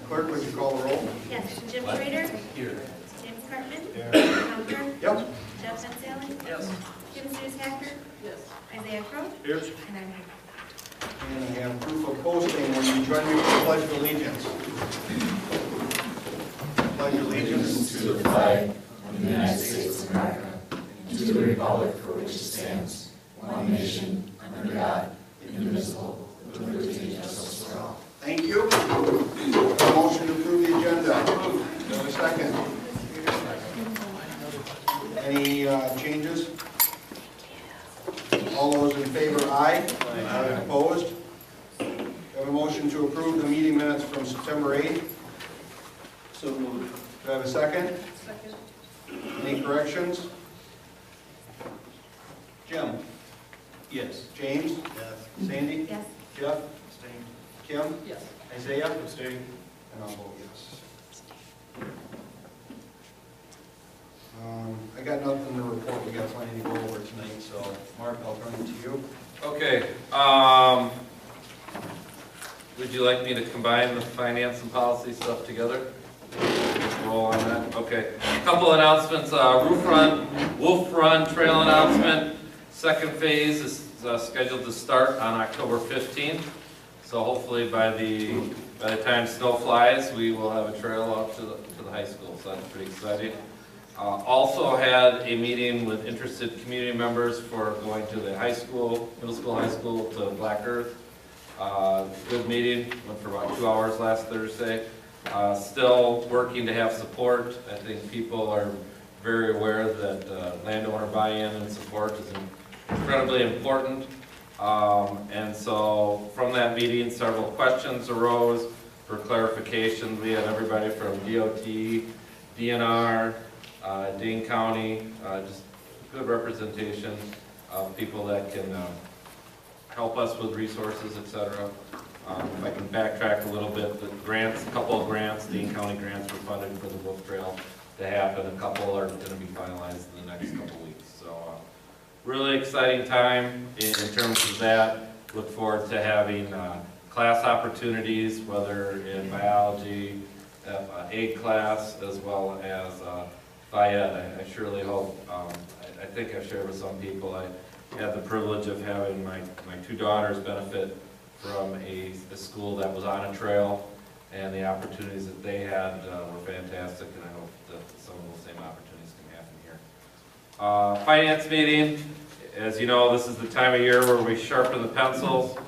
Clerk, would you call the roll? Yes. Jim Schrader? Here. James Cartman? Here. Tom Burn? Yep. Jeff Van Salen? Yes. Kim Sears Hacker? Yes. Isaiah Crowe? Here. And I'm here. And I have proof of posting. Will you join me with the Pledge of Allegiance? Pledge allegiance to the flag of the United States of America, and to the republic for which it stands, one nation, under God, indivisible, with liberty and justice for all. Thank you. A motion to approve the agenda. Do I have a second? Any changes? All those in favor, aye. Aye. Opposed? Do I have a motion to approve the meeting minutes from September 8th? So moved. Do I have a second? Second. Any corrections? Jim? Yes. James? Yes. Sandy? Yes. Jeff? Abstain. Kim? Yes. Isaiah? Abstain. And I'll vote yes. I got nothing to report. We got plenty to go over tonight, so Mark, I'll turn it to you. Okay, would you like me to combine the finance and policy stuff together? Roll on that, okay. Couple announcements, Wolf Run Trail announcement. Second phase is scheduled to start on October 15th. So hopefully by the time snow flies, we will have a trail out to the high school, so that's pretty exciting. Also had a meeting with interested community members for going to the high school, middle school, high school to Black Earth. Good meeting, went for about 2 hours last Thursday. Still working to have support. I think people are very aware that landowner buy-in and support is incredibly important. And so from that meeting, several questions arose for clarification. We had everybody from DOT, DNR, Dane County, just good representation of people that can help us with resources, etc. If I can backtrack a little bit, the grants, a couple of grants, Dane County grants were funded for the Wolf Trail to happen. A couple are going to be finalized in the next couple weeks. So really exciting time in terms of that. Look forward to having class opportunities, whether in biology, ag class, as well as Phi-Ed. I surely hope, I think I've shared with some people, I had the privilege of having my two daughters benefit from a school that was on a trail, and the opportunities that they had were fantastic, and I hope that some of those same opportunities can happen here. Finance meeting, as you know, this is the time of year where we sharpen the pencils.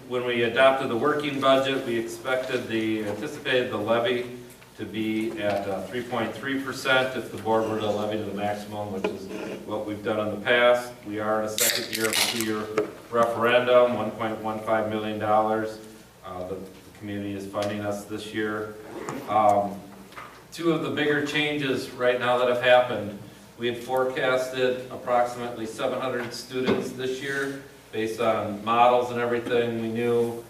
When we adopted the working budget, we anticipated the levy to be at 3.3% if the board were to levy to the maximum, which is what we've done in the past. We are in a second year of a 2-year referendum, $1.15 million. The community is funding us this year. Two of the bigger changes right now that have happened, we had forecasted approximately 700 students this year based on models and everything. We knew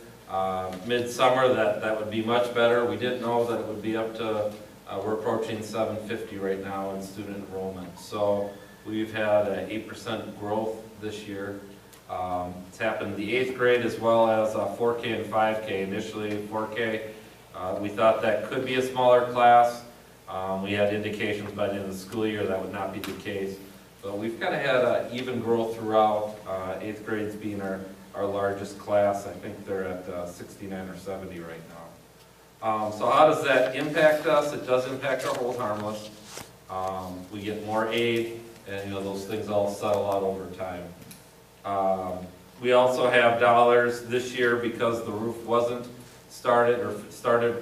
midsummer that would be much better. We didn't know that it would be up to, we're approaching 750 right now in student enrollment. So we've had an 8% growth this year. It's happened in the 8th grade as well as 4K and 5K. Initially 4K, we thought that could be a smaller class. We had indications by the end of the school year that would not be the case. But we've kind of had even growth throughout, 8th grades being our largest class. I think they're at 69 or 70 right now. So how does that impact us? It does impact our hold harmless. We get more aid, and those things all settle out over time. We also have dollars this year because the roof wasn't started,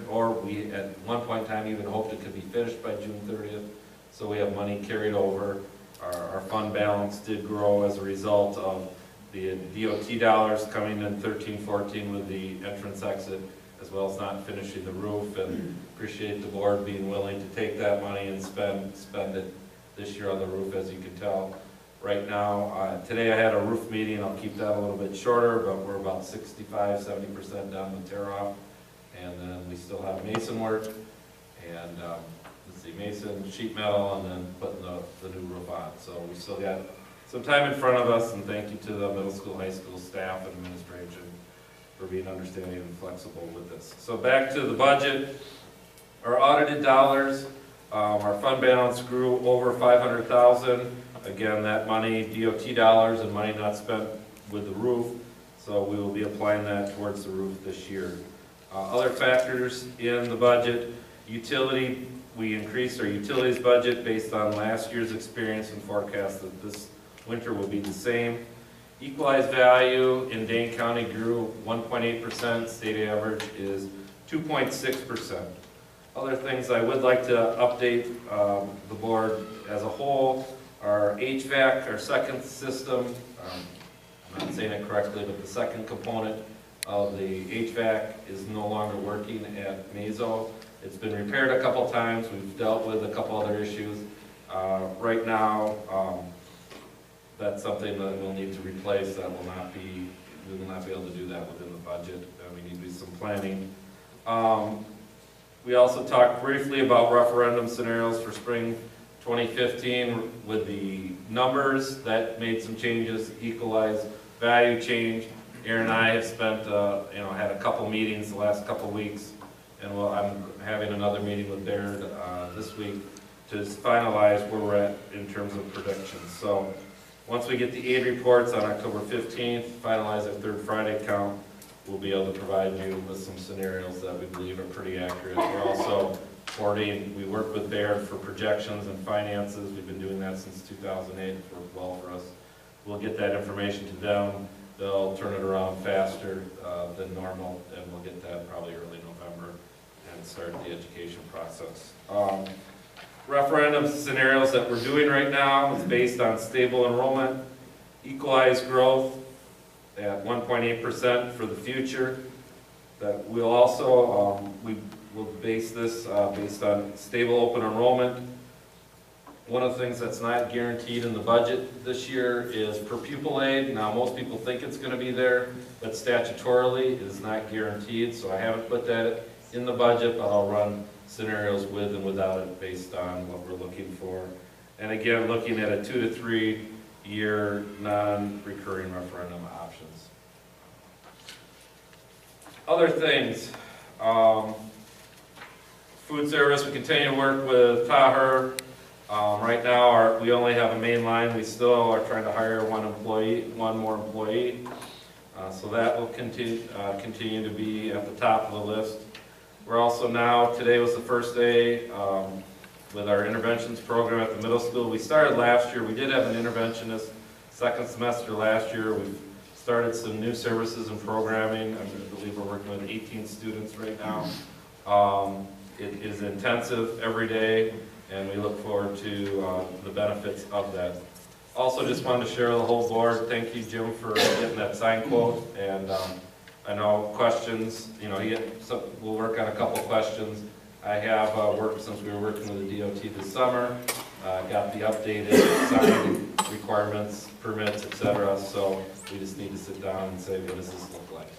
or we at one point in time even hoped it could be finished by June 30th. So we have money carried over. Our fund balance did grow as a result of the DOT dollars coming in 13-14 with the entrance exit, as well as not finishing the roof, and appreciate the board being willing to take that money and spend it this year on the roof, as you can tell. Right now, today I had a roof meeting. I'll keep that a little bit shorter, but we're about 65-70% done with tear off, and then we still have mason work, and let's see, mason, sheet metal, and then putting the new roof on. So we still got some time in front of us, and thank you to the middle school, high school staff and administration for for being understanding and flexible with this. So back to the budget. Our audited dollars, our fund balance grew over 500,000. Again, that money, DOT dollars and money not spent with the roof, so we will be applying that towards the roof this year. Other factors in the budget, utility, we increased our utilities budget based on last year's experience and forecast that this winter will be the same. Equalized value in Dane County grew 1.8%, state average is 2.6%. Other things I would like to update the board as a whole, our HVAC, our second system, I'm not saying it correctly, but the second component of the HVAC is no longer working at Mazo. It's been repaired a couple times, we've dealt with a couple other issues. Right now, that's something that we'll need to replace. That will not be, we will not be able to do that within the budget. We need to do some planning. We also talked briefly about referendum scenarios for spring 2015 with the numbers that made some changes, equalized value change. Aaron and I have spent, had a couple meetings the last couple weeks, and I'm having another meeting with Baird this week to finalize where we're at in terms of predictions. So once we get the aid reports on October 15th, finalize our third Friday count, we'll be able to provide you with some scenarios that we believe are pretty accurate. We're also we work with Baird for projections and finances. We've been doing that since 2008. It's worked well for us. We'll get that information to them. They'll turn it around faster than normal, and we'll get that probably early November and start the education process. Referendum scenarios that we're doing right now is based on stable enrollment, equalized growth at 1.8% for the future. That we'll also, we will base this based on stable open enrollment. One of the things that's not guaranteed in the budget this year is per pupil aid. Now, most people think it's going to be there, but statutorily it is not guaranteed, so I haven't put that in the budget, but I'll run scenarios with and without it based on what we're looking for. And again, looking at a 2 to 3 year non-recurring referendum options. Other things, food service, we continue to work with Taher. Right now, we only have a main line. We still are trying to hire one more employee. So that will continue to be at the top of the list. We're also now, today was the first day with our interventions program at the middle school. We started last year. We did have an interventionist second semester last year. We've started some new services and programming. I believe we're working with 18 students right now. It is intensive every day, and we look forward to the benefits of that. Also, just wanted to share with the whole board, thank you, Jim, for getting that sign quote. And I know questions, we'll work on a couple questions. I have worked since we were working with the DOT this summer, got the updated sign requirements, permits, etc. So we just need to sit down and say, what does this look like?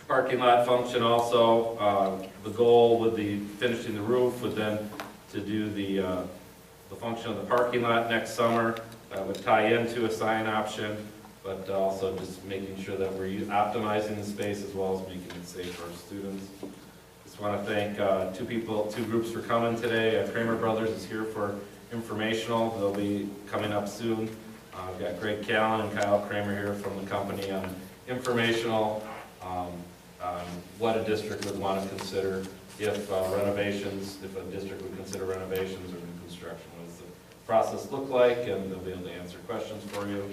Parking lot function also, the goal would be finishing the roof, would then to do the function of the parking lot next summer. That would tie into a sign option, but also just making sure that we're optimizing the space as well as making it safe for our students. Just want to thank two groups for coming today. Kramer Brothers is here for informational. They'll be coming up soon. We've got Greg Callen and Kyle Kramer here from the company on informational on what a district would want to consider if renovations, if a district would consider renovations or new construction. What does the process look like? And they'll be able to answer questions for you.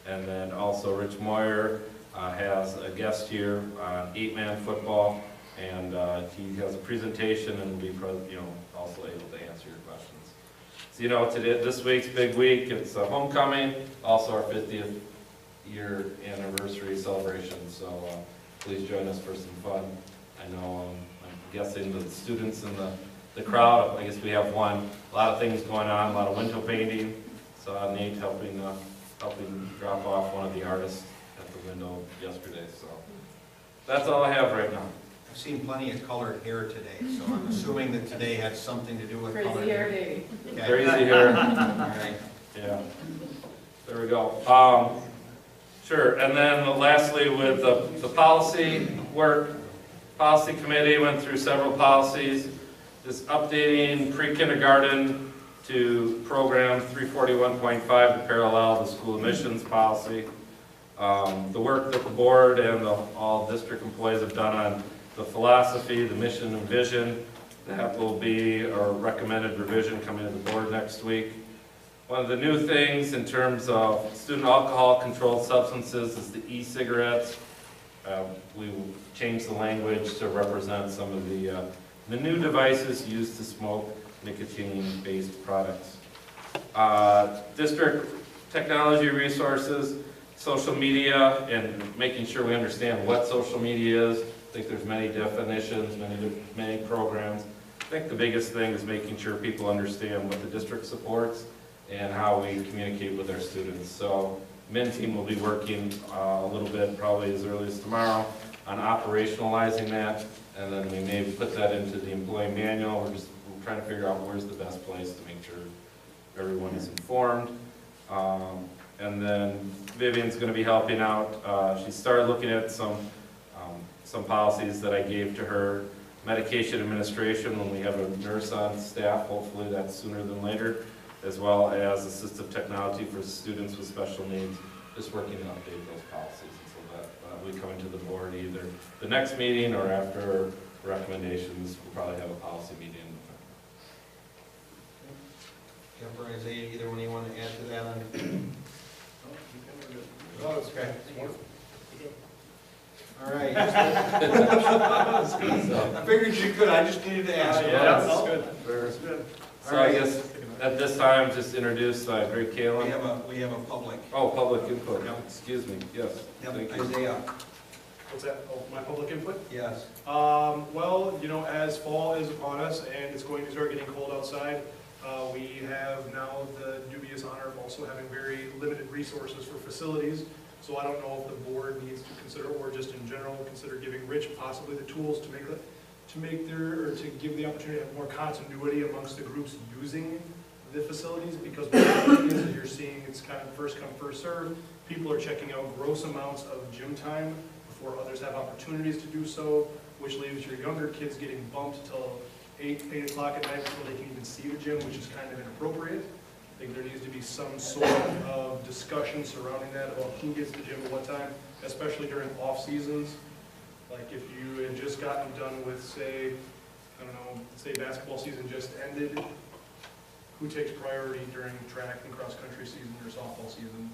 And then also Rich Moyer has a guest here on 8-man football, and he has a presentation and will be also able to answer your questions. So today, this week's big week. It's homecoming, also our 50th year anniversary celebration. So please join us for some fun. I know I'm guessing the students in the crowd. I guess we have a lot of things going on, a lot of window painting. So Nate helping drop off one of the artists at the window yesterday. So that's all I have right now. I've seen plenty of colored hair today, so I'm assuming that today had something to do with colored Crazy hair day. Okay. Crazy hair. All right. Yeah. There we go. Sure, and then lastly, with the policy work, policy committee went through several policies, just updating pre-kindergarten to program 341.5 to parallel the school admissions policy. The work that the board and all district employees have done on the philosophy, the mission and vision, that will be a recommended revision coming to the board next week. One of the new things in terms of student alcohol controlled substances is the e-cigarettes. We will change the language to represent some of the new devices used to smoke nicotine-based products. District technology resources, social media, and making sure we understand what social media is. I think there's many definitions, many programs. I think the biggest thing is making sure people understand what the district supports and how we communicate with our students. So MIN team will be working a little bit, probably as early as tomorrow, on operationalizing that, and then we may put that into the employee manual. We're trying to figure out where's the best place to make sure everyone is informed. And then Vivian's going to be helping out. She started looking at some policies that I gave to her. Medication administration, when we have a nurse on staff, hopefully that's sooner than later, as well as assistive technology for students with special needs, just working to update those policies. And so that will be coming to the board either the next meeting or after recommendations. We'll probably have a policy meeting. Kemper and Isaiah, either one of you want to add to that? Oh, it's okay. All right. I figured you could, I just needed to ask. Yeah, that's good. That's good. So I guess at this time, just introduce Greg Kalen. We have a public. Oh, public input. Yep. Excuse me. Yes. Thank you. Isaiah. What's that? Oh, my public input? Yes. Well, you know, as fall is upon us and it's going to start getting cold outside, we have now the dubious honor of also having very limited resources for facilities. So I don't know if the board needs to consider, or just in general, consider giving Rich possibly the tools to give the opportunity to have more continuity amongst the groups using the facilities, because what happens is you're seeing it's kind of first come, first served. People are checking out gross amounts of gym time before others have opportunities to do so, which leaves your younger kids getting bumped till 8 o'clock at night before they can even see the gym, which is kind of inappropriate. I think there needs to be some sort of discussion surrounding that about who gets the gym at what time, especially during off seasons. Like if you had just gotten done with, say, I don't know, say basketball season just ended, who takes priority during track and cross country season or softball season,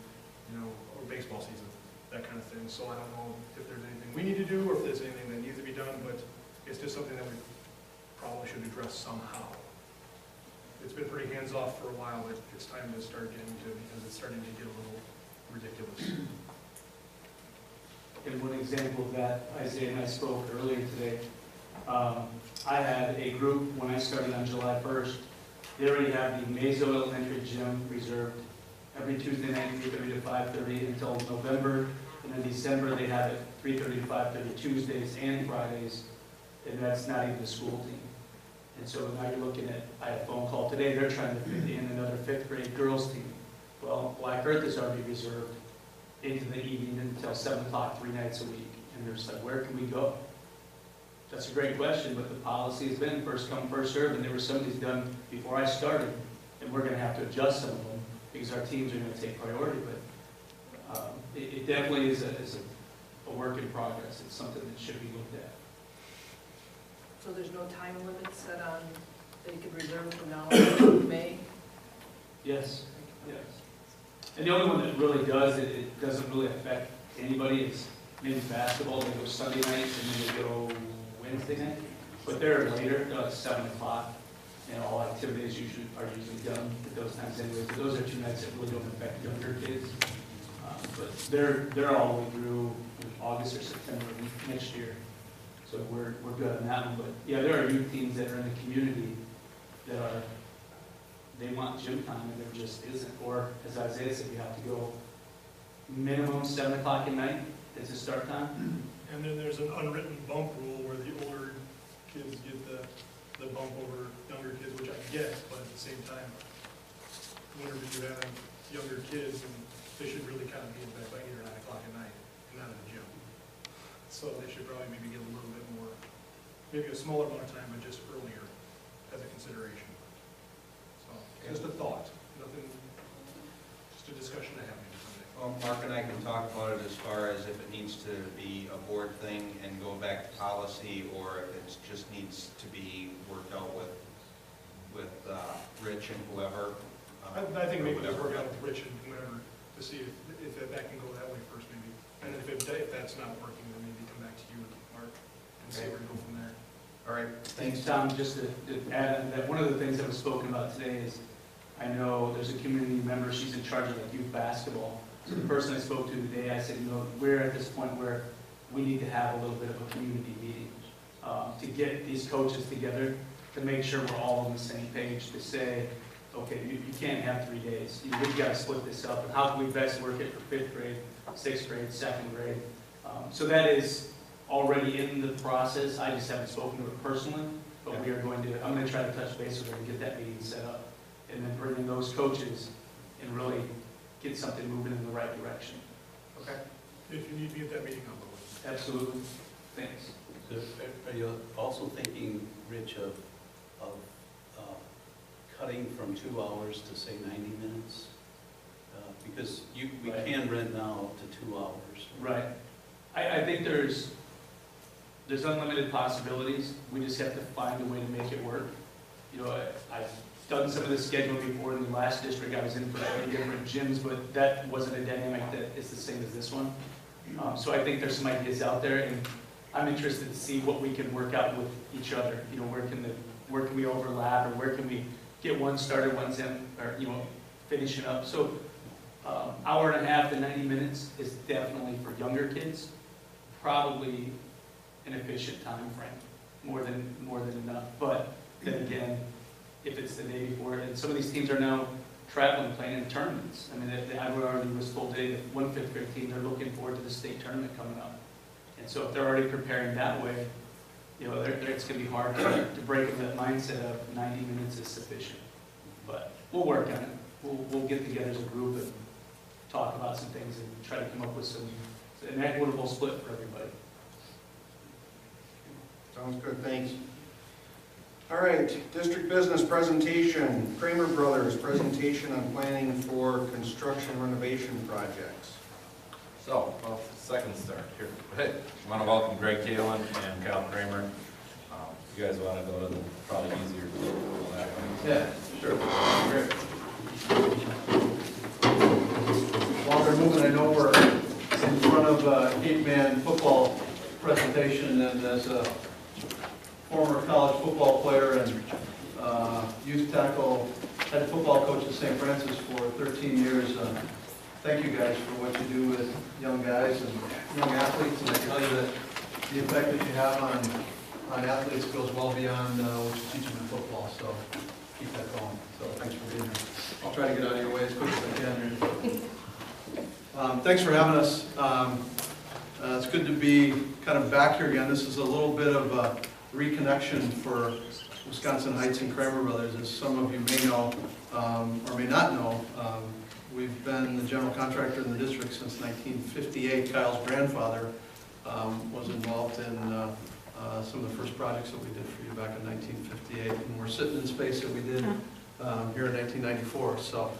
you know, or baseball season, that kind of thing. So I don't know if there's anything we need to do or if there's anything that needs to be done, but it's just something that we probably should address somehow. It's been pretty hands-off for a while, but it's time to start getting to it because it's starting to get a little ridiculous. And one example of that, Isaiah and I spoke earlier today. I had a group when I started on July 1st. They already have the Mazo Elementary Gym reserved every Tuesday night, 3:30 to 5:30 until November. And in December, they have it 3:30 to 5:30 Tuesdays and Fridays. And that's not even the school team. And so now you're looking at, I had a phone call today, they're trying to fit in another 5th grade girls team. Well, Black Earth is already reserved into the evening until 7 o'clock 3 nights a week. And they're just like, where can we go? That's a great question, but the policy has been first come, first served, and there were some of these done before I started, and we're gonna have to adjust some of them because our teams are gonna take priority, but it definitely is a work in progress. It's something that should be looked at. So there's no time limit set on, that you could reserve from now until May? Yes, yes. And the only one that really does, it doesn't really affect anybody, is men's basketball. They go Sunday nights and then they go Wednesday night. But they're later, 7 o'clock, and all activities are usually done at those times anyway. So those are 2 nights that really don't affect younger kids. But they're all the way through August or September next year. So we're good on that one. But yeah, there are youth teams that are in the community that they want gym time and there just isn't. Or as Isaiah said, you have to go minimum 7 o'clock at night. It's a start time. And then there's an unwritten bump rule where the older kids get the bump over younger kids, which I get, but at the same time, whenever you have younger kids and they should really kind of be in bed by 8 or 9 o'clock at night, and not in the gym. So they should probably maybe get a little bit more, maybe a smaller amount of time, but just earlier as a consideration. So, just a thought, nothing, just a discussion to have maybe someday. Well, Mark and I can talk about it as far as if it needs to be a board thing and go back to policy, or if it just needs to be worked out with Rich and whoever. I think maybe or just whatever. work out with Rich and whoever to see if that can go that way first maybe. And if that's not working, then maybe come back to you, Mark, and see where to go from there. All right, Thanks, Tom. Just to add on that, one of the things that was spoken about today is, I know there's a community member, she's in charge of like youth basketball. So the person I spoke to today, I said, we're at this point where we need to have a little bit of a community meeting to get these coaches together, to make sure we're all on the same page, to say, okay, you can't have 3 days. We've got to split this up, and how can we best work it for 5th grade, 6th grade, 2nd grade? So that is already in the process. I just haven't spoken to her personally, but we are going to, I'm going to try to touch base with her and get that meeting set up, and then bring in those coaches and really get something moving in the right direction. Okay. If you need me at that meeting, I'll go with Absolutely. Thanks. So are you also thinking, Rich, of cutting from 2 hours to say 90 minutes? Because we Right. can rent now to 2 hours. Right. I think there's unlimited possibilities. We just have to find a way to make it work. I've done some of this schedule before in the last district. I was in for 3 different gyms, but that wasn't a dynamic that is the same as this one. So I think there's some ideas out there, and I'm interested to see what we can work out with each other. Where can we overlap, or where can we get one started, one's in, or finishing up. So hour and a half to 90 minutes is definitely for younger kids, probably an efficient time frame, more than enough. But then again, if it's the day before, and some of these teams are now traveling, playing in tournaments. I mean, I already was told today that one 5th grade team, they're looking forward to the state tournament coming up. And so if they're already preparing that way, it's going to be hard to break into that mindset of 90 minutes is sufficient. But we'll work on it. We'll get together as a group and talk about some things and try to come up with an equitable split for everybody. Sounds good, thanks. All right, district business presentation, Kramer Brothers presentation on planning for construction renovation projects. So, well, second start here. Hey, I want to welcome Greg Kalen and Kyle Kramer. You guys want to go to the probably easier to go that way. Yeah, sure. Great. While they're moving, I know we're in front of a 8-man football presentation, and as a former college football player and youth tackle, head football coach at St. Francis for 13 years, thank you guys for what you do with young guys and young athletes, and I can tell you that the effect that you have on athletes goes well beyond what you teach them in football, so keep that going. So thanks for being here. I'll try to get out of your way as quick as I can here. Thanks for having us. It's good to be kind of back here again. This is a little bit of a reconnection for Wisconsin Heights and Kramer Brothers. As some of you may know or may not know, we've been the general contractor in the district since 1958. Kyle's grandfather was involved in some of the first projects that we did for you back in 1958, and we're sitting in the space that we did here in 1994. So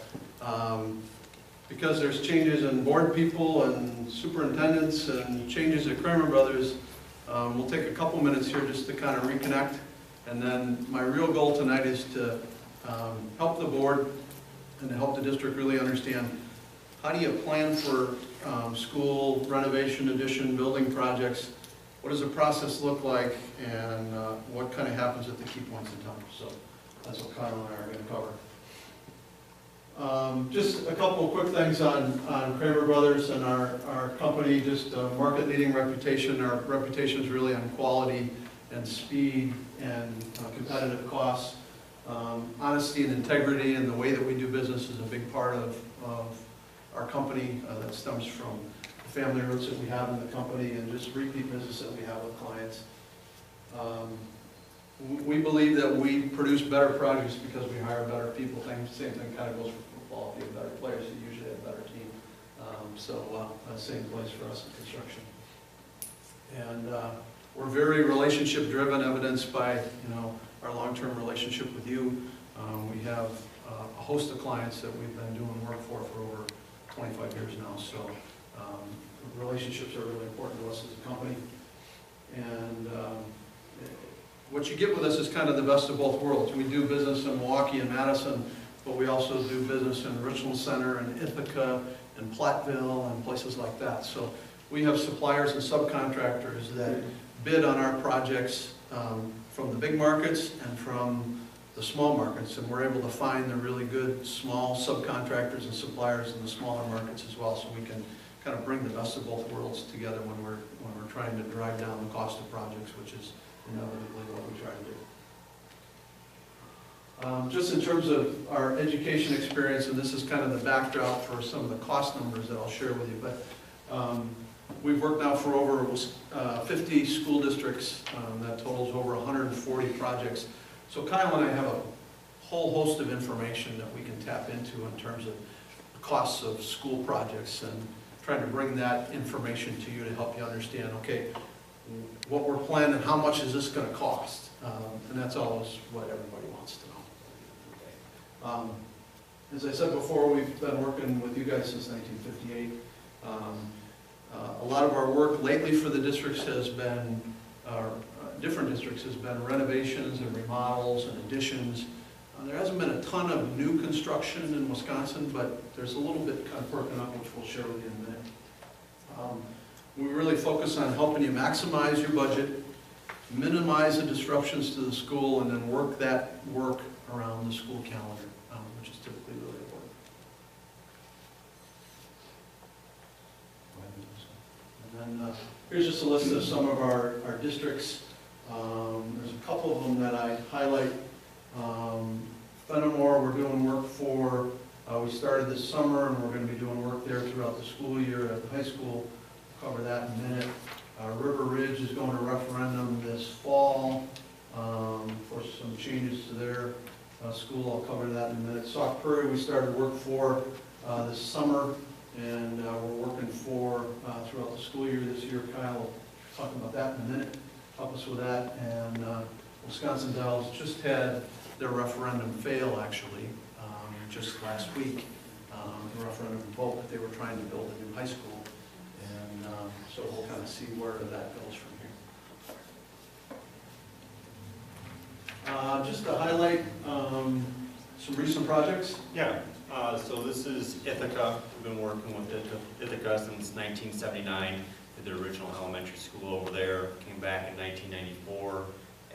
because there's changes in board people and superintendents and changes at Kramer Brothers, we'll take a couple minutes here just to kind of reconnect, and then my real goal tonight is to help the board and to help the district really understand how do you plan for school renovation, addition, building projects. What does the process look like, and what kind of happens at the key points in time? So that's what Kyle and I are going to cover. Just a couple of quick things on Kramer Brothers and our company. Just market leading reputation. Our reputation is really on quality and speed and competitive costs. Honesty and integrity and the way that we do business is a big part of our company. That stems from family roots that we have in the company and just repeat business that we have with clients. We believe that we produce better projects because we hire better people. Same thing kind of goes for football. If you have better players, you usually have a better team. so same place for us in construction. And we're very relationship-driven, evidenced by, our long-term relationship with you. We have a host of clients that we've been doing work for over 25 years now, so relationships are really important to us as a company. And what you get with us is kind of the best of both worlds. We do business in Milwaukee and Madison, but we also do business in Richland Center and Ithaca and Platteville and places like that. So we have suppliers and subcontractors that bid on our projects from the big markets and from the small markets, and we're able to find the really good small subcontractors and suppliers in the smaller markets as well, so we can kind of bring the best of both worlds together when we're trying to drive down the cost of projects, which is inevitably what we try to do. Just in terms of our education experience, and this is kind of the backdrop for some of the cost numbers that I'll share with you, but we've worked now for over 50 school districts. That totals over 140 projects. So Kyle and I have a whole host of information that we can tap into in terms of the costs of school projects, and trying to bring that information to you to help you understand, okay, what we're planning, how much is this going to cost? And that's always what everybody wants to know. As I said before, we've been working with you guys since 1958. A lot of our work lately for the districts has been, different districts, has been renovations and remodels and additions. There hasn't been a ton of new construction in Wisconsin, but there's a little bit kind of perking up, which we'll share with you in a minute. We really focus on helping you maximize your budget, minimize the disruptions to the school, and then work that work around the school calendar, which is typically really important. And then here's just a list of some of our districts. There's a couple of them that I highlight. Fenimore, we're doing work for, we started this summer, and we're going to be doing work there throughout the school year at the high school. We'll cover that in a minute. River Ridge is going to referendum this fall for some changes to their school. I'll cover that in a minute. Sauk Prairie, we started work for this summer, and we're working for throughout the school year this year. Kyle will talk about that in a minute, help us with that. And Wisconsin Dells just had their referendum fail, actually, just last week. The referendum vote that they were trying to build a new high school. And so we'll kind of see where that goes from here. Just to highlight some recent projects. Yeah, so this is Ithaca. We've been working with Ithaca since 1979. Did the original elementary school over there. Came back in 1994.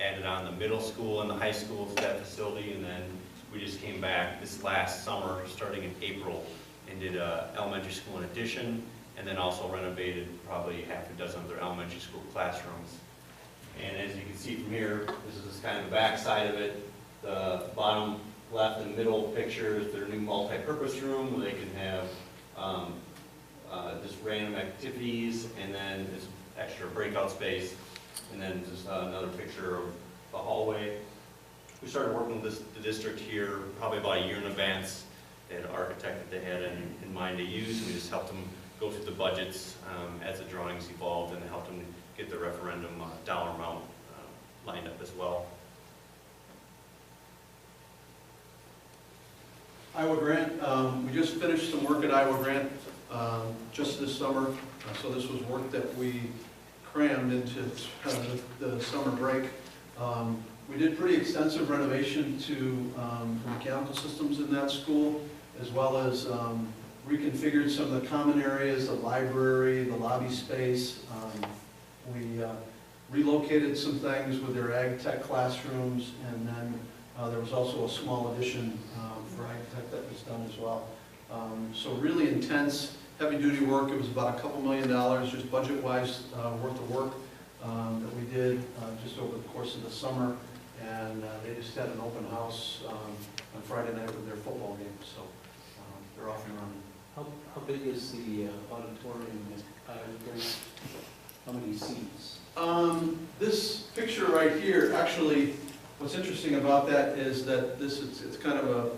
Added on the middle school and the high school to that facility, and then we just came back this last summer, starting in April, and did elementary school in addition, and then also renovated probably half a dozen of their elementary school classrooms. And as you can see from here, this is kind of the back side of it. The bottom left and middle pictures, their new multi-purpose room where they can have just random activities, and then this extra breakout space. And then just another picture of the hallway. We started working with the district here probably about a year in advance. They had an architect that they had in mind to use, and we just helped them go through the budgets as the drawings evolved, and helped them get the referendum dollar amount lined up as well. Iowa Grant, we just finished some work at Iowa Grant just this summer. So this was work that we crammed into the summer break. We did pretty extensive renovation to mechanical systems in that school, as well as reconfigured some of the common areas, the library, the lobby space. We relocated some things with their ag tech classrooms, and then there was also a small addition for ag tech that was done as well. So really intense, heavy-duty work. It was about $2 million, just budget-wise, worth of work that we did just over the course of the summer. And they just had an open house on Friday night with their football game, so they're off and running. How big is the auditorium at Iowa Grant? How many seats? This picture right here, actually, what's interesting about that is that it's kind of a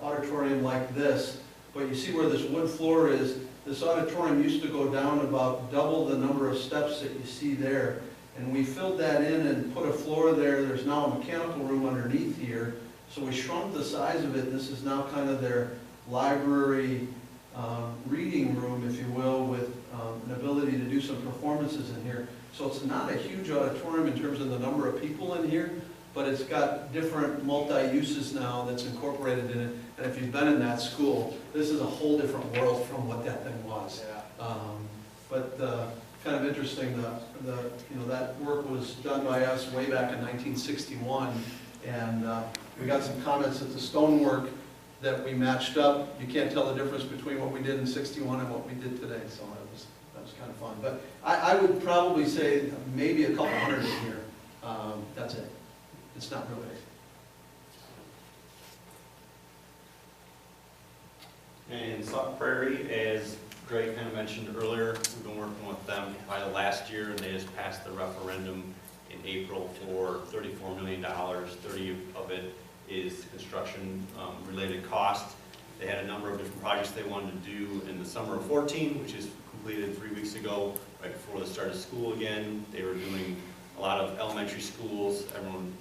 auditorium like this, but you see where this wood floor is, This auditorium used to go down about double the number of steps that you see there. And we filled that in and put a floor there. There's now a mechanical room underneath here. So we shrunk the size of it. This is now kind of their library reading room, if you will, with an ability to do some performances in here. So it's not a huge auditorium in terms of the number of people in here, but it's got different multi-uses now that's incorporated in it. And if you've been in that school, this is a whole different world from what that thing was. But kind of interesting, that work was done by us way back in 1961, and we got some comments that the stonework that we matched up, you can't tell the difference between what we did in 61 and what we did today, so that was kind of fun. But I would probably say maybe a couple hundred in here. That's it. It's not real big. And Sauk Prairie, as Greg kind of mentioned earlier, we've been working with them probably last year, and they just passed the referendum in April for $34 million. 30 of it is construction related costs. They had a number of different projects they wanted to do in the summer of 14, which is completed 3 weeks ago, right before the start of school again. They were doing a lot of elementary schools. Everyone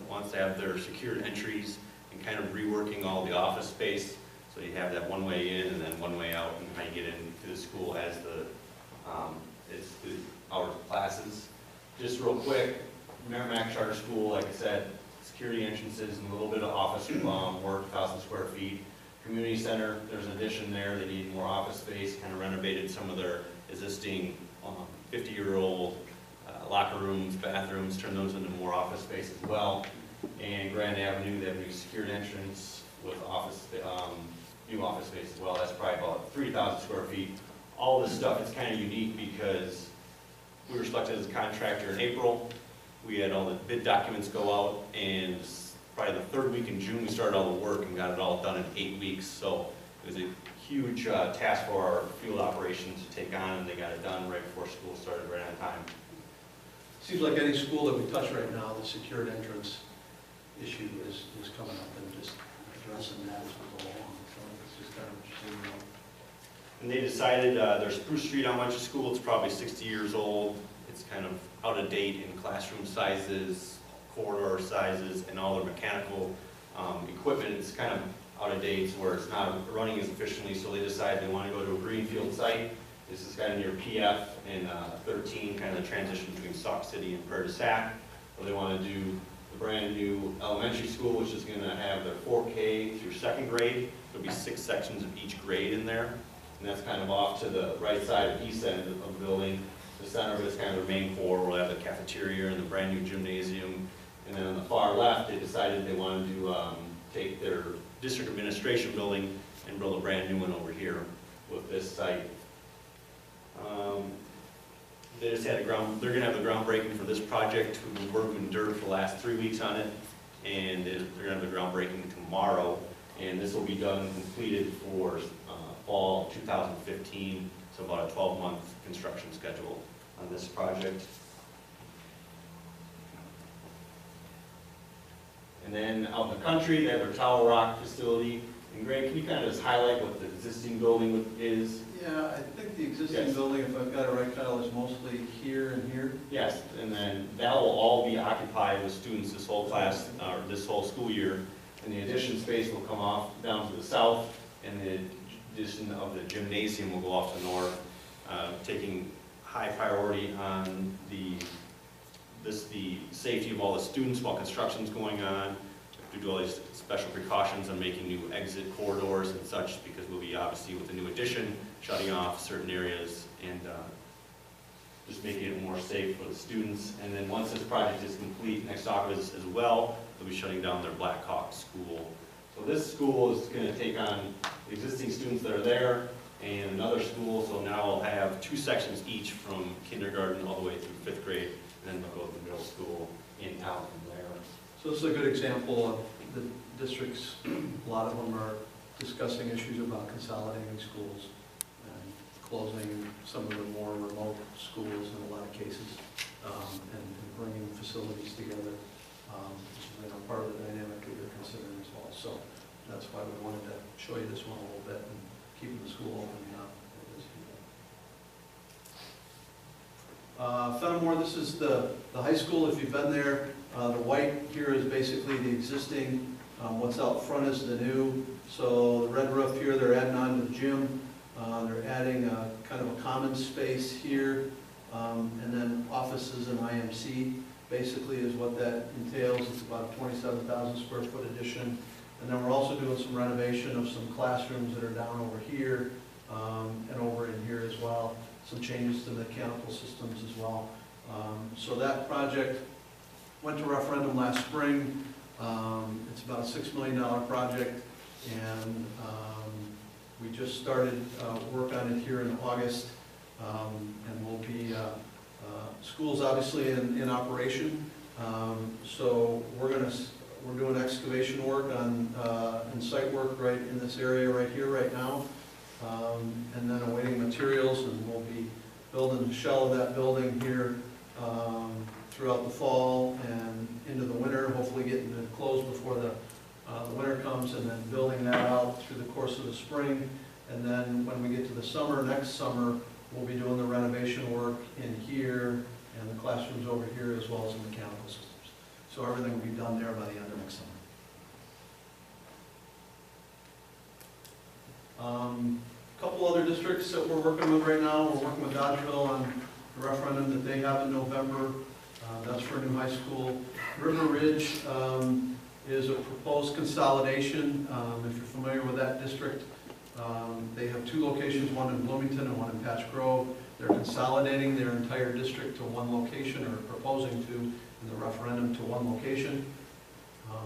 wants to have their secured entries and kind of reworking all the office space. So you have that one way in and then one way out, and how you get into the school as it's the hour classes. Just real quick, Merrimack Charter School, like I said, security entrances and a little bit of office work, 1,000 square feet. Community center, there's an addition there. They need more office space, kind of renovated some of their existing 50-year-old locker rooms, bathrooms, turn those into more office space as well. And Grand Avenue, they have a new secured entrance with new office space as well. That's probably about 3,000 square feet. All this stuff is kind of unique because we were selected as a contractor in April. We had all the bid documents go out, and probably the third week in June, we started all the work and got it all done in 8 weeks. So it was a huge task for our field operations to take on, and they got it done right before school started, right on time. Seems like any school that we touch right now, the secured entrance issue is coming up, and just addressing that as we go along. So it's just kind of interesting. And they decided their Spruce Street Elementary School, it's probably 60 years old. It's kind of out of date in classroom sizes, corridor sizes, and all their mechanical equipment. It's kind of out of date where it's not running as efficiently, so they decided they want to go to a greenfield site. This is kind of near PF and 13, kind of the transition between Sauk City and Prairie du Sac. So they want to do the brand new elementary school, which is going to have their 4K through 2nd grade. There'll be 6 sections of each grade in there. And that's kind of off to the right side of east end of the building. The center of it is kind of the main core. We'll have the cafeteria and the brand new gymnasium. And then on the far left, they decided they wanted to take their district administration building and build a brand new one over here with this site. They just had they're going to have the groundbreaking for this project. We've been working dirt for the last 3 weeks on it, and they're going to have the groundbreaking tomorrow. And this will be done and completed for fall 2015, so about a 12-month construction schedule on this project. And then out in the country, they have their Tower Rock facility. And Greg, can you kind of just highlight what the existing building is? Yeah, I think the existing building, if I've got it right, Kyle, is mostly here and here. Yes, and then that will all be occupied with students this whole class, or this whole school year. And the addition space will come off down to the south, and the addition of the gymnasium will go off to the north, taking high priority on the safety of all the students while construction's going on. We do all these special precautions on making new exit corridors and such, because we'll be obviously with the new addition, shutting off certain areas and just making it more safe for the students. And then once this project is complete next August as well, they'll be shutting down their Black Hawk school. So this school is going to take on the existing students that are there and another school, so now we'll have 2 sections each from kindergarten all the way through 5th grade, and then they'll go to the middle school in town from there. So this is a good example of the districts, a lot of them are discussing issues about consolidating schools and closing some of the more remote schools in a lot of cases, and bringing facilities together, which is part of the dynamic that you're considering as well. So that's why we wanted to show you this one a little bit, and keeping the school open, Fenimore, this is the high school, if you've been there. The white here is basically the existing, what's out front is the new. So the red roof here, they're adding on to the gym. They're adding kind of a common space here, and then offices and IMC, basically is what that entails. It's about a 27,000 square foot addition. And then we're also doing some renovation of some classrooms that are down over here, and over in here as well. Some changes to the mechanical systems as well. So that project went to referendum last spring. It's about a $6 million project, and we just started work on it here in August, and we'll be, school's obviously in operation. So we're doing excavation work on, and site work right in this area right here, right now. And then awaiting materials, and we'll be building the shell of that building here throughout the fall and into the winter, hopefully getting it closed before the winter comes, and then building that out through the course of the spring. And then when we get to the summer, next summer, we'll be doing the renovation work in here and the classrooms over here, as well as the mechanical systems. So everything will be done there by the end of next summer. A couple other districts that we're working with right now. We're working with Dodgeville on the referendum that they have in November. That's for a new high school. River Ridge is a proposed consolidation. If you're familiar with that district, they have two locations, one in Bloomington and one in Patch Grove. They're consolidating their entire district to one location, or proposing to in the referendum to one location.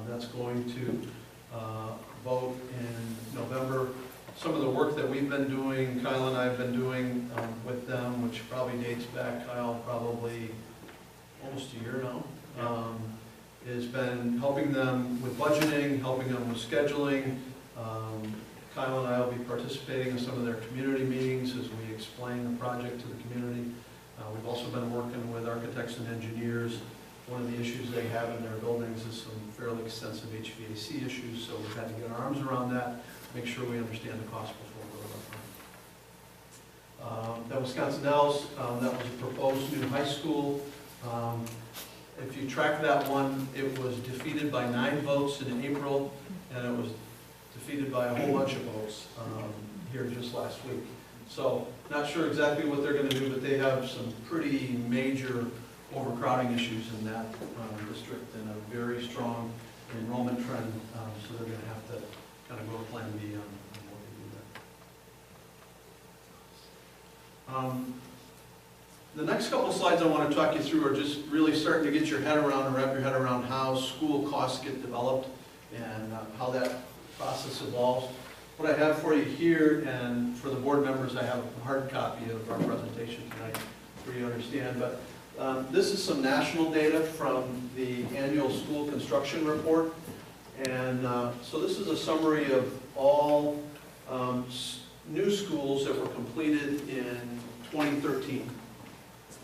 That's going to vote in November. Some of the work that we've been doing, Kyle and I have been doing with them, which probably dates back, Kyle, probably almost a year now, has been helping them with budgeting, helping them with scheduling. Kyle and I will be participating in some of their community meetings as we explain the project to the community. We've also been working with architects and engineers. One of the issues they have in their buildings is some fairly extensive HVAC issues, so we've had to get our arms around that, make sure we understand the cost before we go up front. That Wisconsin Dells, that was a proposed new high school. If you track that one, it was defeated by 9 votes in April, and it was defeated by a whole bunch of votes here just last week. So not sure exactly what they're going to do, but they have some pretty major overcrowding issues in that district, and a very strong enrollment trend, so they're going to have to kind of go to Plan B on what they do there. The next couple of slides I want to talk you through are just really starting to get your head around and wrap your head around how school costs get developed and how that process evolves. What I have for you here, and for the board members, I have a hard copy of our presentation tonight for you to understand, but this is some national data from the annual school construction report. And so this is a summary of all new schools that were completed in 2013.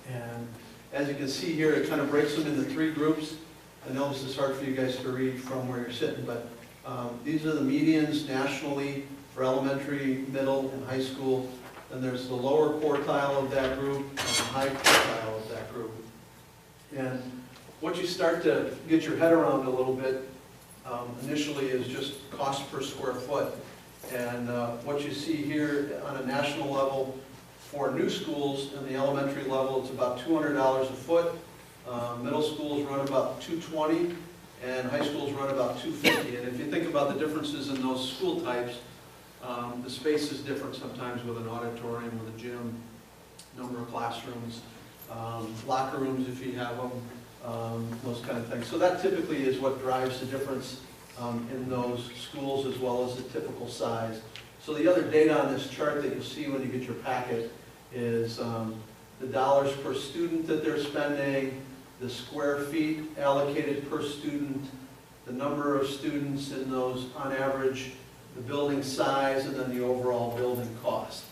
And as you can see here, it kind of breaks them into 3 groups. I know this is hard for you guys to read from where you're sitting, but these are the medians nationally for elementary, middle, and high school. Then there's the lower quartile of that group and the high quartile of that group. And what you start to get your head around a little bit initially is just cost per square foot. And what you see here on a national level for new schools in the elementary level, it's about $200 a foot. Middle schools run about $220, and high schools run about $250. And if you think about the differences in those school types, the space is different sometimes with an auditorium, with a gym, number of classrooms, locker rooms if you have them, those kind of things. So that typically is what drives the difference in those schools, as well as the typical size. So the other data on this chart that you'll see when you get your packet is the dollars per student that they're spending, the square feet allocated per student, the number of students in those on average, the building size, and then the overall building cost.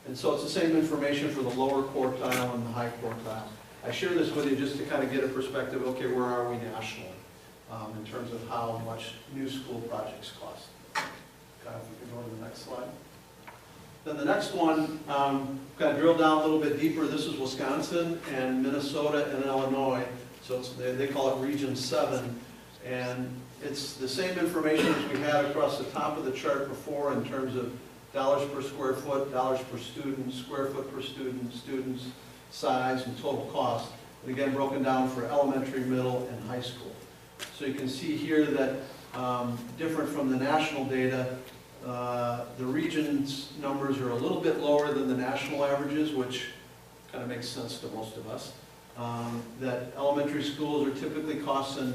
And so it's the same information for the lower quartile and the high quartile. I share this with you just to kind of get a perspective, okay, where are we nationally in terms of how much new school projects cost. Kyle, if we can go to the next slide. Then the next one, kind of drill down a little bit deeper. This is Wisconsin and Minnesota and Illinois. So they call it Region 7. And it's the same information as we had across the top of the chart before in terms of dollars per square foot, dollars per student, square foot per student, students, size, and total cost. And again, broken down for elementary, middle, and high school. So you can see here that different from the national data, the region's numbers are a little bit lower than the national averages, which kind of makes sense to most of us. That elementary schools are typically costing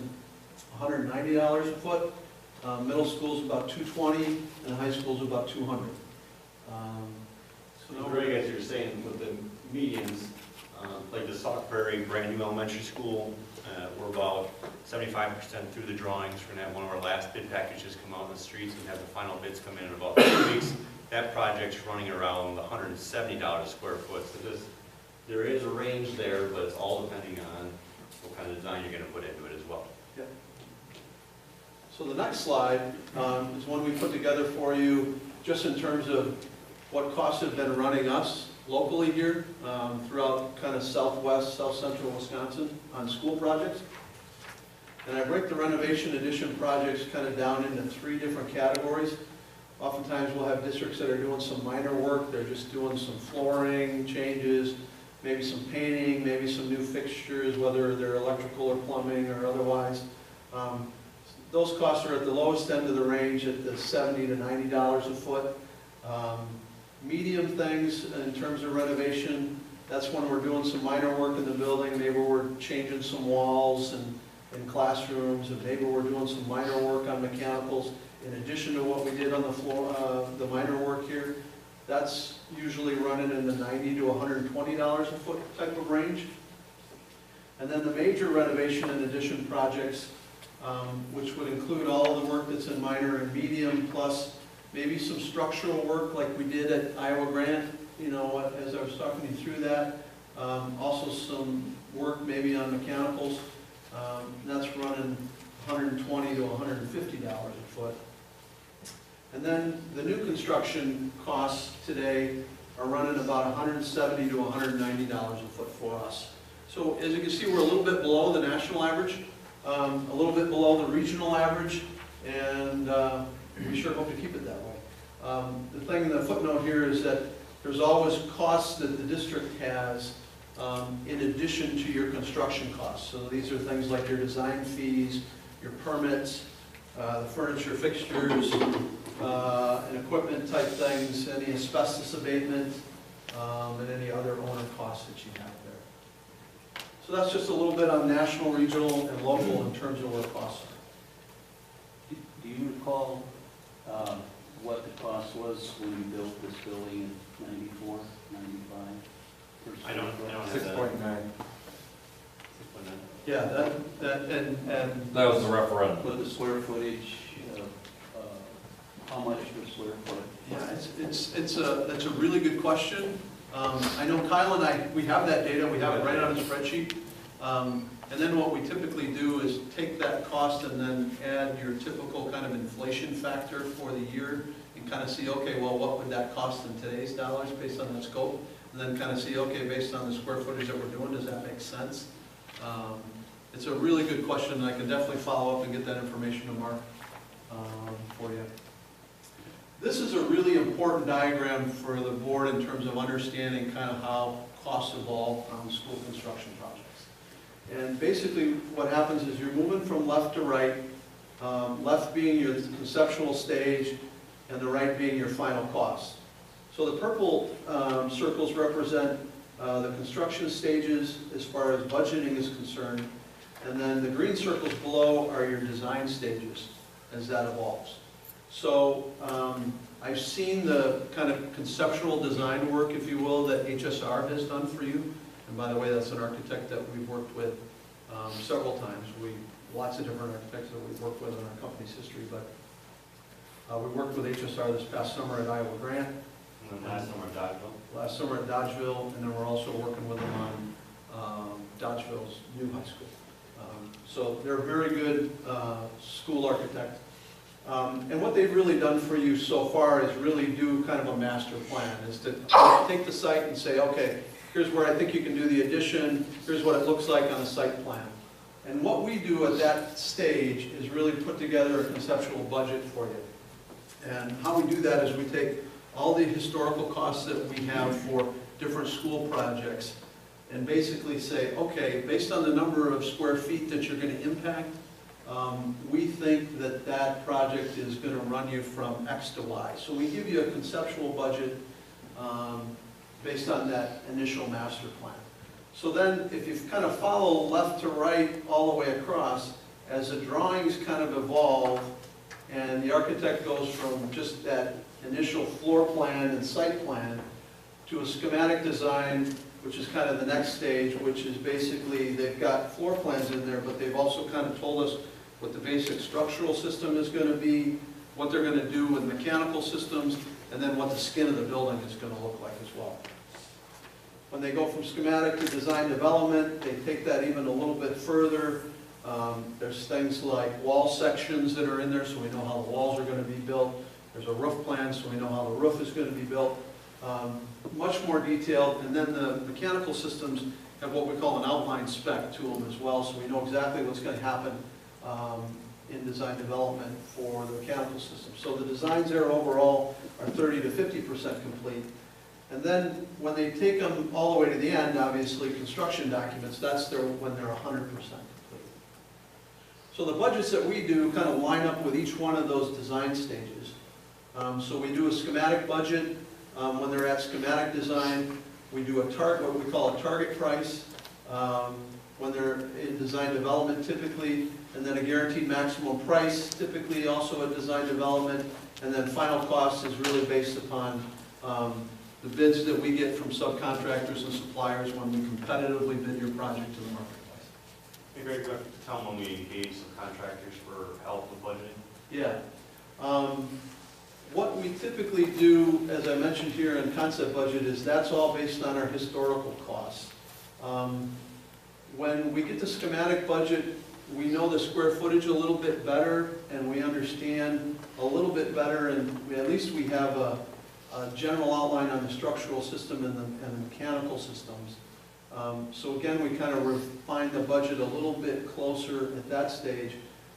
$190 a foot, middle school's about $220, and high school's about $200. So Greg, as you're saying, with the medians, like the Sauk Prairie brand new elementary school, we're about 75% through the drawings. We're gonna have one of our last bid packages come out in the streets and have the final bids come in about 2 weeks. That project's running around $170 a square foot. So there is a range there, but it's all depending on what kind of design you're gonna put into it as well. Yep. So the next slide is one we put together for you just in terms of what costs have been running us locally here throughout kind of southwest, south central Wisconsin on school projects. And I break the renovation addition projects kind of down into 3 different categories. Oftentimes we'll have districts that are doing some minor work. They're just doing some flooring changes, maybe some painting, maybe some new fixtures, whether they're electrical or plumbing or otherwise. Those costs are at the lowest end of the range at the $70 to $90 a foot. Medium things in terms of renovation, that's when we're doing some minor work in the building. Maybe we're changing some walls and classrooms, and maybe we're doing some minor work on mechanicals in addition to what we did on the floor, the minor work here. That's usually running in the $90 to $120 a foot type of range. And then the major renovation and addition projects, which would include all of the work that's in minor and medium, plus maybe some structural work like we did at Iowa Grant, you know, as I was talking you through that. Also some work maybe on mechanicals. That's running $120 to $150 a foot. And then the new construction costs today are running about $170 to $190 a foot for us. So as you can see, we're a little bit below the national average, a little bit below the regional average, and we sure hope to keep it that way. The thing in the footnote here is that there's always costs that the district has in addition to your construction costs. So these are things like your design fees, your permits, the furniture fixtures, and equipment type things, any asbestos abatement, and any other owner costs that you have there. So that's just a little bit on national, regional, and local in terms of where costs are. Do you recall what the cost was when you built this building in 94, 95? I don't have that. 6.9. Yeah, and That was the referendum. With the square footage, how much per square foot? yeah, it's a really good question. I know Kyle and I, we have that data, we have it right on a spreadsheet. And then what we typically do is take that cost and then add your typical kind of inflation factor for the year and kind of see, okay, well, what would that cost in today's dollars based on that scope? And then kind of see, okay, based on the square footage that we're doing, does that make sense? It's a really good question, and I can definitely follow up and get that information to Mark for you. This is a really important diagram for the board in terms of understanding kind of how costs evolve on school construction projects. And basically what happens is you're moving from left to right, left being your conceptual stage and the right being your final cost. So the purple circles represent the construction stages as far as budgeting is concerned, and then the green circles below are your design stages as that evolves. So I've seen the kind of conceptual design work, if you will, that HSR has done for you. And by the way, that's an architect that we've worked with several times. Lots of different architects that we've worked with in our company's history, but we worked with HSR this past summer at Iowa Grant. And then last summer at Dodgeville. Last summer at Dodgeville, and then we're also working with them on Dodgeville's new high school. So they're a very good school architect, And what they've really done for you so far is really do kind of a master plan, is to take the site and say, okay, here's where I think you can do the addition, here's what it looks like on a site plan. And what we do at that stage is really put together a conceptual budget for you. And how we do that is we take all the historical costs that we have for different school projects and basically say, okay, based on the number of square feet that you're going to impact, we think that that project is going to run you from X to Y. So we give you a conceptual budget based on that initial master plan. So then if you kind of follow left to right all the way across, as the drawings kind of evolve and the architect goes from just that initial floor plan and site plan to a schematic design, which is kind of the next stage, which is basically they've got floor plans in there, but they've also kind of told us what the basic structural system is going to be, what they're going to do with mechanical systems, and then what the skin of the building is going to look like as well. When they go from schematic to design development, they take that even a little bit further. There's things like wall sections that are in there, so we know how the walls are going to be built. There's a roof plan, so we know how the roof is going to be built. Much more detailed, and then the mechanical systems have what we call an outline spec to them as well, so we know exactly what's going to happen in design development for the mechanical system. So the designs there overall are 30 to 50% complete. And then when they take them all the way to the end, obviously construction documents, that's when they're 100% complete. So the budgets that we do kind of line up with each one of those design stages. So we do a schematic budget when they're at schematic design. We do what we call a target price when they're in design development typically, and then a guaranteed maximum price, typically also at design development, and then final cost is really based upon the bids that we get from subcontractors and suppliers when we competitively bid your project to the marketplace. Hey Greg, you have to tell them when we engage some contractors for help with budgeting? Yeah. What we typically do, as I mentioned here in concept budget, is that's all based on our historical costs. When we get the schematic budget, we know the square footage a little bit better, and we understand a little bit better, and at least we have a general outline on the structural system and the mechanical systems. So again, we kind of refine the budget a little bit closer at that stage.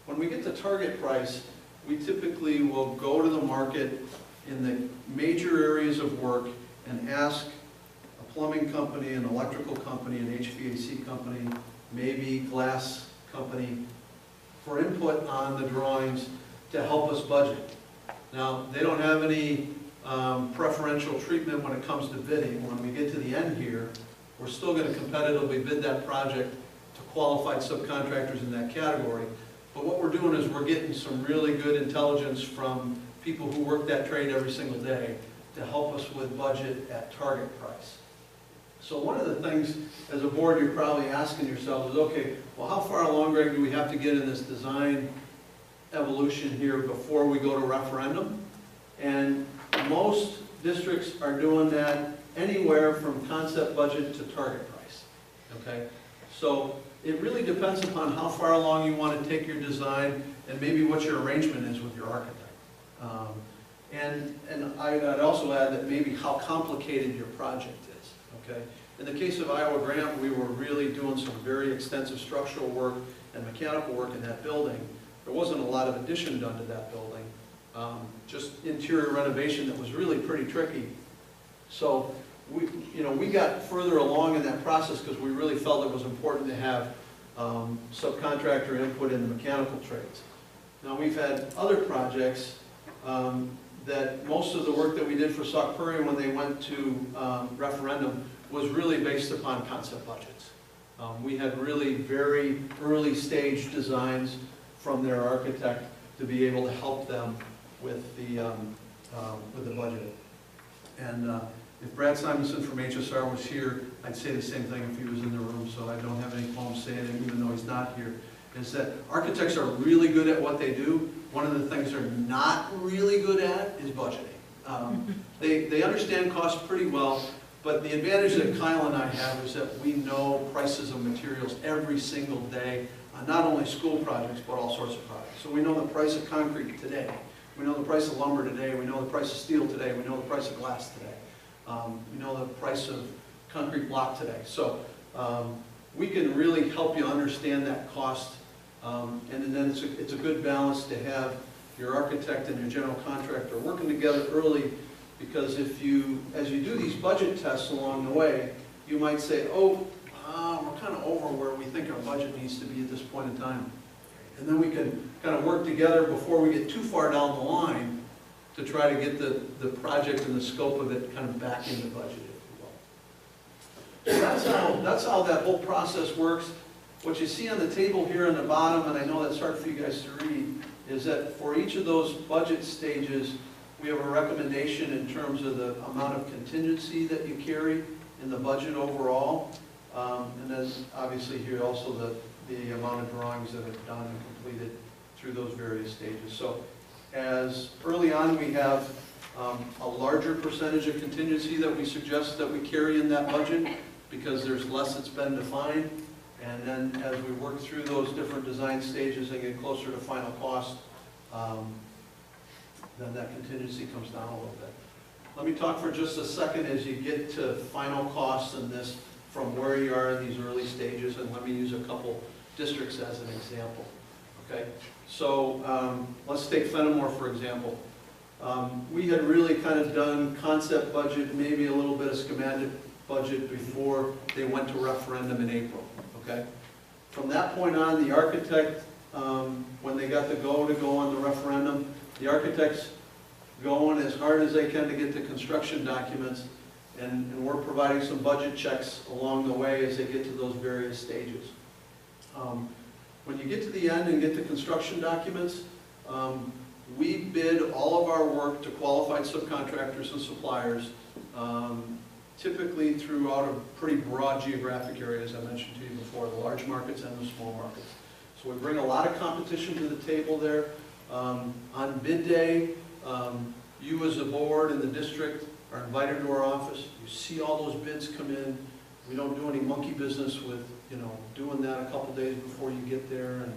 When we get to target price, we typically will go to the market in the major areas of work and ask a plumbing company, an electrical company, an HVAC company, maybe glass company for input on the drawings to help us budget. Now, they don't have any preferential treatment when it comes to bidding. When we get to the end here, we're still going to competitively bid that project to qualified subcontractors in that category. But what we're doing is we're getting some really good intelligence from people who work that trade every single day to help us with budget at target price. So one of the things as a board you're probably asking yourself is, okay, well how far along, Greg, do we have to get in this design evolution here before we go to referendum? And most districts are doing that anywhere from concept budget to target price, okay? So it really depends upon how far along you want to take your design and maybe what your arrangement is with your architect. And I'd also add that maybe how complicated your project is, okay? In the case of Iowa Grant, we were really doing some very extensive structural work and mechanical work in that building. There wasn't a lot of addition done to that building, just interior renovation that was really pretty tricky. So we got further along in that process because we really felt it was important to have subcontractor input in the mechanical trades. Now we've had other projects that most of the work that we did for Sauk Prairie when they went to referendum was really based upon concept budgets. We had really very early stage designs from their architect to be able to help them with the budget. And if Brad Simonson from HSR was here, I'd say the same thing if he was in the room, so I don't have any qualms saying it, even though he's not here, is that architects are really good at what they do. One of the things they're not really good at is budgeting. They understand costs pretty well, But the advantage that Kyle and I have is that we know prices of materials every single day on not only school projects, but all sorts of projects. So we know the price of concrete today. We know the price of lumber today. We know the price of steel today. We know the price of glass today. We know the price of concrete block today. So we can really help you understand that cost. And then it's a good balance to have your architect and your general contractor working together early, because as you do these budget tests along the way, you might say, oh, we're kind of over where we think our budget needs to be at this point in time. And then we can kind of work together before we get too far down the line to try to get the project and the scope of it kind of back in the budget, if you will. So that's how that whole process works. What you see on the table here on the bottom, and I know that's hard for you guys to read, is that for each of those budget stages, we have a recommendation in terms of the amount of contingency that you carry in the budget overall. And then obviously here also the amount of drawings that are done and completed through those various stages. So as early on we have a larger percentage of contingency that we suggest that we carry in that budget because there's less that's been defined. And then as we work through those different design stages and get closer to final cost, then that contingency comes down a little bit. Let me talk for just a second as you get to final costs and this from where you are in these early stages, and let me use a couple districts as an example. Okay, so let's take Fenimore for example. We had really kind of done concept budget, maybe a little bit of schematic budget before they went to referendum in April. Okay, from that point on, the architect, when they got the go to go on the referendum, the architects going as hard as they can to get the construction documents, and we're providing some budget checks along the way as they get to those various stages. When you get to the end and get the construction documents, we bid all of our work to qualified subcontractors and suppliers, typically throughout a pretty broad geographic area, as I mentioned to you before, the large markets and the small markets. So we bring a lot of competition to the table there. On bid day, you as a board and the district are invited to our office. You see all those bids come in. We don't do any monkey business with, doing that a couple days before you get there and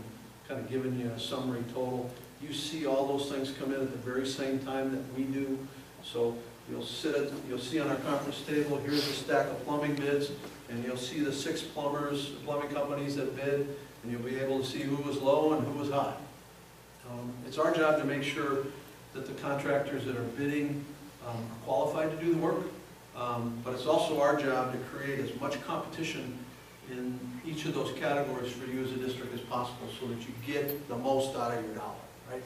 kind of giving you a summary total. You see all those things come in at the very same time that we do. So you'll see on our conference table, here's a stack of plumbing bids, and you'll see the 6 plumbing companies that bid, and you'll be able to see who was low and who was high. It's our job to make sure that the contractors that are bidding are qualified to do the work, but it's also our job to create as much competition in each of those categories for you as a district as possible so that you get the most out of your dollar, right?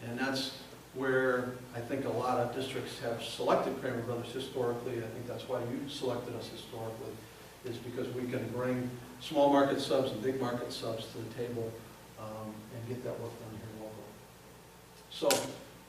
And that's where I think a lot of districts have selected Kramer Brothers historically. I think that's why you selected us historically, is because we can bring small market subs and big market subs to the table and get that work done here locally. So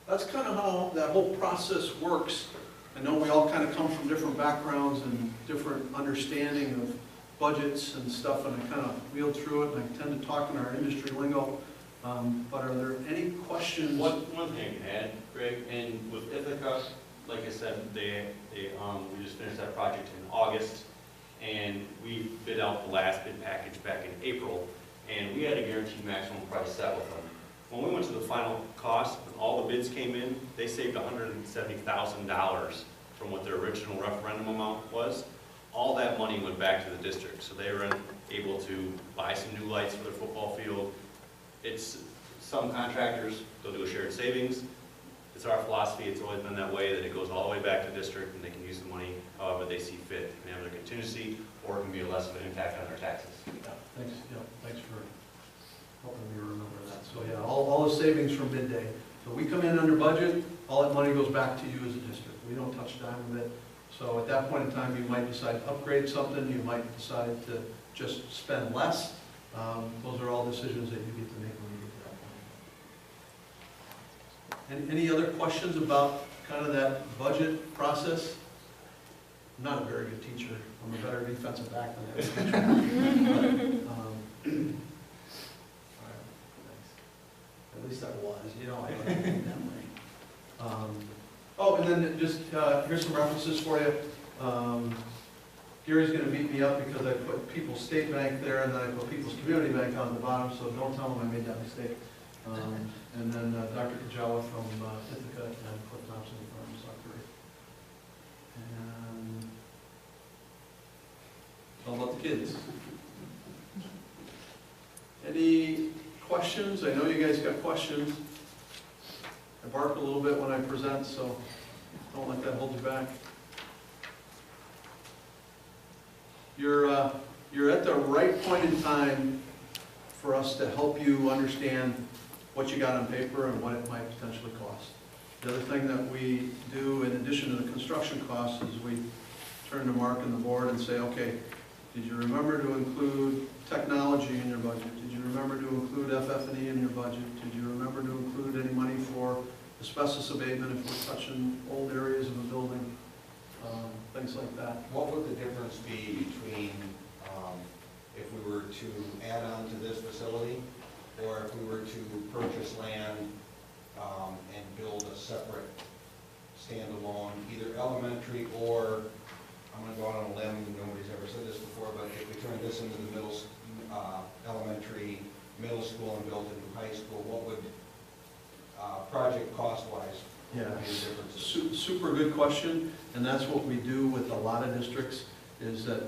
that's kind of how that whole process works. I know we all kind of come from different backgrounds and different understanding of budgets and stuff, and I kind of wheeled through it, and I tend to talk in our industry lingo. But are there any questions? One thing to add, Greg, and with Ithaca, like I said, we just finished that project in August, and we bid out the last bid package back in April, and we had a guaranteed maximum price set with them. When we went to the final cost, when all the bids came in, they saved $170,000 from what their original referendum amount was. All that money went back to the district, so they were able to buy some new lights for their football field. It's some contractors, they'll do a shared savings. It's our philosophy, it's always been that way, that it goes all the way back to the district and they can use the money however they see fit. It can have their contingency, or it can be less of an impact on their taxes. Thanks for helping me remember that. So yeah, all the savings from bid day. So we come in under budget, all that money goes back to you as a district. We don't touch a dime of it. So at that point in time, you might decide to upgrade something, you might decide to just spend less. Those are all decisions that you get to make when you get to that point. Any other questions about kind of that budget process? I'm not a very good teacher. I'm a better defensive back than that teacher. All right, thanks. At least I was, I like to think that way. Oh, and then just here's some references for you. Gary's gonna beat me up because I put People's State Bank there and then I put People's Community Bank on the bottom, so don't tell him I made that mistake. And then Dr. Kajawa from Ithaca and Cliff Thompson from Sudbury. And how about the kids? Any questions? I know you guys got questions. I bark a little bit when I present, so don't let that hold you back. You're at the right point in time for us to help you understand what you got on paper and what it might potentially cost. The other thing that we do in addition to the construction costs is we turn to Mark and the board and say, okay, did you remember to include technology in your budget? Did you remember to include FF&E in your budget? Did you remember to include any money for asbestos abatement if we're touching old areas of a building? Things like that. What would the difference be between if we were to add on to this facility, or if we were to purchase land and build a separate standalone, either elementary or, I'm going to go out on a limb, nobody's ever said this before, but if we turn this into the elementary, middle school and build a new high school, what would project cost-wise? Yeah, be the differences? super good question, and that's what we do with a lot of districts, is that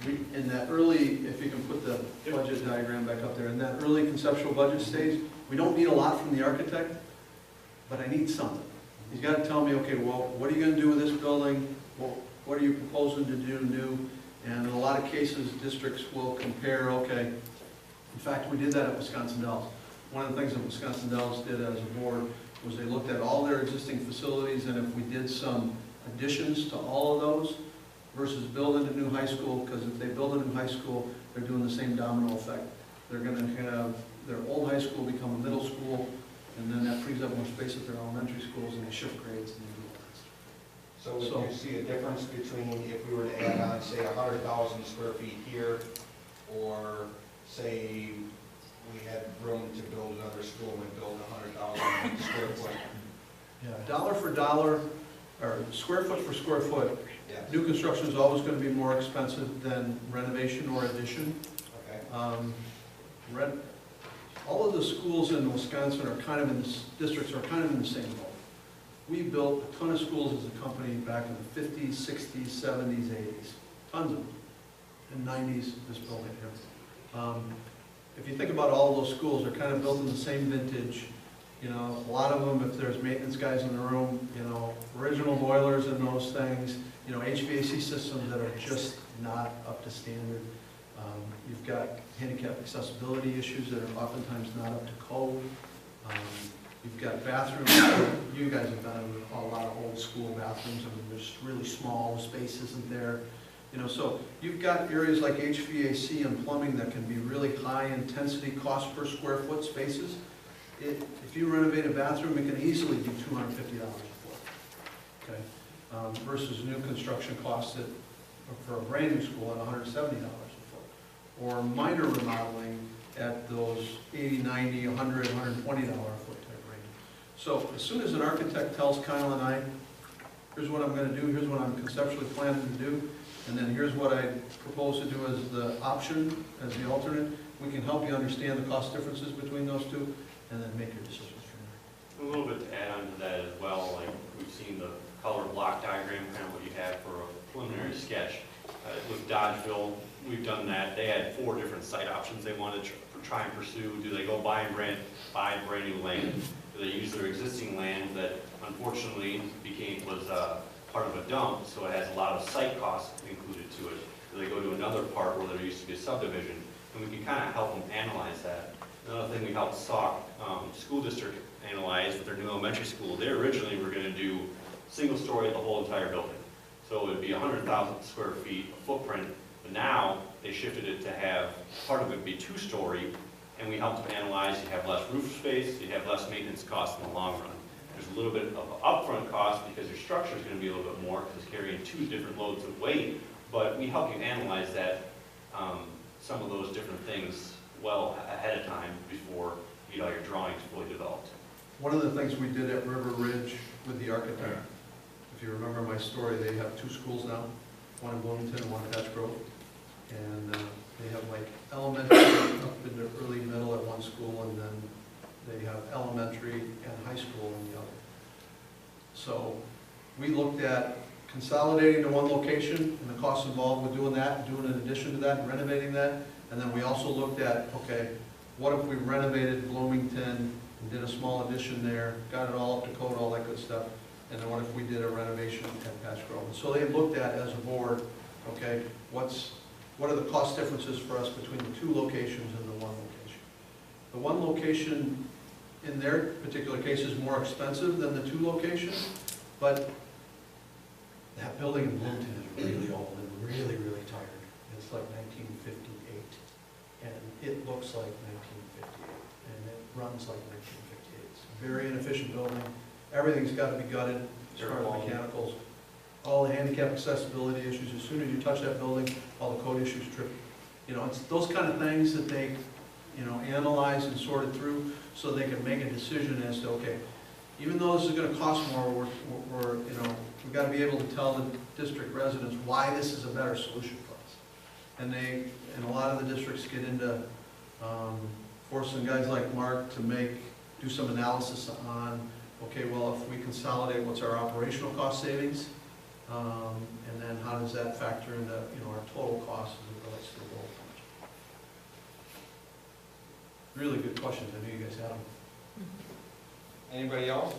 we, in that early, if you can put the budget diagram back up there, in that early conceptual budget stage, we don't need a lot from the architect, but I need something. He's got to tell me, okay, well, what are you going to do with this building? Well, what are you proposing to do new? And in a lot of cases, districts will compare, okay, in fact, we did that at Wisconsin Dells. One of the things that Wisconsin Dells did as a board was they looked at all their existing facilities, and if we did some additions to all of those versus building a new high school, because if they build a new high school, they're doing the same domino effect. They're going to have their old high school become a middle school, and then that frees up more space at their elementary schools, and they shift grades and they do all that. So would you see a difference between if we were to add on, say, 100,000 square feet here, or say we had room to build another school and we build 100,000 square foot? Yeah, dollar for dollar, or square foot for square foot, Yes. new construction is always going to be more expensive than renovation or addition. Okay. All of the schools in Wisconsin are kind of in this, districts are kind of in the same boat. We built a ton of schools as a company back in the 50s, 60s, 70s, 80s, tons of them. In 90s, this building here. If you think about all those schools, they're kind of built in the same vintage. You know, a lot of them, if there's maintenance guys in the room, you know, original boilers and those things, you know, HVAC systems that are just not up to standard. You've got handicap accessibility issues that are oftentimes not up to code. You've got bathrooms, you guys have done a lot of old school bathrooms, I mean, there's really small, space isn't there. You know, so you've got areas like HVAC and plumbing that can be really high intensity cost per square foot spaces. If you renovate a bathroom, it can easily be $250 a foot, okay? Versus new construction costs for a brand new school at $170 a foot. Or minor remodeling at those $80, $90, $100, $120 a foot type range. So as soon as an architect tells Kyle and I, here's what I'm going to do, here's what I'm conceptually planning to do, and then here's what I propose to do as the option, as the alternate, we can help you understand the cost differences between those two, and then make your decisions from A little bit to add on to that as well, like we've seen the color block diagram, kind of what you have for a preliminary sketch. With Dodgeville, we've done that. They had 4 different site options they wanted to try and pursue. Do they go buy brand new land? Do they use their existing land that unfortunately was part of a dump, so it has a lot of site costs included to it? Do they go to another part where there used to be a subdivision? And we can kind of help them analyze that. Another thing we helped Sauk School District analyze with their new elementary school, they originally were going to do single story the whole entire building. So it would be 100,000 square feet of footprint, but now they shifted it to have, part of it be 2-story, and we helped them analyze, you have less roof space, you have less maintenance costs in the long run. There's a little bit of upfront cost because your structure is going to be a little bit more because it's carrying 2 different loads of weight, but we help you analyze that, some of those different things well ahead of time before you know your drawings fully developed. One of the things we did at River Ridge with the architect, if you remember my story, they have 2 schools now, one in Bloomington and one in Patch Grove. And they have like elementary up in the early middle at one school, and then they have elementary and high school in the other. So we looked at consolidating to one location and the costs involved with doing that, doing an addition to that, and renovating that. And then we also looked at, okay, what if we renovated Bloomington and did a small addition there, got it all up to code, all that good stuff, and then what if we did a renovation at Patch Grove? So they looked at, as a board, okay, what are the cost differences for us between the 2 locations and the 1 location? The 1 location, in their particular case, is more expensive than the 2 locations, but that building in Bloomington is really old and really, really tired. It's like 1958, and it looks like 1958, and it runs like 1958. It's a very inefficient building. Everything's got to be gutted as far as mechanicals. All the handicap accessibility issues, as soon as you touch that building, all the code issues trip. You know, it's those kind of things that they, you know, analyze and sorted through so they can make a decision as to, okay, even though this is going to cost more, we're you know, we've got to be able to tell the district residents why this is a better solution for us. And a lot of the districts get into forcing guys like Mark to do some analysis on, okay, well, if we consolidate, what's our operational cost savings? And then how does that factor into, you know, our total costs as it relates to the goal project? Really good questions. I knew you guys had them. Anybody else?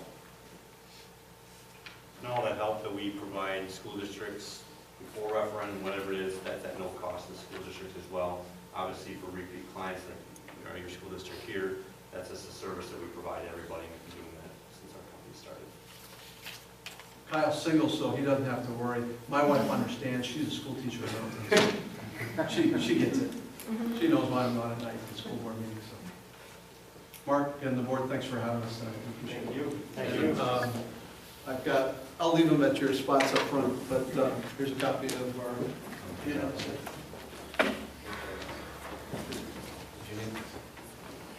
And all that help that we provide school districts before referendum, whatever it is, that's at no cost to the school district as well. Obviously, for repeat clients like your school district here, that's just a service that we provide to everybody, and we've been doing that since our company started. Kyle's single, so he doesn't have to worry. My wife understands. She's a school teacher. She gets it. She knows why I'm not at night at the school board meeting. So, Mark and the board, thanks for having us tonight. We appreciate it. Thank you. I'll leave them at your spots up front, but here's a copy of our,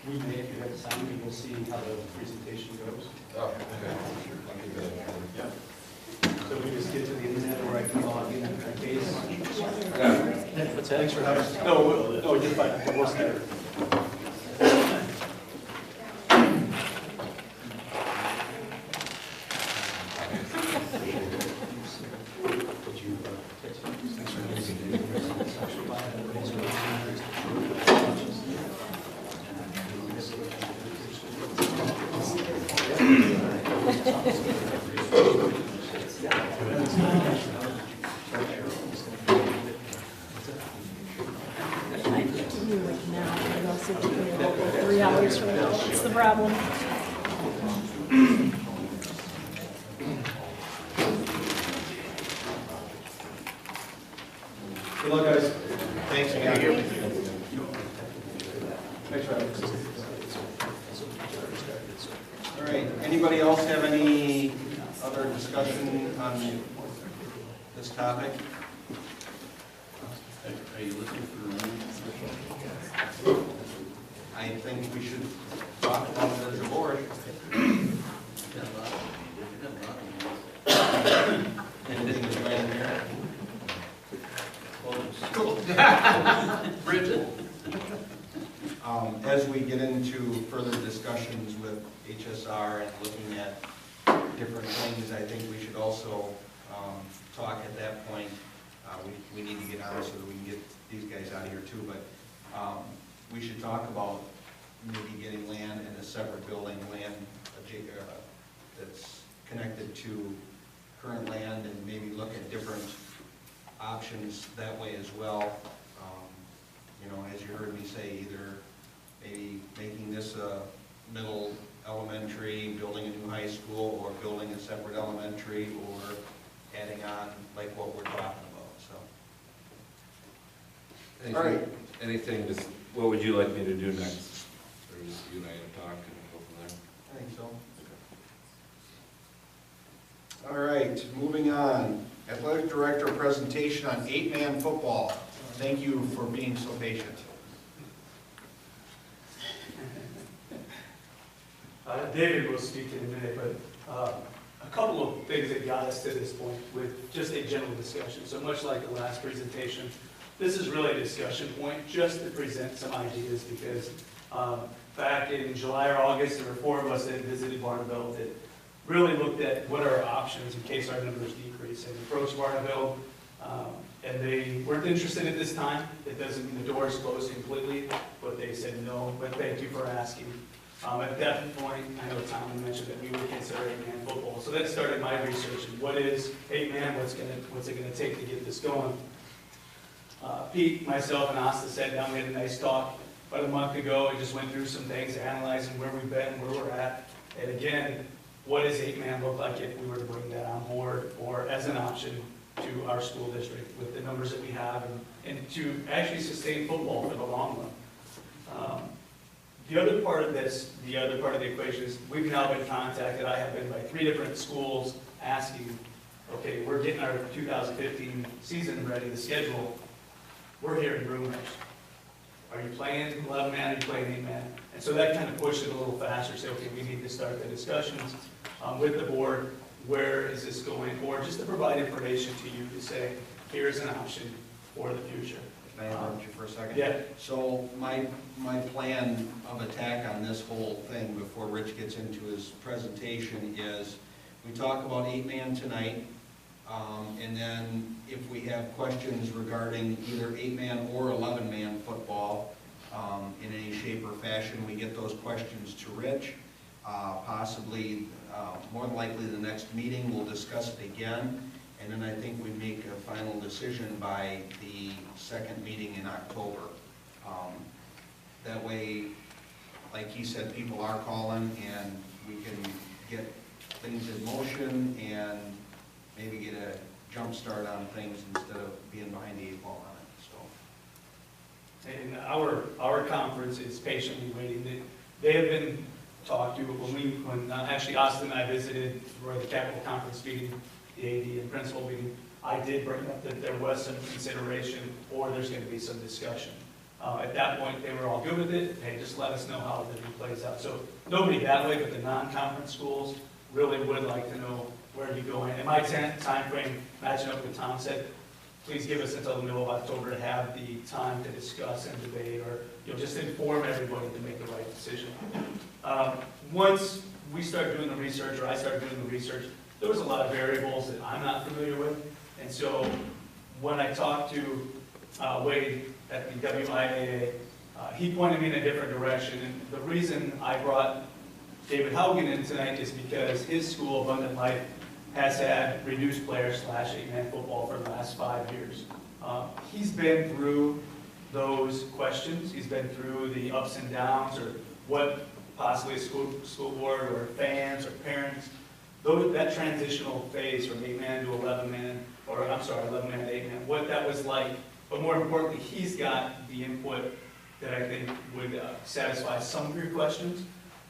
We may, if you have time, we will see how the presentation goes. Oh, okay. Yeah. So we just get to the internet where I can log in in case. Thanks for having us. No, just fine. We'll see it. That's the problem. Good luck, guys. Thanks again. Thanks, Robert. All right, anybody else have any other discussion on this topic? Are you looking for I think we should talk about it as a board. Anything is right in here? Bridget. As we get into further discussions with HSR and looking at different things, I think we should also talk at that point. We need to get on so that we can get these guys out of here too, but we should talk about maybe getting land in a separate building, land that's connected to current land, and maybe look at different options that way as well. You know, as you heard me say, either maybe making this a middle elementary, building a new high school, or building a separate elementary, or adding on like what we're talking about, so. All right. Anything, just, what would you like me to do next? Or just you and I to talk and go from there? I think so. All right, moving on. Athletic Director presentation on 8-man football. Thank you for being so patient. David will speak in a minute, but a couple of things that got us to this point with just a general discussion. So much like the last presentation, this is really a discussion point just to present some ideas because back in July or August, there were 4 of us that visited Barneville that really looked at what are our options in case our numbers decrease and approached Barneville. And they weren't interested at this time. It doesn't mean the door is closed completely, but they said no, but thank you for asking. At that point, I know Tom mentioned that we would consider 8-man football. So that started my research and what is 8-man, what's it gonna take to get this going. Pete, myself, and Asta sat down, we had a nice talk about a month ago. We just went through some things, analyzing where we've been, where we're at. And again, what does 8-man look like if we were to bring that on board or as an option to our school district with the numbers that we have and to actually sustain football for the long run. The other part of this, the other part of the equation is we've now been contacted, I have been by 3 different schools asking, okay, we're getting our 2015 season ready, the schedule. We're hearing rumors. Are you playing 11-man, are you playing 8-man? And so that kind of pushed it a little faster, say, okay, we need to start the discussions with the board. Where is this going? Or just to provide information to you to say, here's an option for the future. Can I interrupt you for a second? Yeah. So my plan of attack on this whole thing before Rich gets into his presentation is we talk about 8-man tonight, and then if we have questions regarding either 8-man or 11-man football in any shape or fashion, we get those questions to Rich. Possibly, more than likely the next meeting, we'll discuss it again. And then I think we make a final decision by the second meeting in October. That way, like he said, people are calling and we can get things in motion and maybe get a jump start on things instead of being behind the 8 ball on it, so. And our conference is patiently waiting. They have been talked to when actually Austin and I visited for the Capital Conference meeting, the AD and principal meeting. I did bring up that there was some consideration or there's going to be some discussion. At that point, they were all good with it. Hey, just let us know how the thing plays out. So nobody that way, but the non-conference schools really would like to know where you go in. And my time frame, matching up with Tom said, please give us until the middle of October to have the time to discuss and debate, or just inform everybody to make the right decision. Once we start doing the research, or I start doing the research, there was a lot of variables that I'm not familiar with. And so when I talked to Wade at the WIAA, he pointed me in a different direction. And the reason I brought David Haugen in tonight is because his school, Abundant Life, has had reduced players / 8-man football for the last 5 years. He's been through those questions. He's been through the ups and downs, or what possibly a school board or fans or parents, that transitional phase from 8-man to 11-man, or I'm sorry, 11-man to 8-man, what that was like. But more importantly, he's got the input that I think would satisfy some of your questions.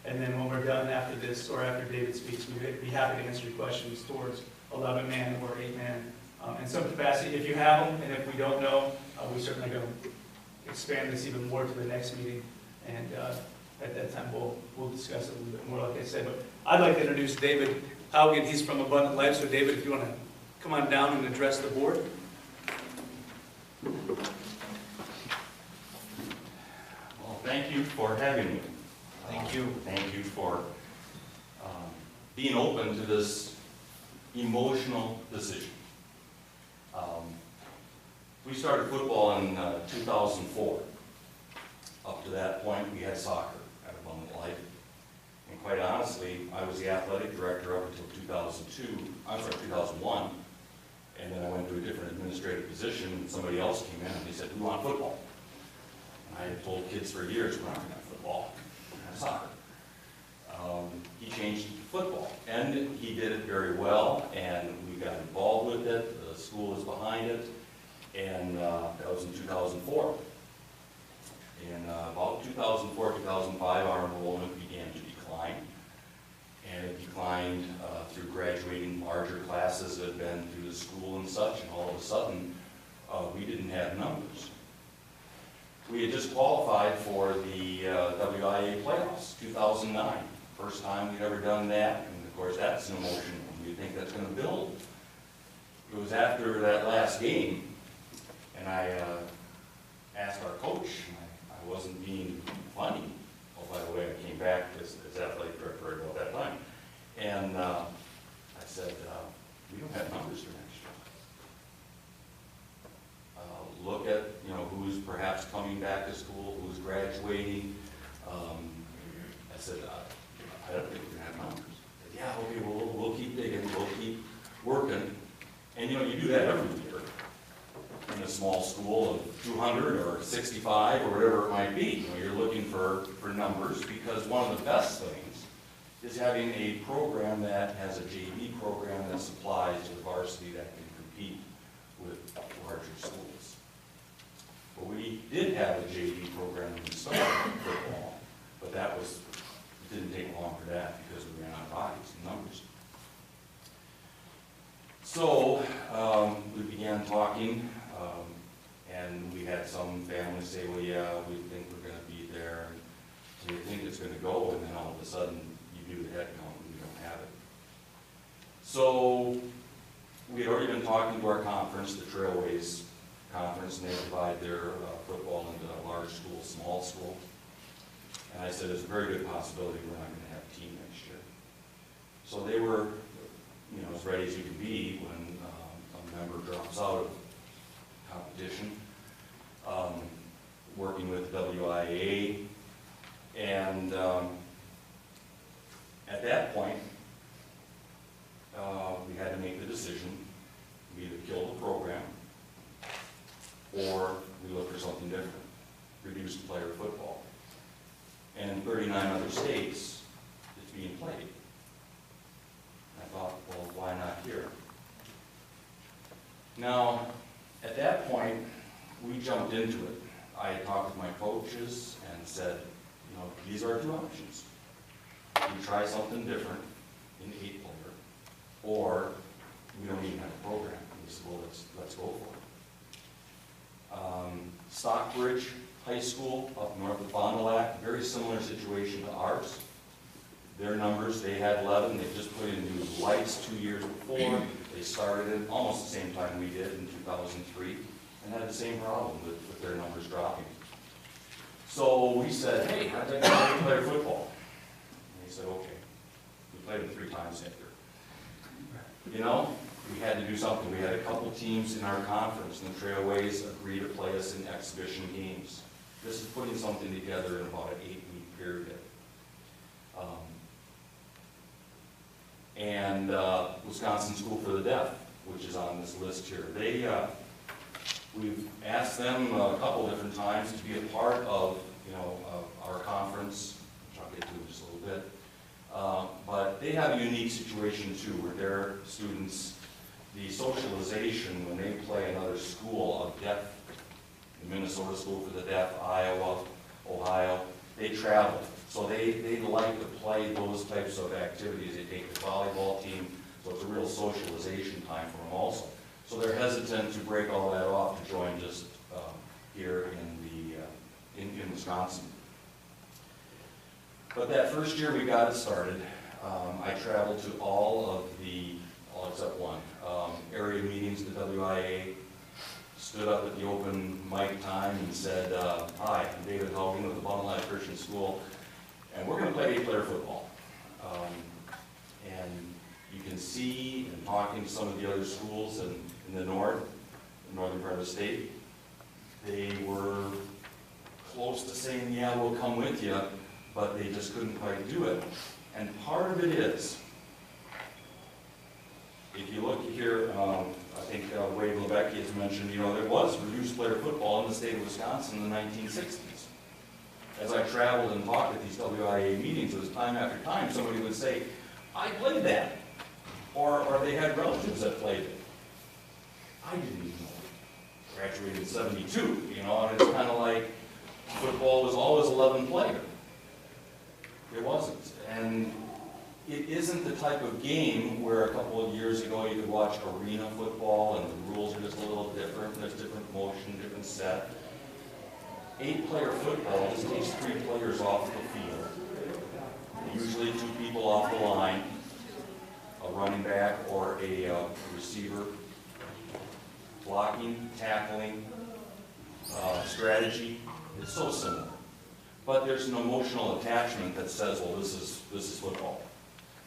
And then when we're done after this, or after David speaks, we'd be happy to answer your questions towards 11-man or 8-man in some capacity. If you have them, and if we don't know, we certainly going to expand this even more to the next meeting. And at that time, we'll discuss it a little bit more, like I said. But I'd like to introduce David Haugen. He's from Abundant Life. So David, if you want to come on down and address the board. Well, thank you for having me. Thank you. Thank you for being open to this emotional decision. We started football in 2004. Up to that point, we had soccer at Abundant Life. And quite honestly, I was the athletic director up until 2001. And then I went to a different administrative position, and somebody else came in and they said, we want football. And I had told kids for years, we're not going to have football, we're going to have soccer. He changed to football, and he did it very well, and we got involved with it. The school is behind it, and that was in 2004. In about 2004, 2005, our enrollment began to decline, and it declined through graduating larger classes that had been through the school and such, and all of a sudden, we didn't have numbers. We had just qualified for the WIA playoffs, 2009. First time we'd ever done that, and of course that's an emotion do you think that's gonna build? It was after that last game, and I asked our coach, and I wasn't being funny. Oh, by the way, I came back as athletic director about that time. And I said, we don't have numbers for next year. Look at, you know, who's perhaps coming back to school, who's graduating. I said, I don't think we're gonna have numbers. I said, yeah, okay, we'll keep digging, we'll keep working. And you know, you do that every year in a small school of 200 or 65 or whatever it might be. You know, you're looking for numbers, because one of the best things is having a program that has a JV program that supplies to the varsity that can compete with larger schools. Well, we did have a JV program when we started football, but it didn't take long for that because we ran out of bodies and numbers. So we began talking, and we had some families say, well, yeah, we think we're going to be there, and do you think it's going to go? And then all of a sudden, you do the head count and we don't have it. So we had already been talking to our conference, the Trailways Conference, and they divide their football into a large school, small school. And I said, there's a very good possibility we're not going to have a team next year. So they were, you know, as ready as you can be when a member drops out of competition, working with WIA. And at that point, we had to make the decision, we either kill the program or we look for something different, reduced player football. And in 39 other states, it's being played. I thought, well, why not here? Now, at that point, we jumped into it. I talked with my coaches and said, you know, these are two options. We try something different in 8-player, or we don't even have a program. And we said, well, let's go for it. Stockbridge High School up north of Fond du Lac, very similar situation to ours. Their numbers, they had 11, they just put in new lights 2 years before. They started it almost the same time we did in 2003, and had the same problem with their numbers dropping. So we said, hey, how'd that go to play football? And they said, okay. We played them 3 times that year. You know, we had to do something. We had a couple teams in our conference, and the Trailways agreed to play us in exhibition games. This is putting something together in about an 8-week period. And Wisconsin School for the Deaf, which is on this list here. We've asked them a couple different times to be a part of, you know, our conference, which I'll get to in just a little bit. But they have a unique situation too, where their students, the socialization when they play another school of deaf, the Minnesota School for the Deaf, Iowa, Ohio, they travel. So they like to play those types of activities. They take the volleyball team, so it's a real socialization time for them also. So they're hesitant to break all that off to join just here in Wisconsin. But that first year we got it started, I traveled to all except one, area meetings at the WIA, stood up at the open mic time and said, hi, I'm David Hogan with the Fond du Lac Christian School, and we're going to play 8-player football. And you can see, in talking to some of the other schools in the northern part of the state, they were close to saying, yeah, we'll come with you, but they just couldn't quite do it. And part of it is, if you look here, I think Wade Lebecki has mentioned, you know, there was reduced player football in the state of Wisconsin in the 1960s. As I traveled and talked at these WIA meetings, it was time after time somebody would say, I played that. Or they had relatives that played it. I didn't even know. Graduated in 72, you know, and it's kind of like football was always 11-player. It wasn't. And it isn't the type of game where a couple of years ago you could watch arena football and the rules are just a little different, and there's different motion, different set. 8-player football just takes 3 players off the field. Usually 2 people off the line, a running back quarterback or a receiver. Blocking, tackling, strategy, it's so similar. But there's an emotional attachment that says, well, this is football.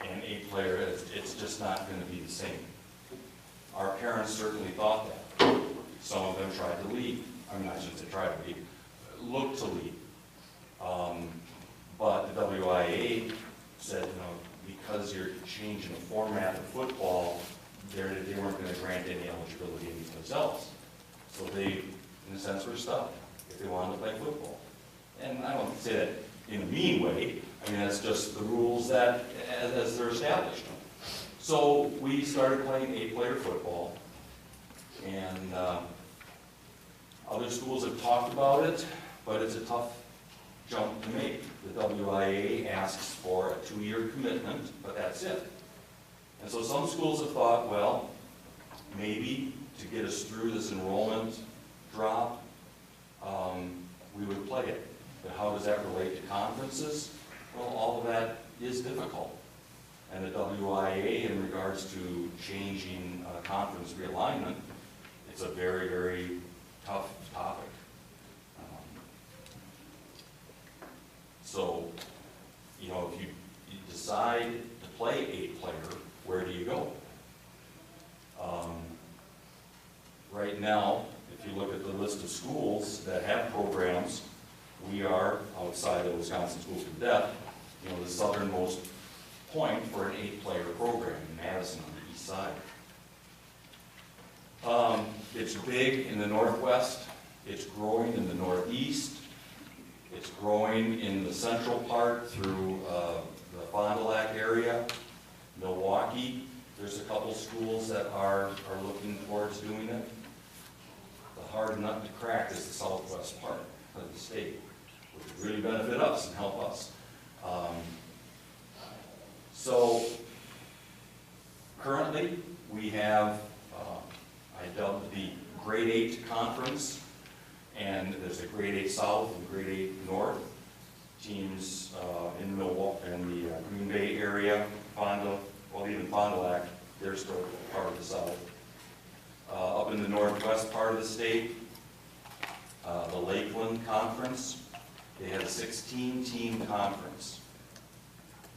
And 8-player, it's just not going to be the same. Our parents certainly thought that. Some of them tried to leave. I mean, I shouldn't say try to leave, look to leave. But the WIA said, because you're changing the format of football, they weren't going to grant any eligibility anyplace else. So they, in a sense, were stuck if they wanted to play football. And I don't say that in a mean way. I mean, that's just the rules that, as they're established. So we started playing 8-player football. And other schools have talked about it, but it's a tough jump to make. The WIA asks for a 2-year commitment, but that's it. And so some schools have thought, well, maybe to get us through this enrollment drop, we would play it. But how does that relate to conferences? Well, all of that is difficult. And the WIA, in regards to changing conference realignment, it's a very, very tough topic. So, if you decide to play 8-player, where do you go? Right now, if you look at the list of schools that have programs, we are, outside of Wisconsin Schools for Deaf, the southernmost point for an 8-player program in Madison on the east side. It's big in the northwest, it's growing in the northeast, it's growing in the central part through the Fond du Lac area, Milwaukee. There's a couple schools that are looking towards doing it. The hard nut to crack is the southwest part of the state, which would really benefit us and help us. So currently we have, I dubbed the Grade 8 Conference, and there's a Grade 8 South and Grade 8 North. Teams in Milwaukee, in the Green Bay area, even Fond du Lac, they're still part of the South. Up in the northwest part of the state, the Lakeland Conference, they had a 16-team conference.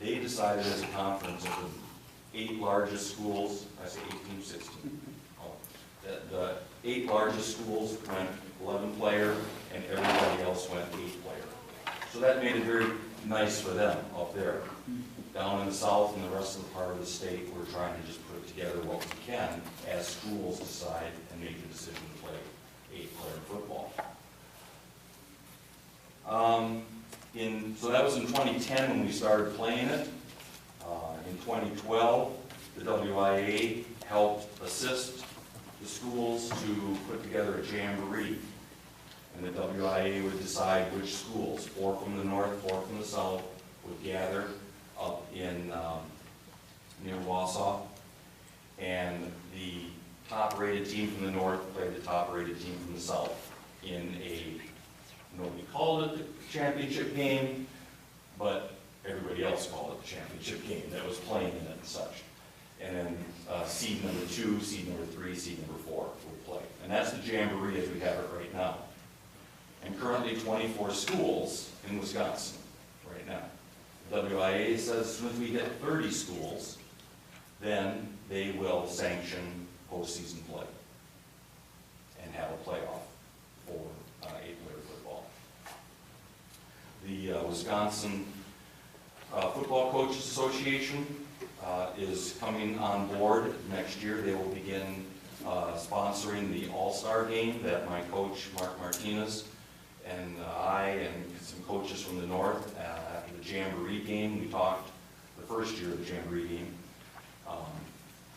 They decided as a conference of the 8 largest schools, I say 18, 16, the 8 largest schools went 11-player and everybody else went 8-player. So that made it very nice for them up there. Down in the south and the rest of the part of the state, we're trying to just put together what we can as schools decide and make the decision to play 8-player football. So that was in 2010 when we started playing it. In 2012, the WIA helped assist the schools to put together a jamboree. And the WIA would decide which schools, 4 from the north, 4 from the south, would gather up in near Wausau. And the top-rated team from the north played the top-rated team from the south in a, nobody called it the championship game, but everybody else called it the championship game that was playing in it and such. And then seed number 2, seed number 3, seed number 4 would play. And that's the jamboree as we have it right now. And currently 24 schools in Wisconsin right now. WIA says as soon as we hit 30 schools, then they will sanction postseason play and have a playoff for 8-player football. The Wisconsin Football Coaches Association is coming on board next year. They will begin sponsoring the All-Star game that my coach, Mark Martinez, and I and some coaches from the north, after the Jamboree game, we talked the first year of the Jamboree game,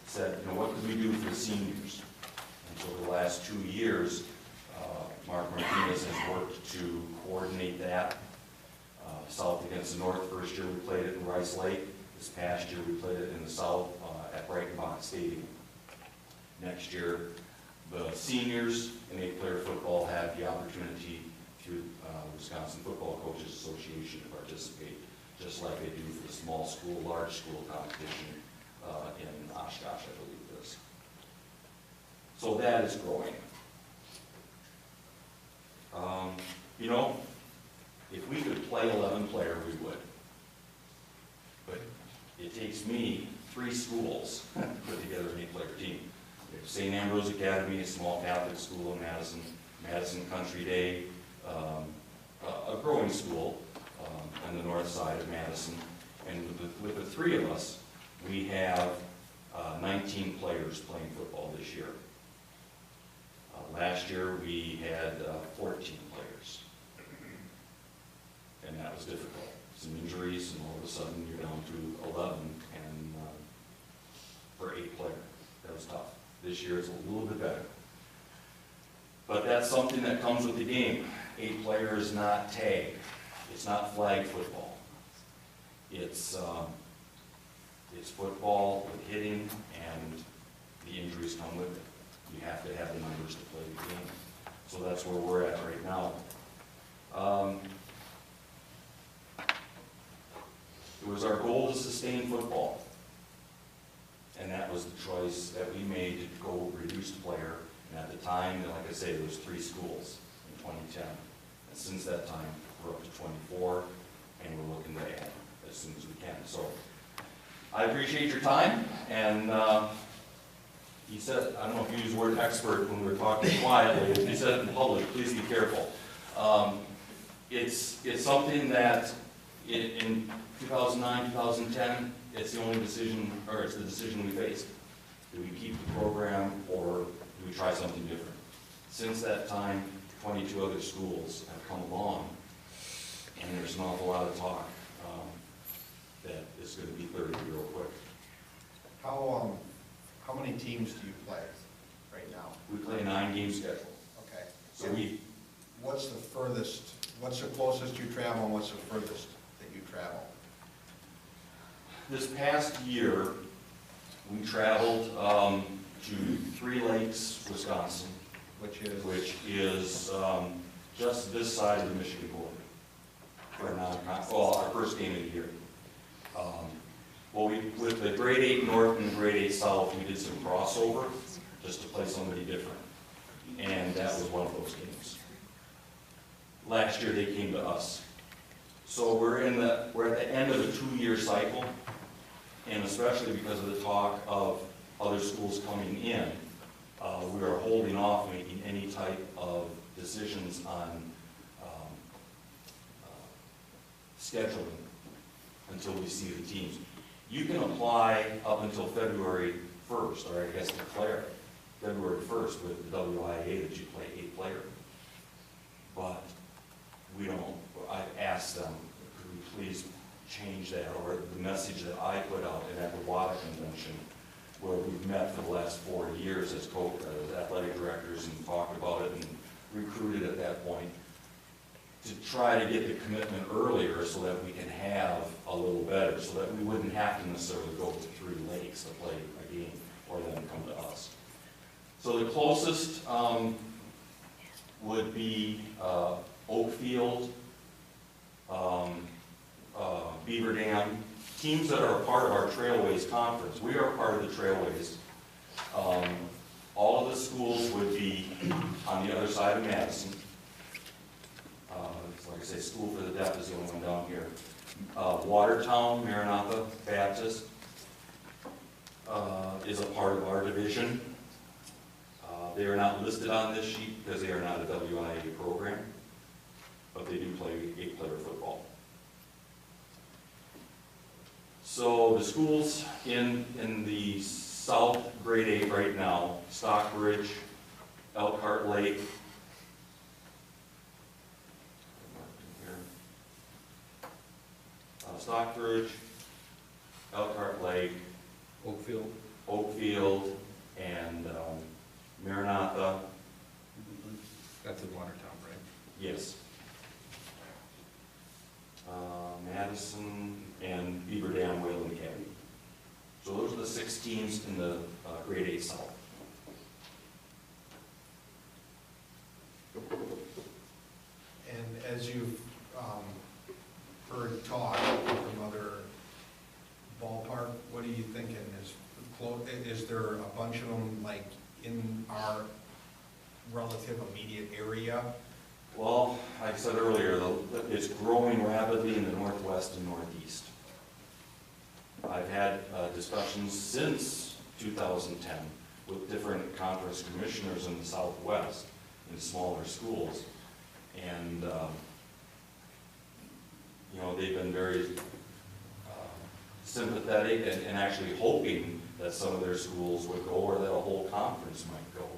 said, what could we do for the seniors? And so the last 2 years, Mark Martinez has worked to coordinate that. South against the north, first year we played it in Rice Lake. This past year we played it in the south at Breitenbach Stadium. Next year, the seniors in 8-player football have the opportunity through Wisconsin Football Coaches Association to participate, just like they do for the small school, large school competition in Oshkosh, I believe it is. So that is growing. You know, if we could play 11 player, we would. But it takes me 3 schools to put together an 8-player team. We have St. Ambrose Academy, a small Catholic school in Madison, Madison Country Day, a growing school on the north side of Madison. And with the 3 of us, we have 19 players playing football this year. Last year, we had 14 players. And that was difficult. Some injuries, and all of a sudden, you're down to 11, and for 8 player. That was tough. This year, it's a little bit better. But that's something that comes with the game. 8 player is not tag. It's not flag football. It's football with hitting, and the injuries come with it. You have to have the numbers to play the game. So that's where we're at right now. It was our goal to sustain football. And that was the choice that we made to go reduced player. And at the time, like I say, there was 3 schools in 2010. And since that time, we're up to 24, and we're looking to add as soon as we can. So I appreciate your time, and he said, I don't know if you used the word expert when we were talking quietly, if you said it in public, please be careful. It's something that in 2009, 2010, it's the only decision, or it's the decision we faced. Do we keep the program, or do we try something different? Since that time, 22 other schools have come along, and there's an awful lot of talk that is going to be 30 real quick. How many teams do you play right now? We play a 9-game schedule. Okay. So what's the furthest, what's the closest you travel, and what's the furthest that you travel? This past year, we traveled to 3 Lakes, Wisconsin, which is just this side of the Michigan border. Our first game of the year. With the grade 8 North and grade 8 South, we did some crossover just to play somebody different. And that was one of those games. Last year, they came to us. So we're at the end of a 2-year cycle, and especially because of the talk of other schools coming in, we are holding off making any type of decisions on scheduling until we see the teams. You can apply up until February 1st, or I guess declare February 1st with the WIA that you play 8 player. But we don't, I've asked them, could we please change that, or the message that I put out at the WADA convention, where we've met for the last 4 years as athletic directors and talked about it and recruited at that point, to try to get the commitment earlier so that we can have a little better, so that we wouldn't have to necessarily go to 3 Lakes to play a game or them come to us. So the closest would be Oakfield, Beaver Dam, teams that are a part of our Trailways conference. We are part of the Trailways. All of the schools would be on the other side of Madison. Like I say, School for the Deaf is the only one down here. Watertown, Maranatha Baptist is a part of our division. They are not listed on this sheet because they are not a WIA program, but they do play 8-player football. So the schools in the South grade 8 right now, Stockbridge, Elkhart Lake, Stockbridge, Elkhart Lake, Oakfield, and Maranatha. That's in Watertown, right? Yes. Madison and Beaver Dam, Wayland Academy. So those are the 6 teams in the grade 8 South. And as you've heard talk from other ballpark, what are you thinking as is there a bunch of them like in our relative immediate area? Well, like I said earlier, it's growing rapidly in the northwest and northeast. I've had discussions since 2010 with different conference commissioners in the southwest in smaller schools. And, you know, they've been very sympathetic and actually hoping that some of their schools would go or that a whole conference might go.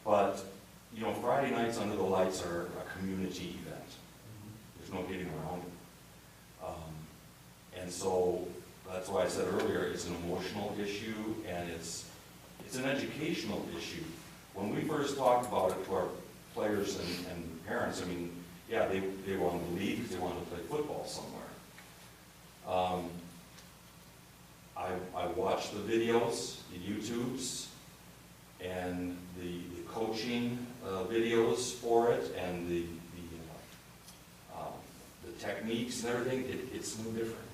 But, you know, Friday nights under the lights are a community event. There's no getting around it. And so that's why I said earlier, it's an emotional issue and it's an educational issue. When we first talked about it to our players and parents, I mean, yeah, they wanted to leave because they wanted to play football somewhere. I watched the videos, the YouTubes, and the coaching videos for it, and the techniques and everything. It's no different.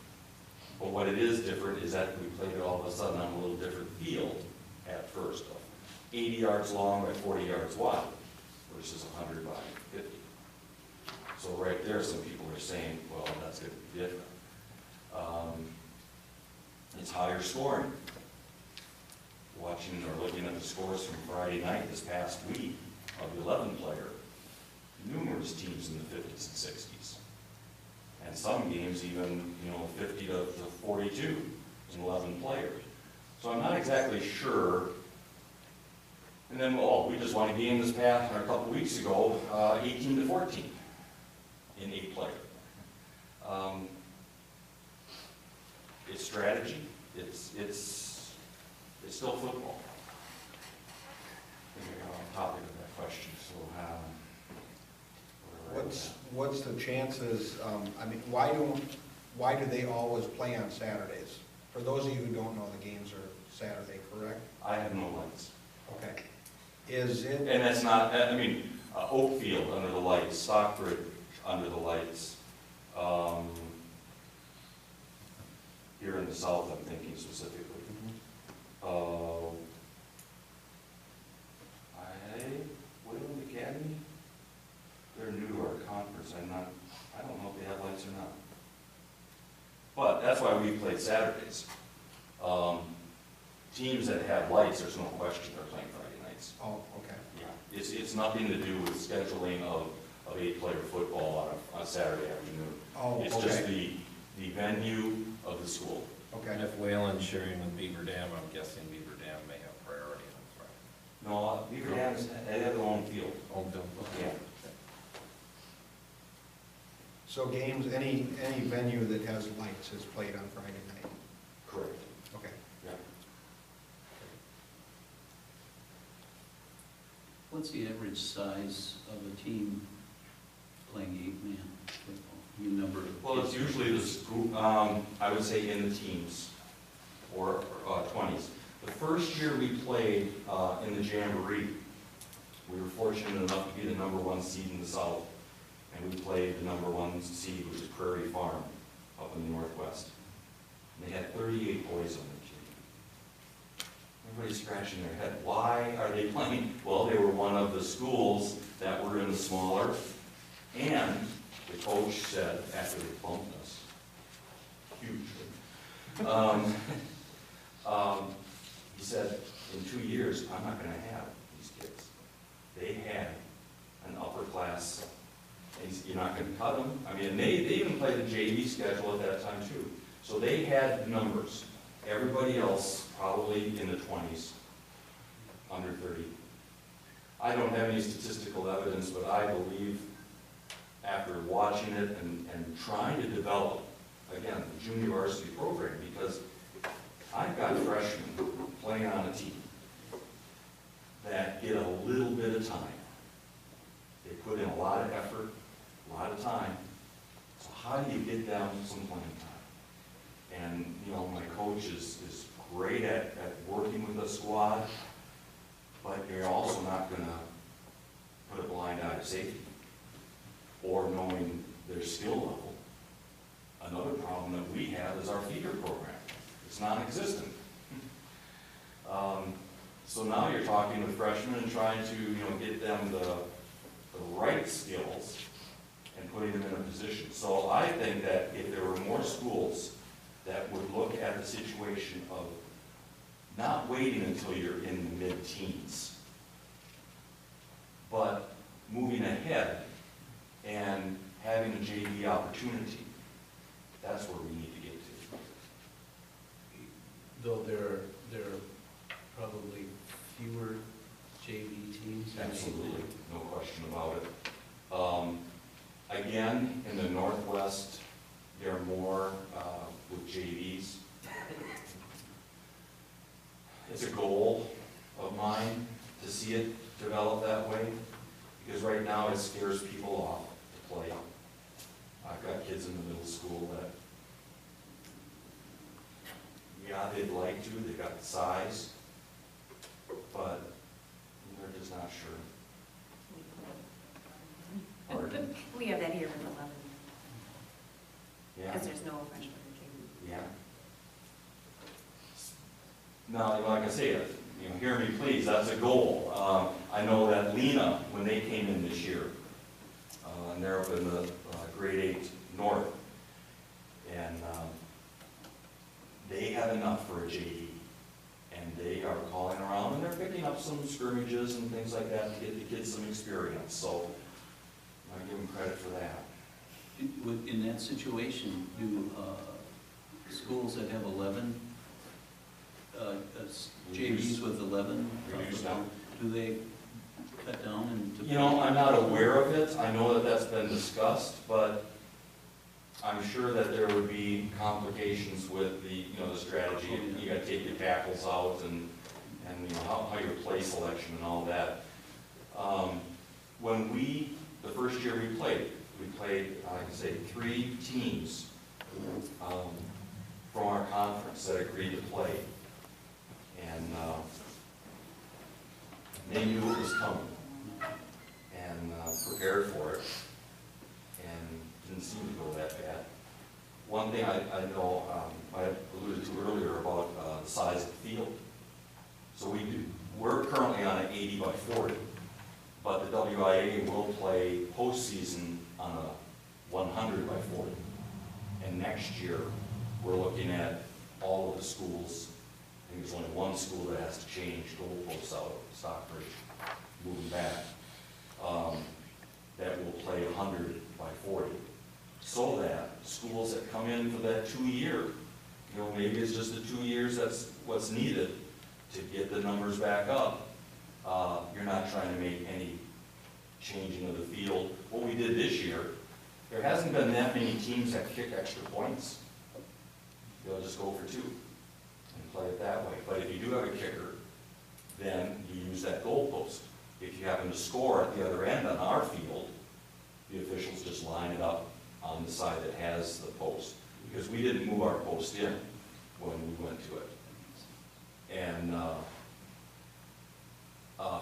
But what it is different is that we played it all of a sudden on a little different field at first, 80 yards long by 40 yards wide versus 100 by 50. So right there, some people are saying, well, that's going to be different. It's higher scoring. Watching or looking at the scores from Friday night this past week of the 11-player, numerous teams in the 50s and 60s. And some games even, you know, 50 to 42 in 11 players. So I'm not exactly sure. And then, well, we just won a game this past, or a couple weeks ago, 18 to 14 in 8-player. It's strategy. It's still football. On topic of that question. So, What's the chances? I mean, why do they always play on Saturdays? For those of you who don't know, the games are Saturday, correct? I have no lights. Okay. Is it? And that's not. I mean, Oakfield under the lights, Stockbridge under the lights. Here in the south, I'm thinking specifically. Wayland Academy, they're new to our conference. I don't know if they have lights or not. But that's why we played Saturdays. Teams that have lights, there's no question they're playing Friday nights. Oh, okay. Yeah, it's nothing to do with scheduling of 8-player football on a Saturday afternoon. Oh, it's okay. just the venue of the school. Okay. And if Wayland's sharing with Beaver Dam, I'm guessing Beaver Dam may have priority on Friday. No, Beaver Dam, they have their own field. Home field. Yeah. So games, any venue that has lights is played on Friday night? Correct. Okay. Yeah. What's the average size of a team playing 8-man football? You number of Well, it's kids? usually the school, I would say in the teens or 20s. The first year we played in the Jamboree, we were fortunate enough to be the #1 seed in the South. And we played the #1 seed, which is Prairie Farm, up in the Northwest. And they had 38 boys on the team. Everybody's scratching their head. Why are they playing? Well, they were one of the schools that were in the smaller. And the coach said, after they bumped us, hugely, he said, in 2 years, I'm not going to have these kids. They had an upper class. You're not going to cut them. I mean, they even played the JV schedule at that time too. So they had numbers. Everybody else probably in the 20s, under 30. I don't have any statistical evidence, but I believe after watching it and trying to develop, again, the junior varsity program, because I've got freshmen playing on a team that get a little bit of time. They put in a lot of effort, a lot of time. So how do you get them some playing time? And, you know, my coach is great at working with a squad, but you're also not going to put a blind eye to safety or knowing their skill level. Another problem that we have is our feeder program. It's non-existent. So now you're talking with freshmen and trying to, get them the right skills and putting them in a position. So I think that if there were more schools that would look at the situation of not waiting until you're in the mid-teens, but moving ahead and having a JV opportunity, that's where we need to get to. Though there are probably fewer JV teams. Absolutely, no question about it. Again, in the Northwest, there are more with JVs. It's a goal of mine to see it develop that way, because right now it scares people off to play. I've got kids in the middle school that, yeah, they'd like to, they've got the size, but they're just not sure. Pardon? We have that here with 11, Yeah. because there's no freshman or Yeah. Now, like I say, hear me please, that's a goal. I know that Lena, when they came in this year, and they're up in the grade 8 north, and they have enough for a JV, and they are calling around, and they're picking up some scrimmages and things like that to get the kids some experience, so I give them credit for that. In that situation, do schools that have 11, JVs with 11, Reduce down. do they cut down and? I'm not aware of it. I know that that's been discussed, but I'm sure that there would be complications with the, the strategy. You gotta take your tackles out and how your play selection and all that. The first year we played, I can say 3 teams from our conference that agreed to play. And they knew it was coming and prepared for it, and didn't seem to go that bad. One thing I know, I alluded to earlier about the size of the field. So we're currently on an 80 by 40, but the WIA will play postseason on a 100 by 40. And next year, we're looking at all of the schools. I think there's only one school that has to change goalposts out of Stockbridge, moving back, that will play 100 by 40. So that schools that come in for that 2-year, maybe it's just the 2 years that's what's needed to get the numbers back up. You're not trying to make any changing of the field. What we did this year, there hasn't been that many teams that kick extra points. They'll just go for 2 and play it that way. But if you do have a kicker, then you use that goalpost. If you happen to score at the other end on our field, the officials just line it up on the side that has the post, because we didn't move our post in when we went to it. And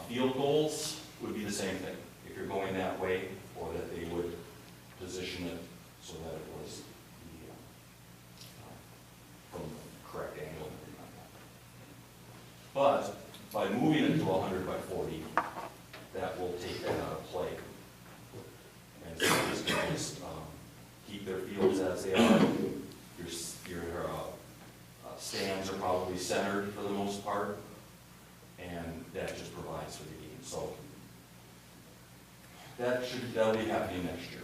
field goals would be the same thing, if you're going that way, or that they would position it so that it was from the correct angle and everything like that. But by moving it to 100 by 40, that will take that out of play. And so just keep their fields as they are. Your stands are probably centered for the most part, and that just provides for the game. So that'll be happening next year.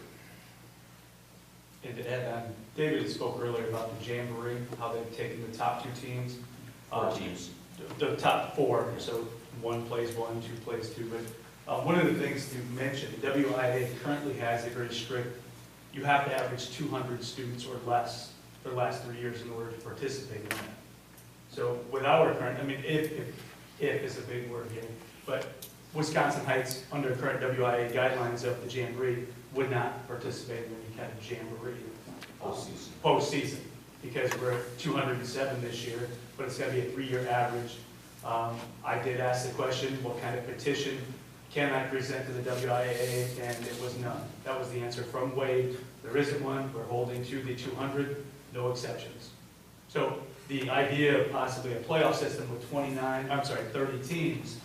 And to add on, David spoke earlier about the Jamboree, how they've taken the top 2 teams. 4 teams. The top 4, so 1 plays 1, 2 plays 2. But one of the things to mention, the WIA currently has a very strict, you have to average 200 students or less for the last 3 years in order to participate in that. So with our current, if is a big word here, but Wisconsin Heights, under current WIA guidelines of the Jamboree, would not participate in any kind of Jamboree postseason, because we're at 207 this year, but it's going to be a 3-year average. I did ask the question, what kind of petition can I present to the WIA, and it was none. That was the answer from Wade. There isn't one. We're holding to the 200, no exceptions. So the idea of possibly a playoff system with 30 teams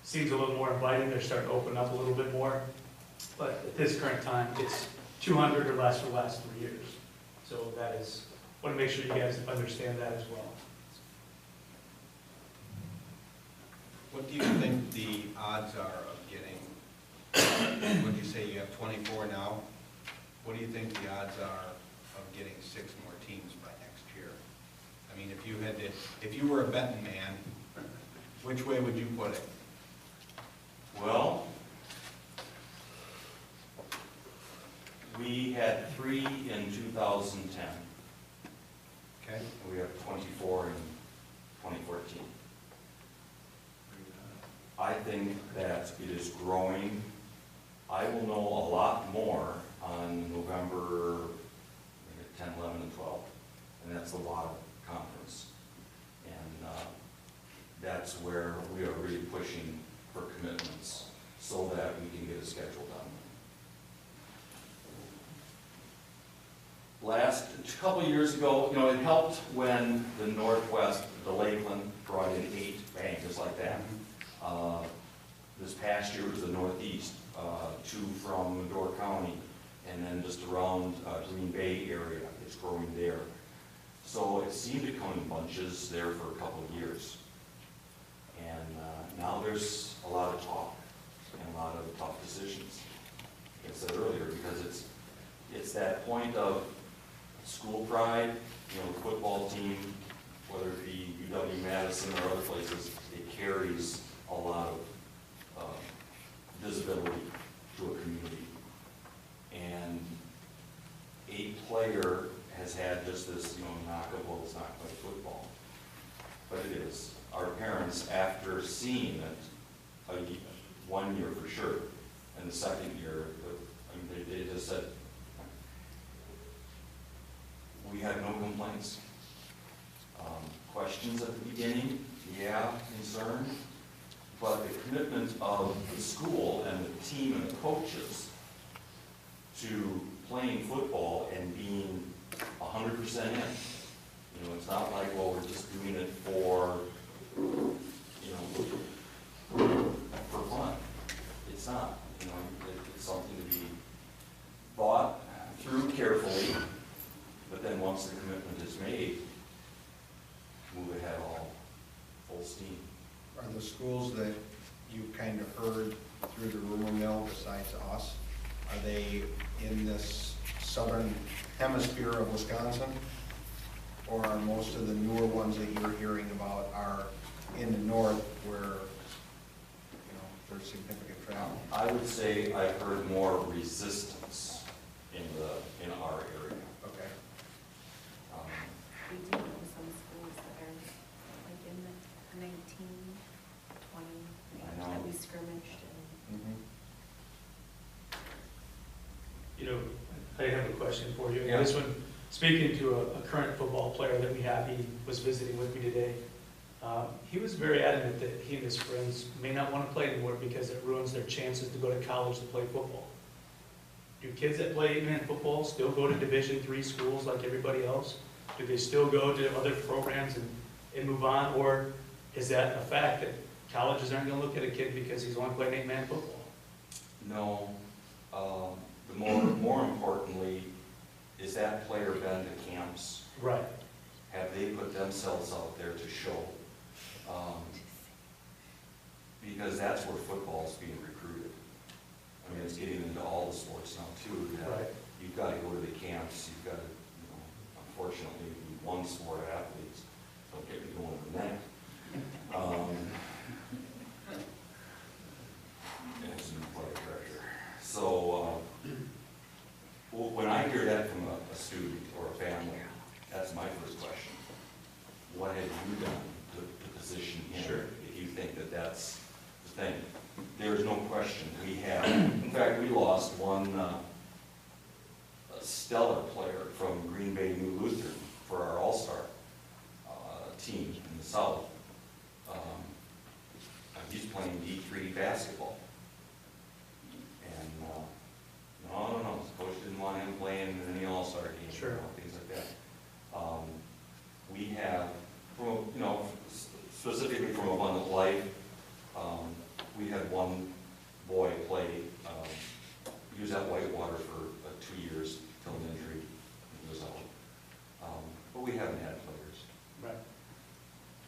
seems a little more inviting. They're starting to open up a little bit more. But at this current time, it's 200 or less for the last 3 years. So that is, want to make sure you guys understand that as well. What do you think the odds are of getting, would you say you have 24 now? What do you think the odds are of getting 6 more teams by next year? I mean, if you were a betting man, which way would you put it? Well, we had 3 in 2010. Okay? We have 24 in 2014. I think that it is growing. I will know a lot more on November 10, 11, and 12, and that's the WADA conference. And that's where we are really pushing for commitments so that we can get a schedule done. A couple of years ago, it helped when the Northwest, the Lakeland, brought in 8 bang, just like that. This past year was the Northeast, 2 from Medora County, and then just around Green Bay area, it's growing there. So it seemed to come in bunches there for a couple of years. And now there's a lot of talk and a lot of tough decisions. Like I said earlier, because it's that point of school pride, the football team, whether it be UW-Madison or other places, it carries a lot of visibility to a community. And a player has had just this, knock of, well, it's not quite football. But it is. Our parents, after seeing it, 1 year for sure, and the second year, they just said, we had no complaints. Questions at the beginning, yeah, concern, but the commitment of the school and the team and the coaches to playing football and being 100% in. It's not like, well, we're just doing it for fun. It's not. It's something to be thought through carefully, but then once the commitment is made, move ahead all full steam. Are the schools that you've kind of heard through the rumor mill, besides us, are they in this southern hemisphere of Wisconsin? Or are most of the newer ones that you're hearing about are in the north where, there's significant travel? I would say I've heard more resistance in our area. Okay. We do know some schools that are like in the 19, 20 range that we scrimmaged and. I have a question for you. Yeah. This one, speaking to a current football player that we have, he was visiting with me today. He was very adamant that he and his friends may not want to play anymore because it ruins their chances to go to college to play football. Do kids that play 8-man football still go to Division III schools like everybody else? Do they still go to other programs and move on? Or is that a fact that colleges aren't going to look at a kid because he's only playing 8-man football? No. More importantly, is that player been to camps? Right. Have they put themselves out there to show? Because that's where football is being recruited. I mean, it's getting into all the sports now too. Right. You've got to go to the camps. You've got to, unfortunately, one sport athletes. Don't get me going from that. It's quite a treasure. So when I hear that from a student or a family, that's my first question. What have you done to position him? Sure. If you think that that's the thing. There's no question. We have, in fact, we lost one a stellar player from Green Bay New Lutheran for our All-Star team in the South. He's playing D3 basketball. And no, his coach didn't want him playing in any All-Star games, Sure. things like that. We have we haven't had players. Right.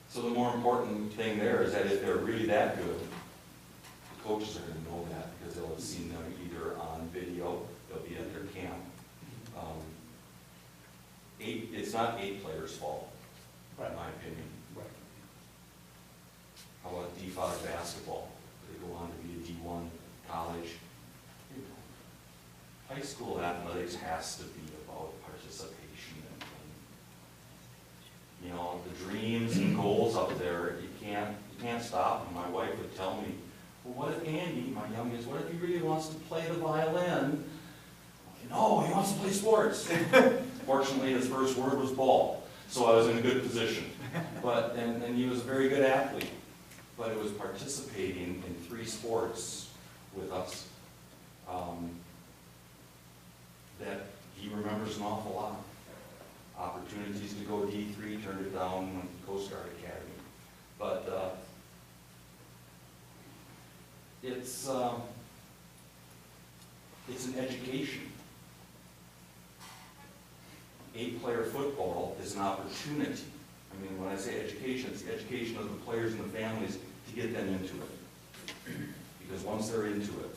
So the more important thing there is that if they're really that good, the coaches are gonna know that because they'll have seen them either on video, they'll be at their camp. It's not 8 players' fault, in my opinion. Right. How about D5 basketball? They go on to be a D1 college. High school athletics has to be about participation and you know, the dreams and goals up there, you can't stop them. My wife would tell me, well, what if Andy, my youngest, what if he really wants to play the violin? No, he wants to play sports. Fortunately, his first word was ball, so I was in a good position. But, and he was a very good athlete, but it was participating in 3 sports with us that he remembers an awful lot. Opportunities to go D3, turned it down, went to Coast Guard Academy. But it's an education. 8-player football is an opportunity. I mean, when I say education, it's the education of the players and the families to get them into it. Because once they're into it,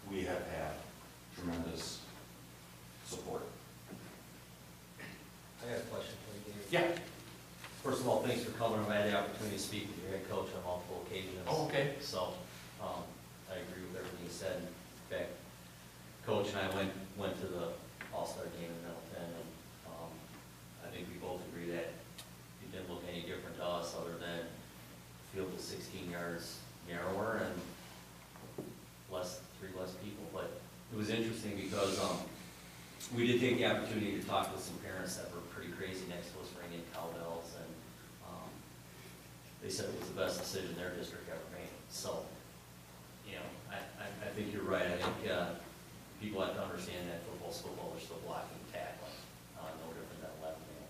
we have had tremendous support. I got a question for you, Dave. Yeah. First of all, thanks for coming. I've had the opportunity to speak with your head coach on multiple occasions. Oh, okay. So, I agree with everything you said. In fact, Coach and I went to the All-Star game in Middleton, and I think we both agree that it didn't look any different to us other than the field was 16 yards narrower and 3 less people. But it was interesting because we did take the opportunity to talk with some parents that were pretty crazy next to us ringing cowbells, and they said it was the best decision their district ever made. So, you know, I think you're right. I think people have to understand that football's football, they're still blocking and tackling, no different than 11 man.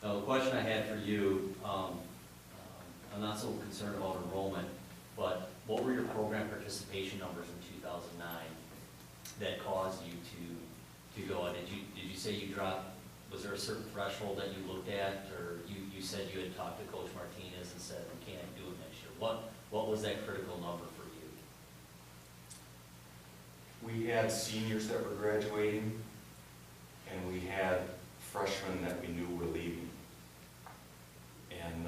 Now, the question I had for you, I'm not so concerned about enrollment, but what were your program participation numbers in 2009 that caused you to go? And did you say you dropped? Was there a certain threshold that you looked at, or you said you had talked to Coach Martinez and said we can't do it next year? What was that critical number for you? We had seniors that were graduating, and we had freshmen that we knew were leaving. And,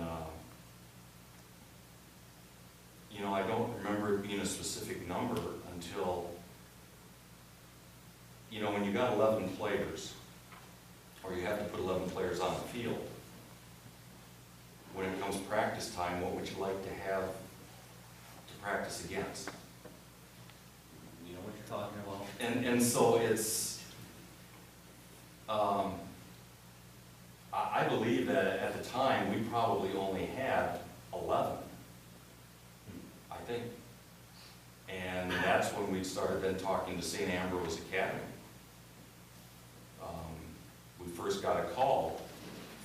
you know, I don't remember it being a specific number until, you know, when you got 11 players, or you have to put 11 players on the field, when it comes practice time, what would you like to have to practice against? You know what you're talking about? And so it's, I believe that at the time, we probably only had 11, I think. And that's when we started then talking to St. Ambrose Academy. We first got a call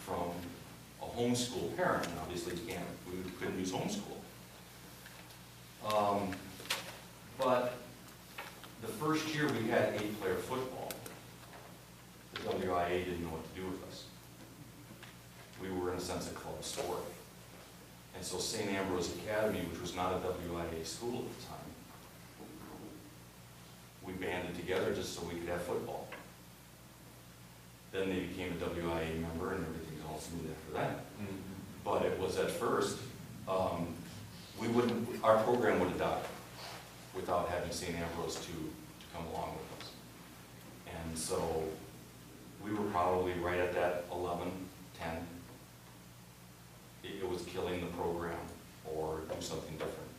from a homeschool parent, and obviously we couldn't use homeschool. But the first year we had 8-player football, the WIA didn't know what to do with us. We were in a sense a club sport. And so St. Ambrose Academy, which was not a WIA school at the time, we banded together just so we could have football. Then they became a WIA member and everything all smooth after that. But it was at first, our program would have died without having St. Ambrose to come along with us. And so we were probably right at that 11, 10. It was killing the program or do something different.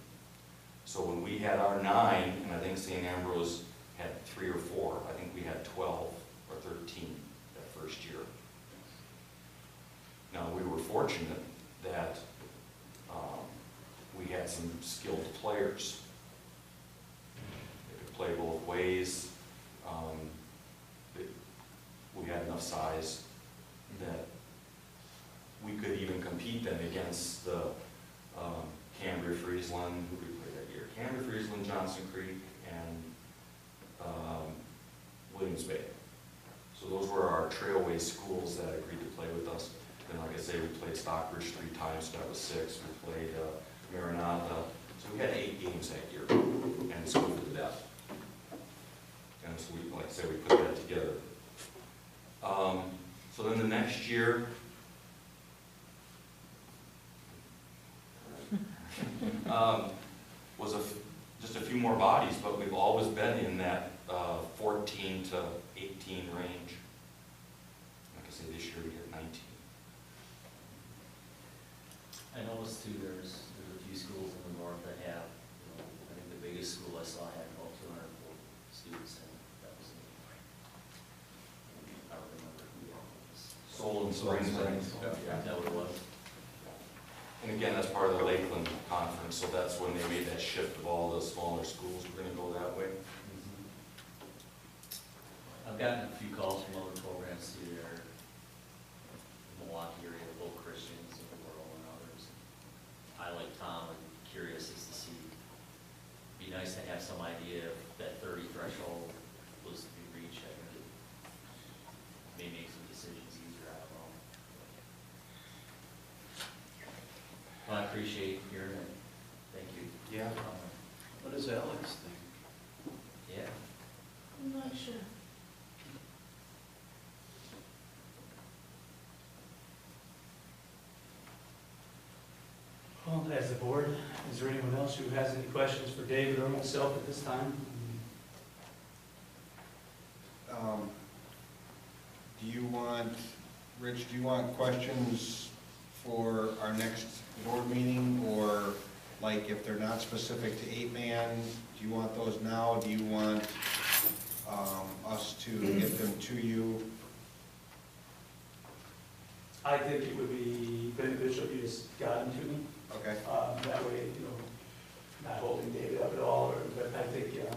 So when we had our 9, and I think St. Ambrose had 3 or 4, I think we had 12 or 13 that first year. Now, we were fortunate that we had some skilled players. They could play both ways. We had enough size that we could even compete then against the Cambria Friesland, who we played that year, Cambria Friesland, Johnson Creek, and Williams Bay. So those were our trailway schools that agreed to play with us. And like I say, we played Stockbridge 3 times, so that was 6. We played Maranatha. So we had 8 games that year, and it's going to death. And so we, like I say, we put that together. So then the next year, was just a few more bodies, but we've always been in that 14 to 18 range. Like I say, this year we hit 19. I noticed too, there's a few schools in the north that have, I think the biggest school I saw had about 204 students, and that was, I don't remember who that was. Solon Springs. Is that what it was? And again, that's part of the Lakeland Conference, so that's when they made that shift of all the smaller schools. We're gonna go that way. I've gotten a few calls from other programs too there, Milwaukee area, Both Christians of the world and others. I, like Tom, am curious as to see, it'd be nice to have some idea if that 30 threshold was to be reached. I think it may make some decisions easier, I don't know. Well, I appreciate hearing it. Thank you. Yeah. What does Alex think? Yeah. I'm not sure. Well, as the board, is there anyone else who has any questions for David or myself at this time? Do you want, Rich, do you want questions for our next board meeting, or like if they're not specific to 8-man, do you want those now? Do you want us to get them to you? I think it would be beneficial if you just got them to me. Okay. That way, not holding David up at all, but I think, yeah,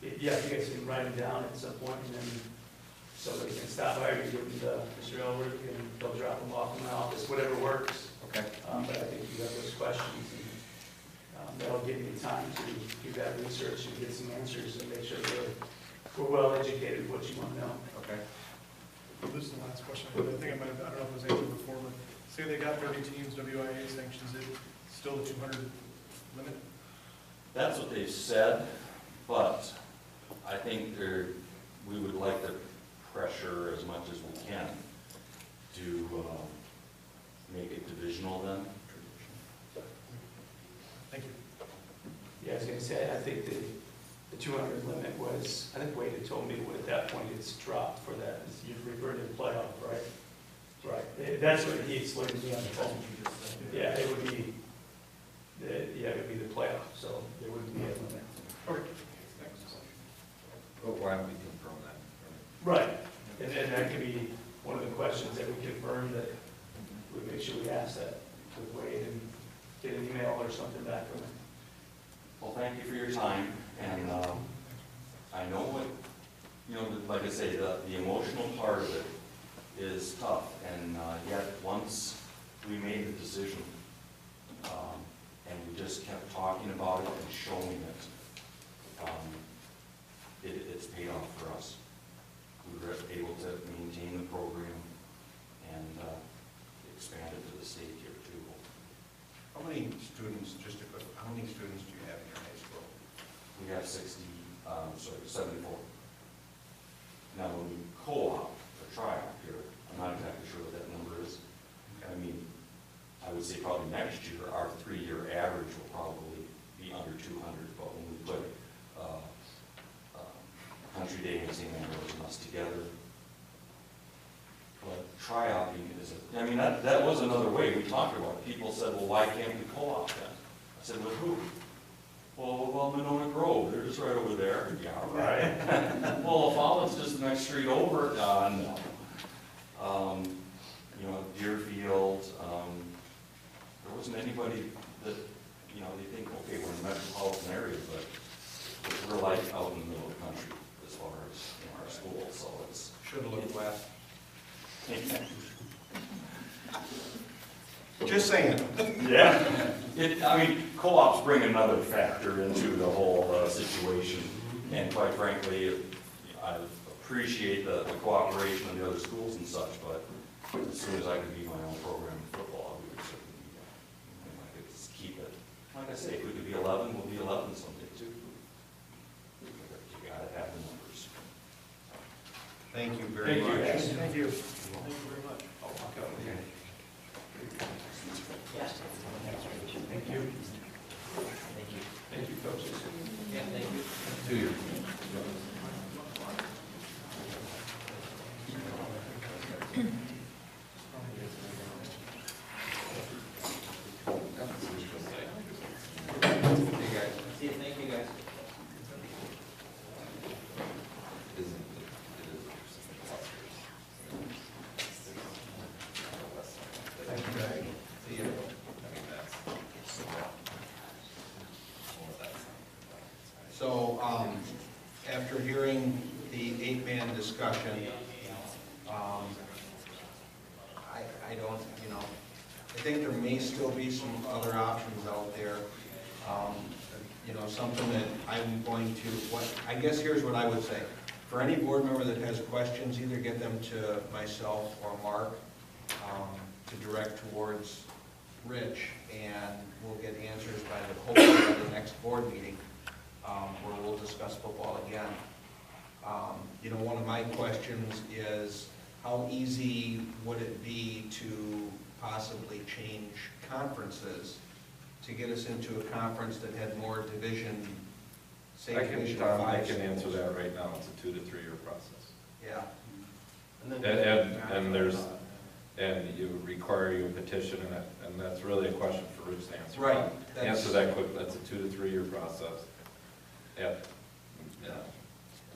you guys can write them down at some point, and then somebody can stop by or give them to Mr. Elwood, and they'll drop them off in my office, whatever works. Okay. But I think you have those questions, and that'll give me time to do that research and get some answers and make sure we're well educated what you want to know. Okay. This is the last question. I think I don't know if it was answered before, but say they got 30 teams, WIA sanctions it, still the 200 limit? That's what they've said, but I think we would like to pressure as much as we can to make it divisional then. Thank you. Yeah, I was gonna say, I think the 200 limit was, I think Wade had told me at that point it's dropped for that, you've reverted to playoff, right? Right, that's what he explained to me on the phone. Yeah, it would be, it would be the playoff, so there wouldn't be a limit. Okay. But why don't we confirm that? Right, and that could be one of the questions that we confirm, that we make sure we ask that with Wade and get an email or something back from him. Well, thank you for your time, and I know what, like I say, the emotional part of it is tough, and yet once we made the decision, and we just kept talking about it and showing it, it's paid off for us. We were able to maintain the program and expand it to the state here too. How many students, just a quick, how many students do you have in your high school? We have 74. Now, when we co-op or try-out here, I'm not exactly sure what that number is. I mean, I would say probably next year, our 3-year average will probably be under 200, but when we put Country Day and St. Ambrose and us together, but try-outing is, that was another way we talked about it. People said, well, why can't we co-op then? I said, with who? Well, Monona Grove, they're just right over there. Yeah, right. Well, Fallon's just the next street over. No. Deerfield, there wasn't anybody that, they think, okay, we're in the metropolitan area, but we're like out in the middle of the country as far as our school, so it's. Should have looked west. Just saying. Yeah. Co-ops bring another factor into the whole situation, and quite frankly, I've appreciate the cooperation of the other schools and such, but as soon as I could be my own program in football, we would certainly be, I could just keep it. Like I say, if we could be 11, we'll be 11 someday too. You gotta have the numbers. Thank you very much. Thank you. Thank you very much. I'll walk out with you. Thank you. Thank you, coaches. Yeah, thank you. 2 years. See you, thank you guys. So, after hearing the 8-man discussion, I don't, I think there may still be some other options out there. Something that I'm going to, I guess here's what I would say. For any board member that has questions, either get them to myself or Mark to direct towards Rich, and we'll get answers hopefully by the next board meeting, where we'll discuss football again. One of my questions is, how easy would it be to possibly change conferences to get us into a conference that had more division, say Division 5 I can schools? answer that right now. It's a 2 to 3 year process. Yeah. And you require your petition, and that's really a question for Rich to answer. Right. Answer that quick. That's a 2 to 3 year process. Yeah. And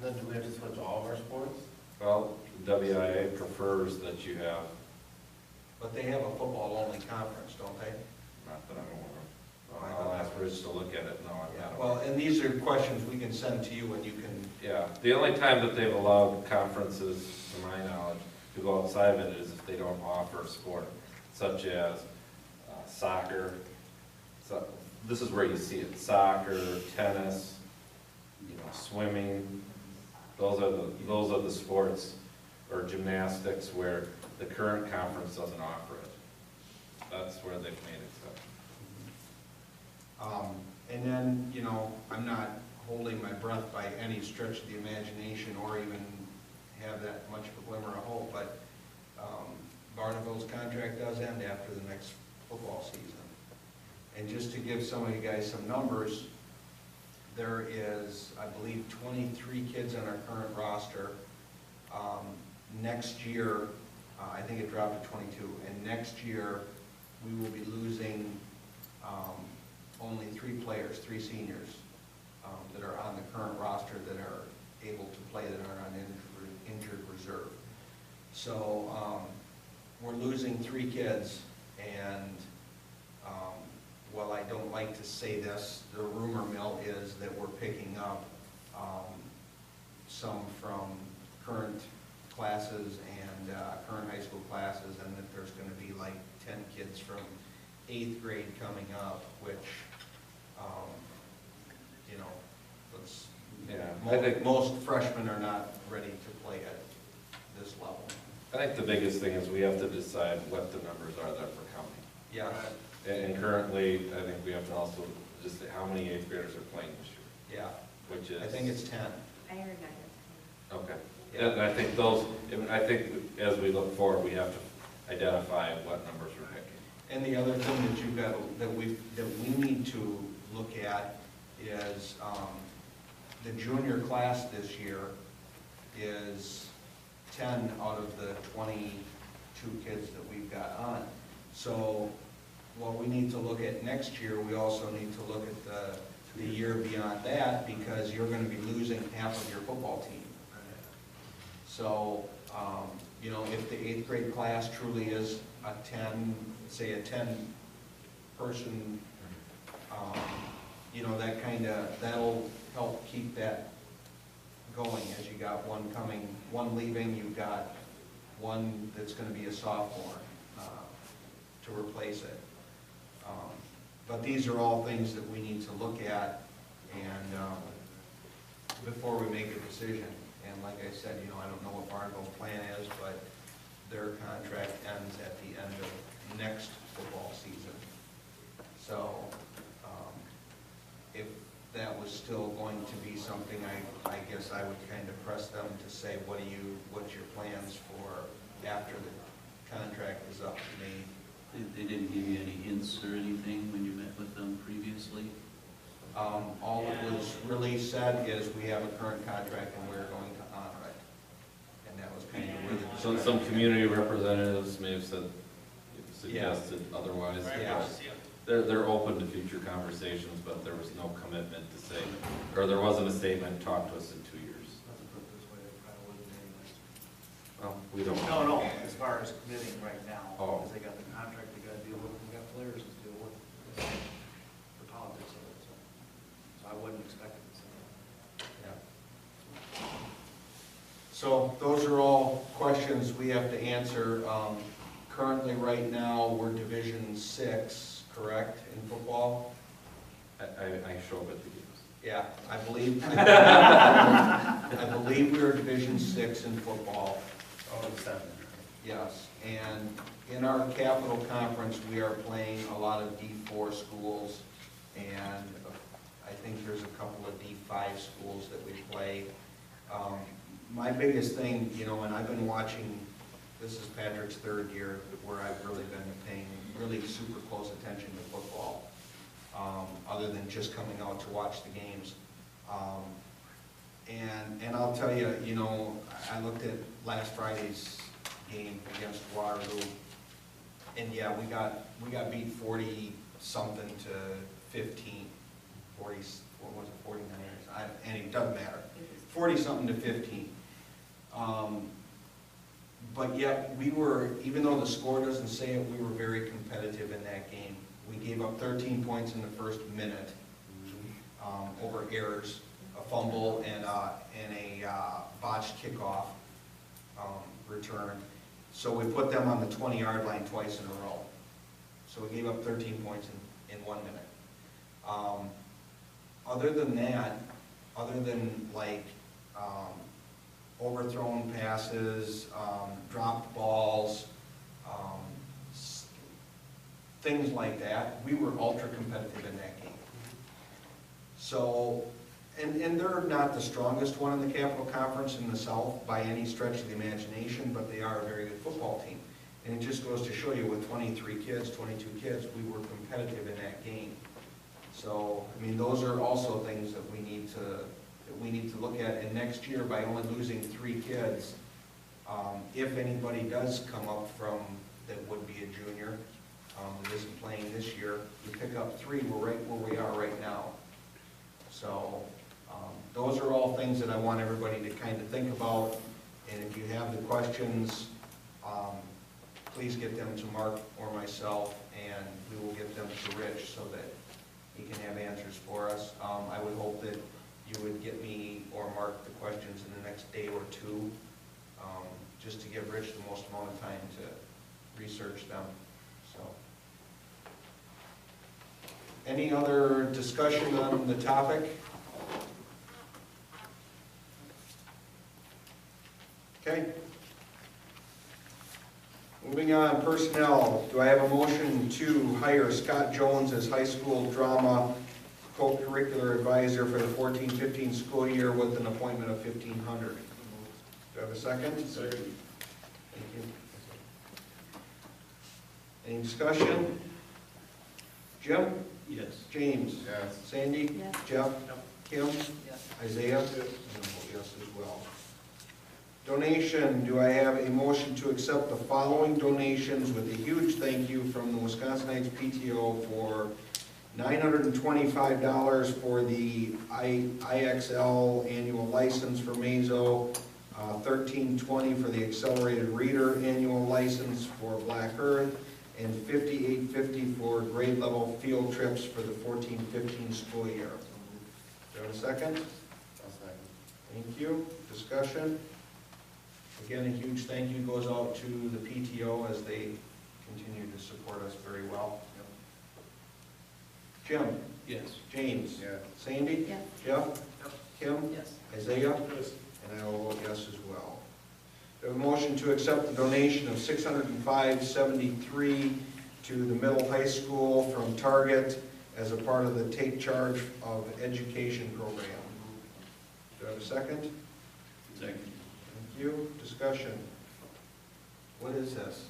then do we have to switch all of our sports? Well, the WIA prefers that you have, But they have a football-only conference, don't they? not that I'm aware of. I'll ask Rich to look at it. No, I'm not aware. Well, and these are questions we can send to you and you can, Yeah, the only time that they've allowed conferences, to my knowledge, to go outside of it is if they don't offer a sport, such as soccer. So, this is where you see it, soccer, tennis, swimming. Those are the sports, or gymnastics, where the current conference doesn't offer it. That's where they've made exceptions. and then, I'm not holding my breath by any stretch of the imagination or even have that much of a glimmer of hope, but Barneville's contract does end after the next football season. And just to give some of you guys some numbers, there is, I believe, 23 kids on our current roster. Next year, I think it dropped to 22, and next year, we will be losing only 3 players, 3 seniors, that are on the current roster that are able to play, that are on injured reserve. So we're losing 3 kids, and while I don't like to say this, the rumor mill is that we're picking up some from current classes and current high school classes, and that there's going to be like 10 kids from 8th grade coming up, which, let's, I think most freshmen are not ready to play at this level. I think the biggest thing is we have to decide what the numbers are that we're counting. Yeah, And currently, I think we have to also just say how many 8th graders are playing this year, yeah. which is. I think it's 10. I heard 9 Okay. Yeah. And I think as we look forward, we have to identify what numbers we're picking. And the other thing that you've got, that we need to look at is, the junior class this year is 10 out of the 22 kids that we've got on. So what we need to look at next year, we also need to look at the year beyond that, because you're going to be losing half of your football team. So, if the 8th grade class truly is a 10, say a 10-person, that'll help keep that going, as you got one leaving, you've got one that's going to be a sophomore to replace it. But these are all things that we need to look at and before we make a decision. And like I said, you know, I don't know what Barnville plan is, but their contract ends at the end of next football season. So, if that was still going to be something, I guess I would kind of press them to say, what's your plans for after the contract is up? They didn't give you any hints or anything when you met with them previously? All that was really said is we have a current contract and we're going to honor it. And that was kind of where the So some community representatives may have suggested otherwise. Yeah. They're open to future conversations, but there was no commitment to say, or there wasn't a statement, talk to us in 2 years. Well, we don't. No, as far as committing right now, Oh. because they got the contract, they gotta deal with, we got players to deal with, the politics of it, so I wouldn't expect it to say that. Yeah. So those are all questions we have to answer. Currently, right now, we're Division 6, correct, in football? I show up at the games. Yeah, I believe, I believe we're Division 6 in football. Oh, 7. Yes, and in our capital conference, we are playing a lot of D4 schools, and I think there's a couple of D5 schools that we play. My biggest thing, you know, and I've been watching, this is Patrick's 3rd year where I've really been paying really super close attention to football, other than just coming out to watch the games. And I'll tell you, you know, I looked at last Friday's game against Waterloo, and yeah, we got beat 40-something to 15, 40, what was it, 49ers? And it doesn't matter, 40-something to 15. But yet, we were, even though the score doesn't say it, we were very competitive in that game. We gave up 13 points in the first minute over errors, a fumble, and a botched kickoff return. So we put them on the 20-yard line twice in a row. So we gave up 13 points in 1 minute. Other than that, other than like overthrown passes, dropped balls, things like that, we were ultra competitive in that game. So, and they're not the strongest one in the Capital Conference in the South by any stretch of the imagination, but they are a very good football team. And it just goes to show you with 23 kids, 22 kids, we were competitive in that game. So, I mean, those are also things that we need to look at. And next year, by only losing 3 kids, if anybody does come up from, that would be a junior, that isn't playing this year, we pick up 3, we're right where we are right now. So, those are all things that I want everybody to kind of think about. And if you have the questions, please get them to Mark or myself, and we will get them to Rich so that he can have answers for us. I would hope that you would get me or Mark the questions in the next day or 2, just to give Rich the most amount of time to research them. So, any other discussion on the topic? Okay. Moving on, personnel. Do I have a motion to hire Scott Jones as high school drama co-curricular advisor for the 14-15 school year with an appointment of $1,500? Do I have a second? Second. Thank you. Any discussion? Jim? Yes. James? Yes. Sandy? Yes. Jeff? Kim? Yes. Isaiah? And I'll vote yes as well. Donation, do I have a motion to accept the following donations with a huge thank you from the Wisconsinites PTO for $925 for the IXL annual license for Mazo, $1320 for the accelerated reader annual license for Black Earth, and $58.50 for grade level field trips for the 14-15 school year. Do I have a second? I'll second. Thank you. Discussion? Again, a huge thank you goes out to the PTO as they continue to support us very well. Jim? Yes. James? Yes. Sandy? Yes. Jeff? Kim? Yes. Isaiah? Yes. And I will vote yes as well. We have a motion to accept the donation of $605.73 to the middle high school from Target as a part of the Take Charge of Education program. Do I have a second? Second. Thank you. Discussion. What is this?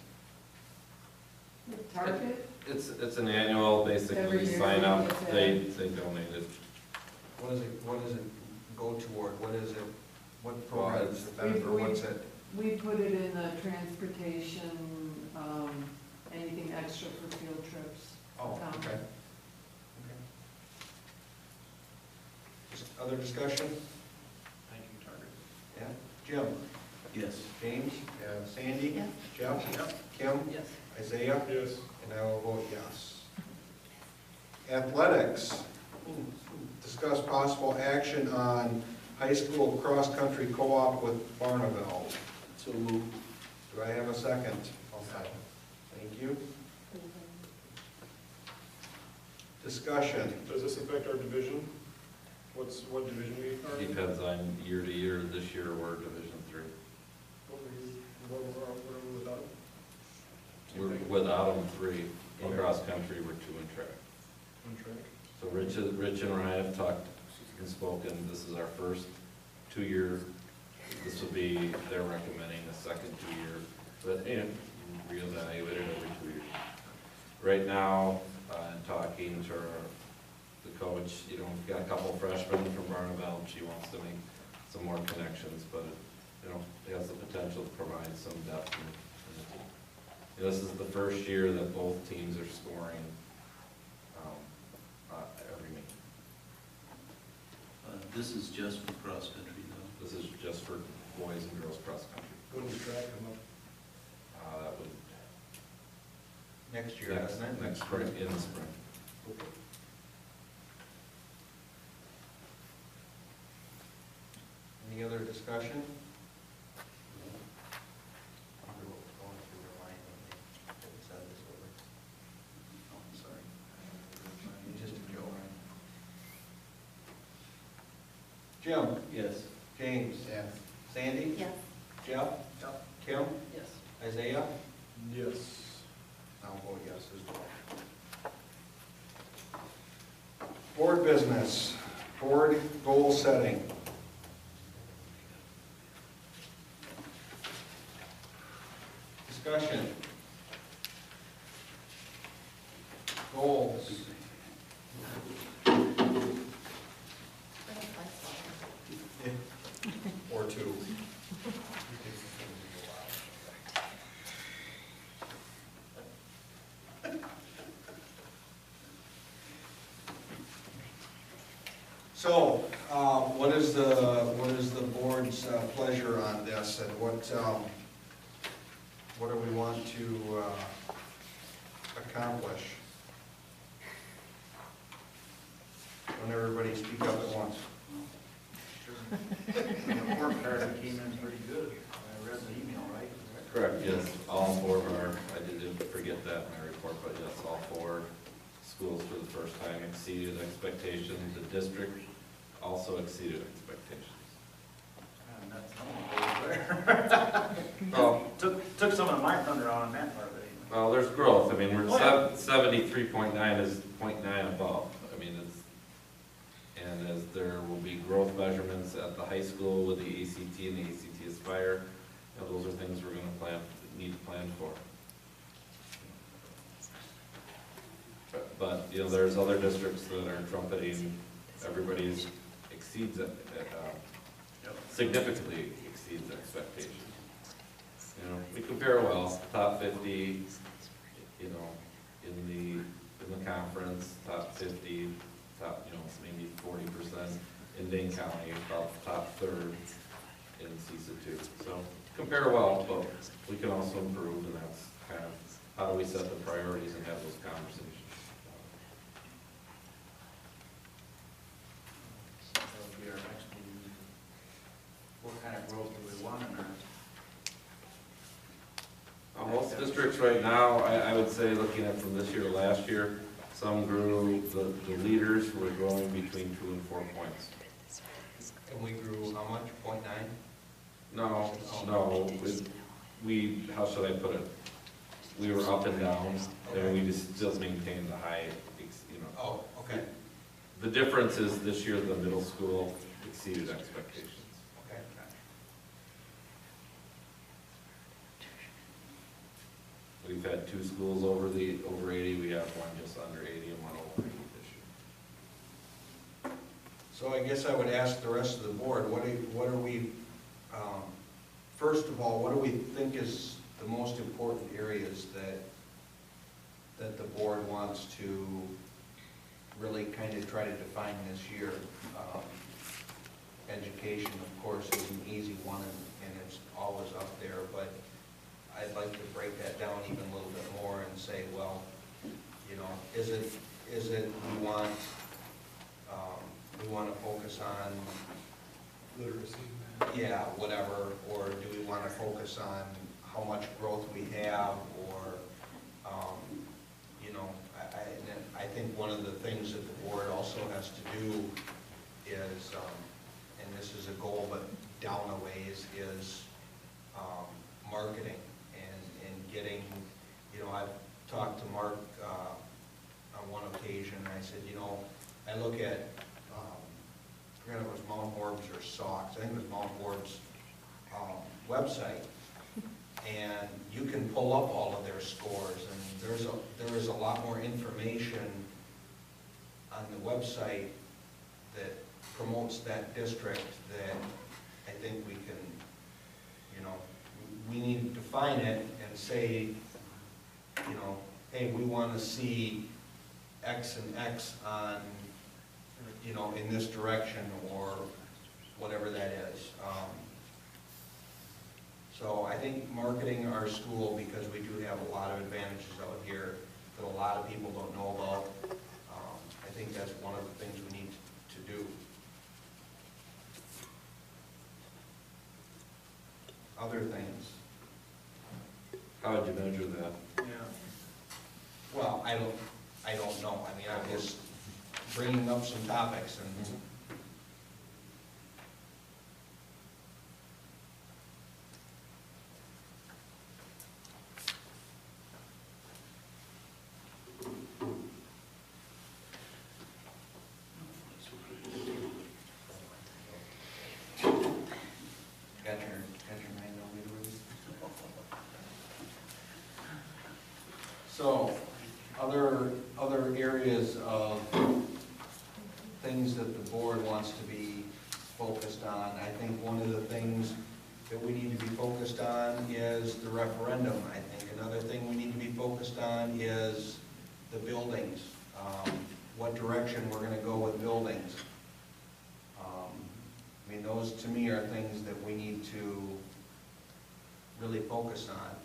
Target? It's an annual, basically, Every year sign we up, get that. they donate it. What does it go toward? What is it? What program is it benefit, or what's it? We put it in the transportation, anything extra for field trips. Oh, okay. Other discussion? Thank you, Target. Yeah. Jim? Yes. James? Sandy? Yes. Jeff? Yep. Kim? Yes. Isaiah? Yes. And I will vote yes. Athletics. Discuss possible action on high school cross-country co-op with Barneville. So moved. Do I have a second? I'll second. Thank you. Discussion. Does this affect our division? What division we are in? Depends on year to year. This year, we're Division III. What are we without? We're without them 3. In cross-country, we're 2 in track. On track. So Rich and Ryan have talked and spoken. This is our first 2-year. This will be, they're recommending a second 2-year, but reevaluate it every 2 years. Right now, in talking to the coach, we've got a couple freshmen from Barneville. She wants to make some more connections, but it has the potential to provide some depth in the team. This is the first year that both teams are scoring every meet. This is just for cross-country, though. This is just for boys and girls cross country. When does track come up? That would Next year, next doesn't it? spring, in the spring. Okay. Any other discussion? Just a joke. Jim? Yes. James? Yes. Sandy? Yes. Jeff? Yep. Kim? Yes. Isaiah? Yes. I'll vote yes as well. Board business, board goal setting. Discussion. Goals. Or 2. So, what is the board's pleasure on this, and what do we want to accomplish? When everybody speak up at once. The report card came in pretty good. I read the email, right? Correct, yes. All 4 of our, I didn't forget that in my report, but yes, all 4 schools for the first time exceeded expectations. The district also exceeded expectations. Well, Took some of my thunder out on that part of it. well, there's growth. I mean, we're Oh, yeah. 73.9 is 0.9 above. I mean, and as there will be growth measurements at the high school with the ACT and the ACT Aspire, those are things we're gonna need to plan for. But, there's other districts that are trumpeting, everybody's exceeds it, significantly exceeds expectations. We compare well, top 50, in the conference, top 50, top, maybe 40% in Dane County, about top 3rd in CISA 2. So compare well, but we can also improve, and that's kind of how do we set the priorities and have those conversations. That would be our next meeting. What kind of growth do we want in our? Most districts right now, I would say, looking at from this year to last year, some grew, the leaders were growing between 2 and 4 points. And we grew how much? 0.9? No, we, how should I put it? We were up and down, and we just maintained the high, you know. Oh, okay, The difference is this year, the middle school exceeded expectations. okay. We've had 2 schools over 80, we have one just under 80 and one over 80 this year. So I guess I would ask the rest of the board, what are we, first of all, what do we think is the most important areas that the board wants to really kind of try to define this year? Education, of course, is an easy one, and it's always up there, but I'd like to break that down even a little bit more and say, well, you know, is it we want to focus on Literacy. yeah, whatever, or do we want to focus on how much growth we have, or, you know, I think one of the things that the board also has to do is, and this is a goal, but down a ways, is marketing and getting, you know, I've talked to Mark on one occasion, I said, you know, I look at, I forgot if it was Mount Horb's or Sox, I think it was Mount Horb's website, and you can pull up all of their scores, and there is a lot more information on the website that promotes that district that I think we can, you know, we need to define it and say, you know, hey, we want to see X and X on, you know, in this direction, or whatever that is. So I think marketing our school, because we do have a lot of advantages out here that a lot of people don't know about, I think that's one of the things we need to do. Other things. How would you measure that? Yeah. Well, I don't know. I mean, I'm just bringing up some topics, and got your mind on me, Ruth? So, other areas of things that the board wants to be focused on. I think one of the things that we need to be focused on is the referendum. I think another thing we need to be focused on is the buildings, what direction we're gonna go with buildings. I mean, those to me are things that we need to really focus on.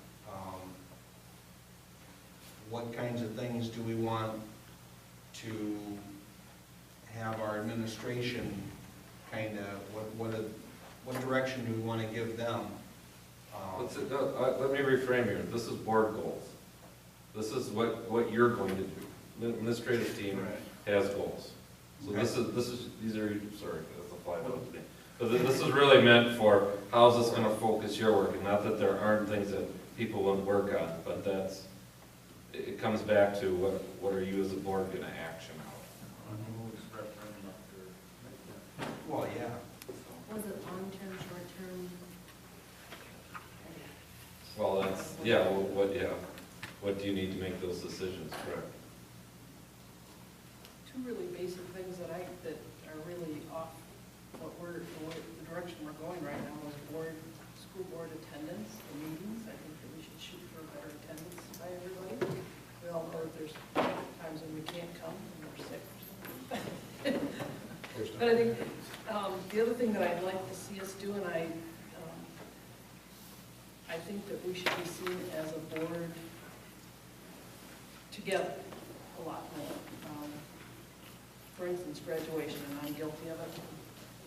What kinds of things do we want to have our administration kind of, what direction do we want to give them? Let me reframe here. This is board goals. This is what you're going to do. The administrative team has goals. So these are, sorry, that's a fly vote today. So this is really meant for, how's this gonna focus your work? And not that there aren't things that people wouldn't work on, but it comes back to what are you as a board gonna action out? Well, yeah. Was it long-term, short-term? Well, that's, what do you need to make those decisions, correct? Two really basic things that are really off the direction we're going right now is school board attendance, the meetings. I think that we should shoot for better attendance by everybody. We all know that there's times when we can't come and we're sick or something. But I think, the other thing that I'd like to see us do, and I think that we should be seen as a board together a lot more. For instance, graduation, and I'm guilty of it,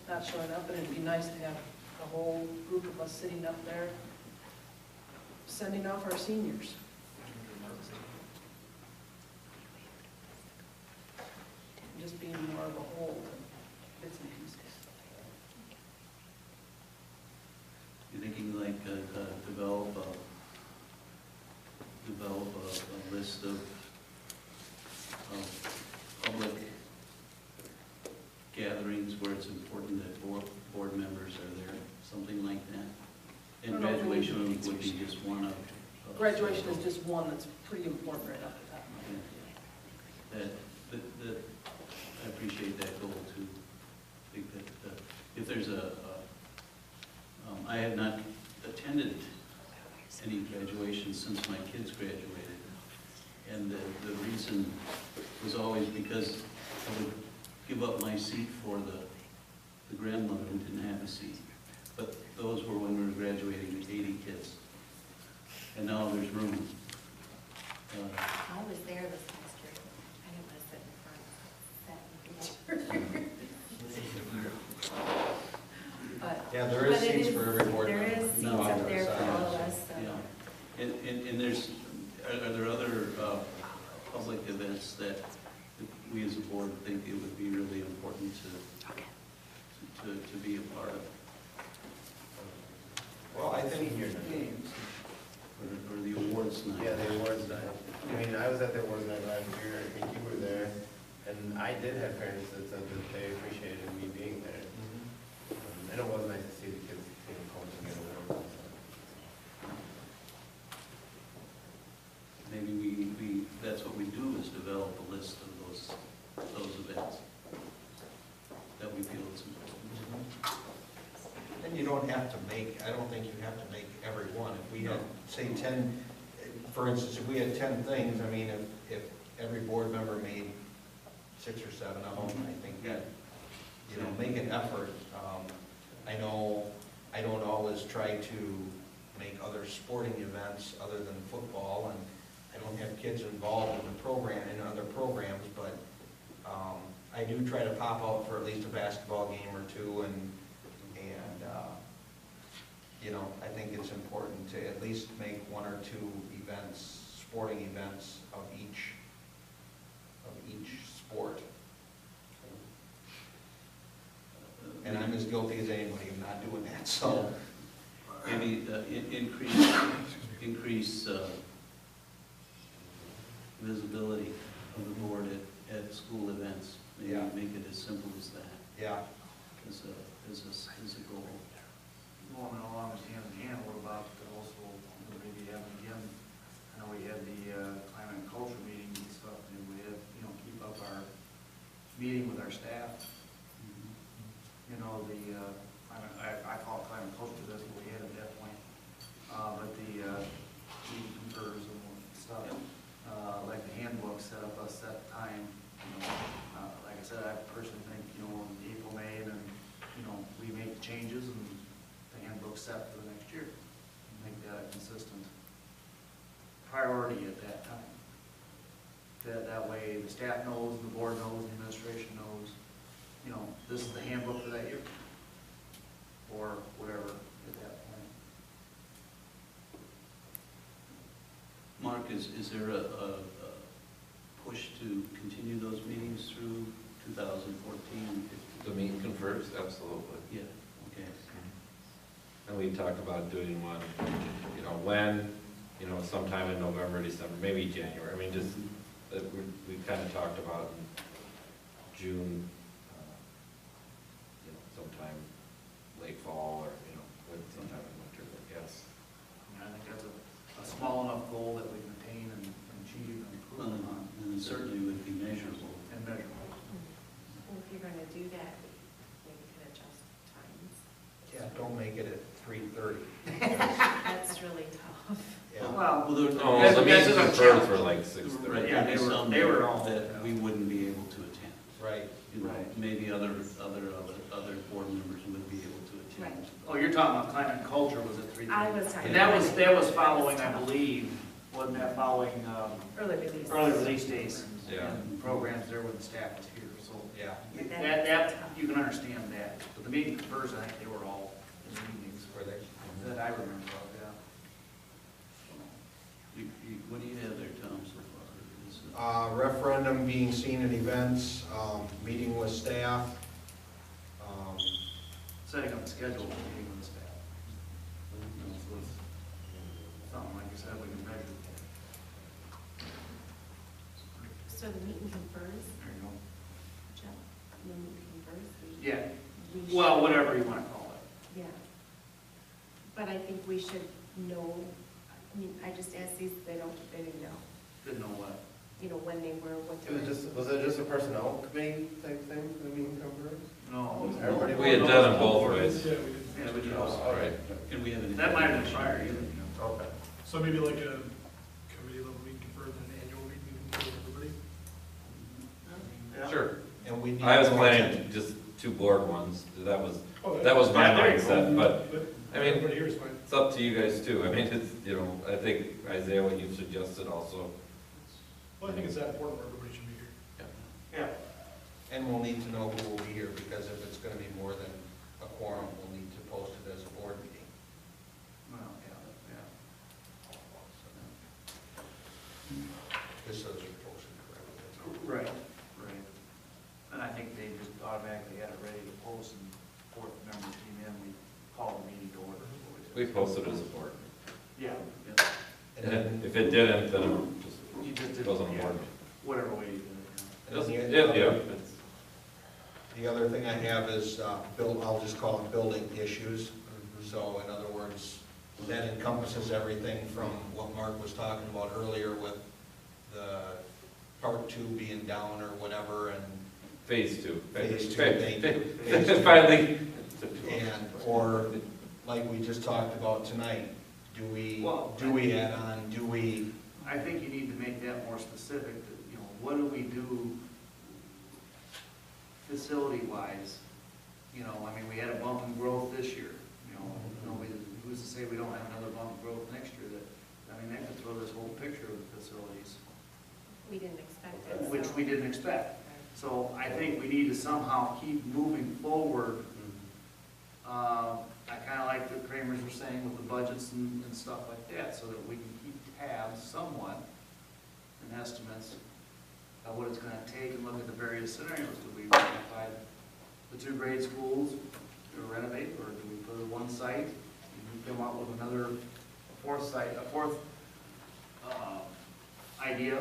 not showing up, and it'd be nice to have the whole group of us sitting up there sending off our seniors. Just being more of a whole than bits and pieces. develop a list of public gatherings where it's important that board members are there, something like that. And I don't know if we need graduation to- would be just one of. Graduation is just one that's pretty important right off the top. That, I appreciate that goal too. I think that if there's I have not attended any graduation since my kids graduated. And the reason was always because I would give up my seat for the grandmother who didn't have a seat. But those were when we were graduating, 80 kids. And now there's room. I was there this past year. I didn't want to sit in front. But, Yeah, there is but it seats for every board There member. is seats No, up there for all of us, so. Yeah. And there's, are there other public events that we as a board think it would be really important to be a part of? Well, I think Senior games. Or the awards night? Yeah, the awards night. I mean, I was at the awards night last year, I think you were there, and I did have parents that said that they appreciated me being there. And it was nice to see the kids getting home to get awards. Maybe that's what we do, is develop a list of those events that we feel is important. And you don't have to make, I don't think you have to make every one. If we had, say, 10, for instance, if we had 10 things, I mean, if every board member made 6 or 7 of them, I think that, you know, make an effort. I know I don't always try to make other sporting events other than football, and I don't have kids involved in the program, in other programs, but I do try to pop out for at least a basketball game or two, and you know, I think it's important to at least make 1 or 2 events, sporting events of each sport. And I'm as guilty as anybody of not doing that, so. Maybe increase visibility of the board at school events. Maybe Yeah. make it as simple as that, Yeah. as a goal. Going along with hand in hand, what about also maybe having again, I know we had the climate and culture meeting and stuff, and we had, keep up our meeting with our staff. You know, I call it climate and culture, that's what we had at that point. But the meeting confers and stuff, like the handbook set up a set time, like I said, I personally think, in April, May, and then, we make the changes and the handbook's set for the next year. Make that a consistent priority at that time. That way the staff knows, the board knows, the administration knows, this is the handbook for that year. Or whatever at that point. Mark, is there a push to continue those meetings through 2014? The meet and confers, absolutely. Yeah, okay. And we talked about doing one, when, sometime in November, December, maybe January. I mean, just, that we kind of talked about in June, sometime late fall or, sometime in winter, but yes. I think that's a small enough goal that we can attain and achieve and improve on. And it certainly would be measurable. And measurable. And if you're going to do that, maybe you could adjust times. Yeah, don't make it at 3:30. That's really tough. Yeah. Well, Oh, the meet and confers were like 6:30. Right, Yeah, maybe some they were all- that we wouldn't be able to attend. Right. Maybe other board members would be able to attend. Right. Oh, you're talking about climate and culture was at 3:30. I was talking And that about- was following, I believe, wasn't that following Early release. early release dates Yeah. and programs there when the staff was here, so. Yeah. That, you can understand that, but the meeting first, I think they were all in the meetings Were they? that I remember of, yeah. What do you have there, Tom, so far? Referendum being seen at events, meeting with staff. Setting up a schedule for meeting with the staff. So it's something, like you said, we can measure. So the meet and confers, There you go. Jeff, the meet and confers. Yeah, we should- well, whatever you want to call it. Yeah. But I think we should know, I mean, I just asked these, they didn't know, Didn't know what. you know, when they were, what they were. Was it just a personnel committee type thing, the meeting conference? No. Everybody We had done it both ways. Yeah, we did. Yeah, we did. Oh, okay. And we have an. That might have been prior, either. Okay. So maybe like a committee level meeting confer, then an annual meeting for everybody? Yeah. Sure. And we need. I was more planning attention. just 2 board ones, that was Oh, my there you go. mindset, but I mean, Everybody here is fine. it's up to you guys too. I mean, it's, you know, I think Isaiah, what you've suggested also. Well, I think it's that important where everybody should be here. Yeah. And we'll need to know who will be here, because if it's gonna be more than a quorum, we'll need to post it as a board meeting. Well, yeah. Just so that you're posted correctly. Right, right. And I think they just automatically had it ready to post, and 4th members came in, we called the meeting to order. We posted as a board. Yeah. And then, If it didn't, then You it just just did, wasn't a yeah, board. whatever way you did and then Yeah, it's, the other thing I have is, I'll just call it building issues. So in other words, that encompasses everything from what Mark was talking about earlier with the part 2 being down or whatever, and phase 2. Phase 2, thank you. Phase 2. Finally. And, or like we just talked about tonight, do we add on, do we, I think you need to make that more specific, that, you know, what do we do facility-wise? You know, I mean, we had a bump in growth this year, you know, nobody, who's to say we don't have another bump in growth next year that, I mean, that could throw this whole picture of the facilities, We didn't expect it. which so- we didn't expect. So I think we need to somehow keep moving forward. I kind of like what Kramer's were saying with the budgets and stuff like that, so that we can keep tabs somewhat and estimates of what it's gonna take, and look at the various scenarios. Do we identify the 2 grade schools to renovate, or do we put it one site, and we come up with another, a 4th site, a 4th idea,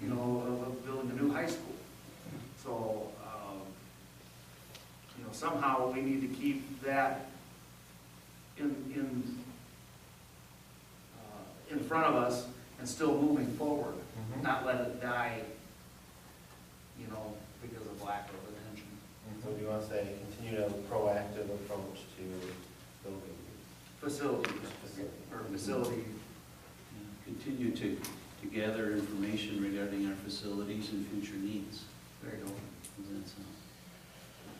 you know, of building a new high school? So, you know, somehow we need to keep that in front of us and still moving forward, not let it die, you know, because of lack of attention. So do you want to say, continue to have a proactive approach to building Facilities, or facility, Continue to gather information regarding our facilities and future needs. there you go. Does that sound?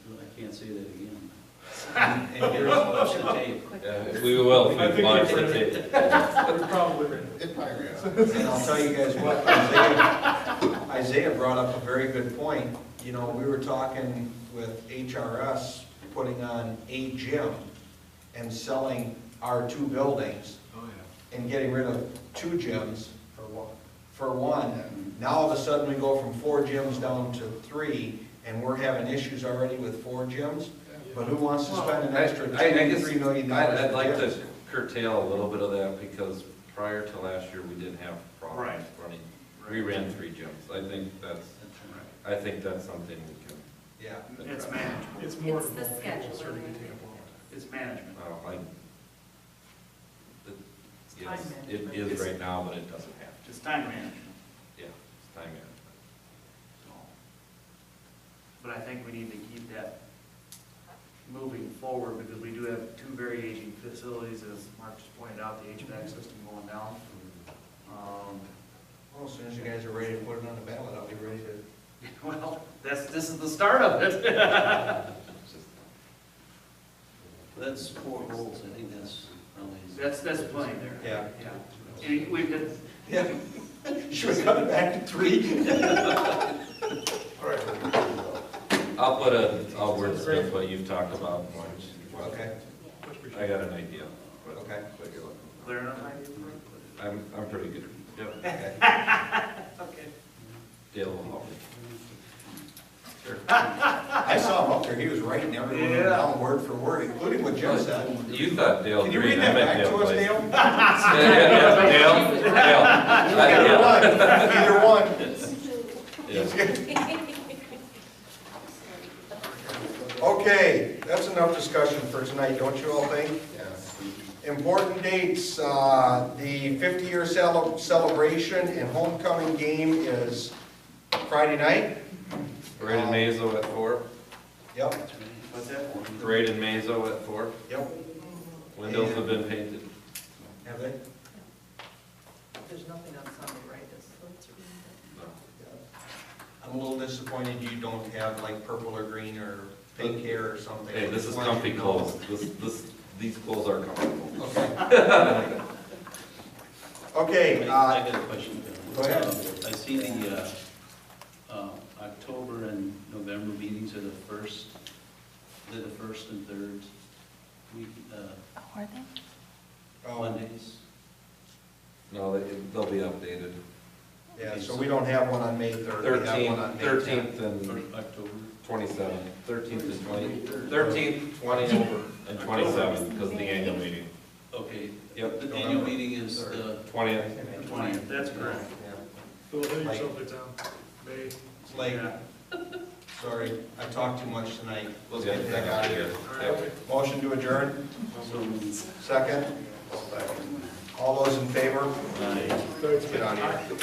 Well, I can't say that again. and here's, Watch the tape. We will, I if think we watch you've the read tape. It's probably written. and I'll tell you guys what, Isaiah brought up a very good point. You know, we were talking with HRS, putting on a gym and selling our 2 buildings and getting rid of 2 gyms for one. Now all of a sudden, we go from 4 gyms down to 3, and we're having issues already with 4 gyms. But who wants to spend an extra I guess $3 million? I'd like for gyms? to curtail a little bit of that, because prior to last year, we didn't have problems Right. running. We ran 3 gyms. I think that's something we can. Yeah. It's management. It's more. It's the involved. schedule. It's certainly take up a lot. It's management. Yes, time it management. is right now, but it doesn't have to. It's time management. Yeah, it's time management. So, but I think we need to keep that moving forward, because we do have 2 very aging facilities, as Mark just pointed out, the HVAC system going down. Well, as soon as you guys are ready to put it on the ballot, I'll be ready to. Well, this is the start of it. That's 4 goals, I think that's probably. That's plenty there. Yeah. Yeah. And we could, Yeah. Should we cut it back to 3? I'll wordsmith what you've talked about. Okay. I got an idea. but- Okay. clear enough? I'm pretty good. Yep. Okay. Okay. Dale will help me. Sure. I saw him up there, he was writing everyone Yeah. down word for word, including what Jim said. You thought Dale Can you Green. read that I meant back to us, Blake. Dale? Yeah, Dale. Either one, either one. Yeah. Okay, that's enough discussion for tonight, don't you all think? Important dates, the 50-year celebration and homecoming game is Friday night. Parade in Mazo at 4. Yep, What's that? Parade in Mazo at 4. yep. Windows have been painted. Have they? There's nothing on Sunday, right? I'm a little disappointed you don't have like purple or green or pink hair or something. Hey, this is comfy clothes. These clothes are comfortable. Okay. Okay, I got a question. go ahead. I see the October and November meetings are the first and third week, Are they? Mondays. No, they'll be updated. Yeah, so we don't have one on May 3rd. We have one on May 10th. 13th and First October. 27th. 13th and 20th. 13th, 20th, and 27th, because of the annual meeting. Okay. Yep. The annual meeting is the 20th. 20th. That's correct. Yeah. Phil, hit yourself there, Tom. May. It's late. Sorry, I talked too much tonight. Let's Yeah, get the heck out of here. Yep. Motion to adjourn, So, second. All those in favor? Let's get out of here.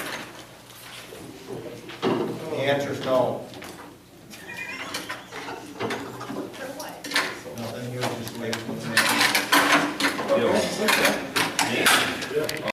The answer is no.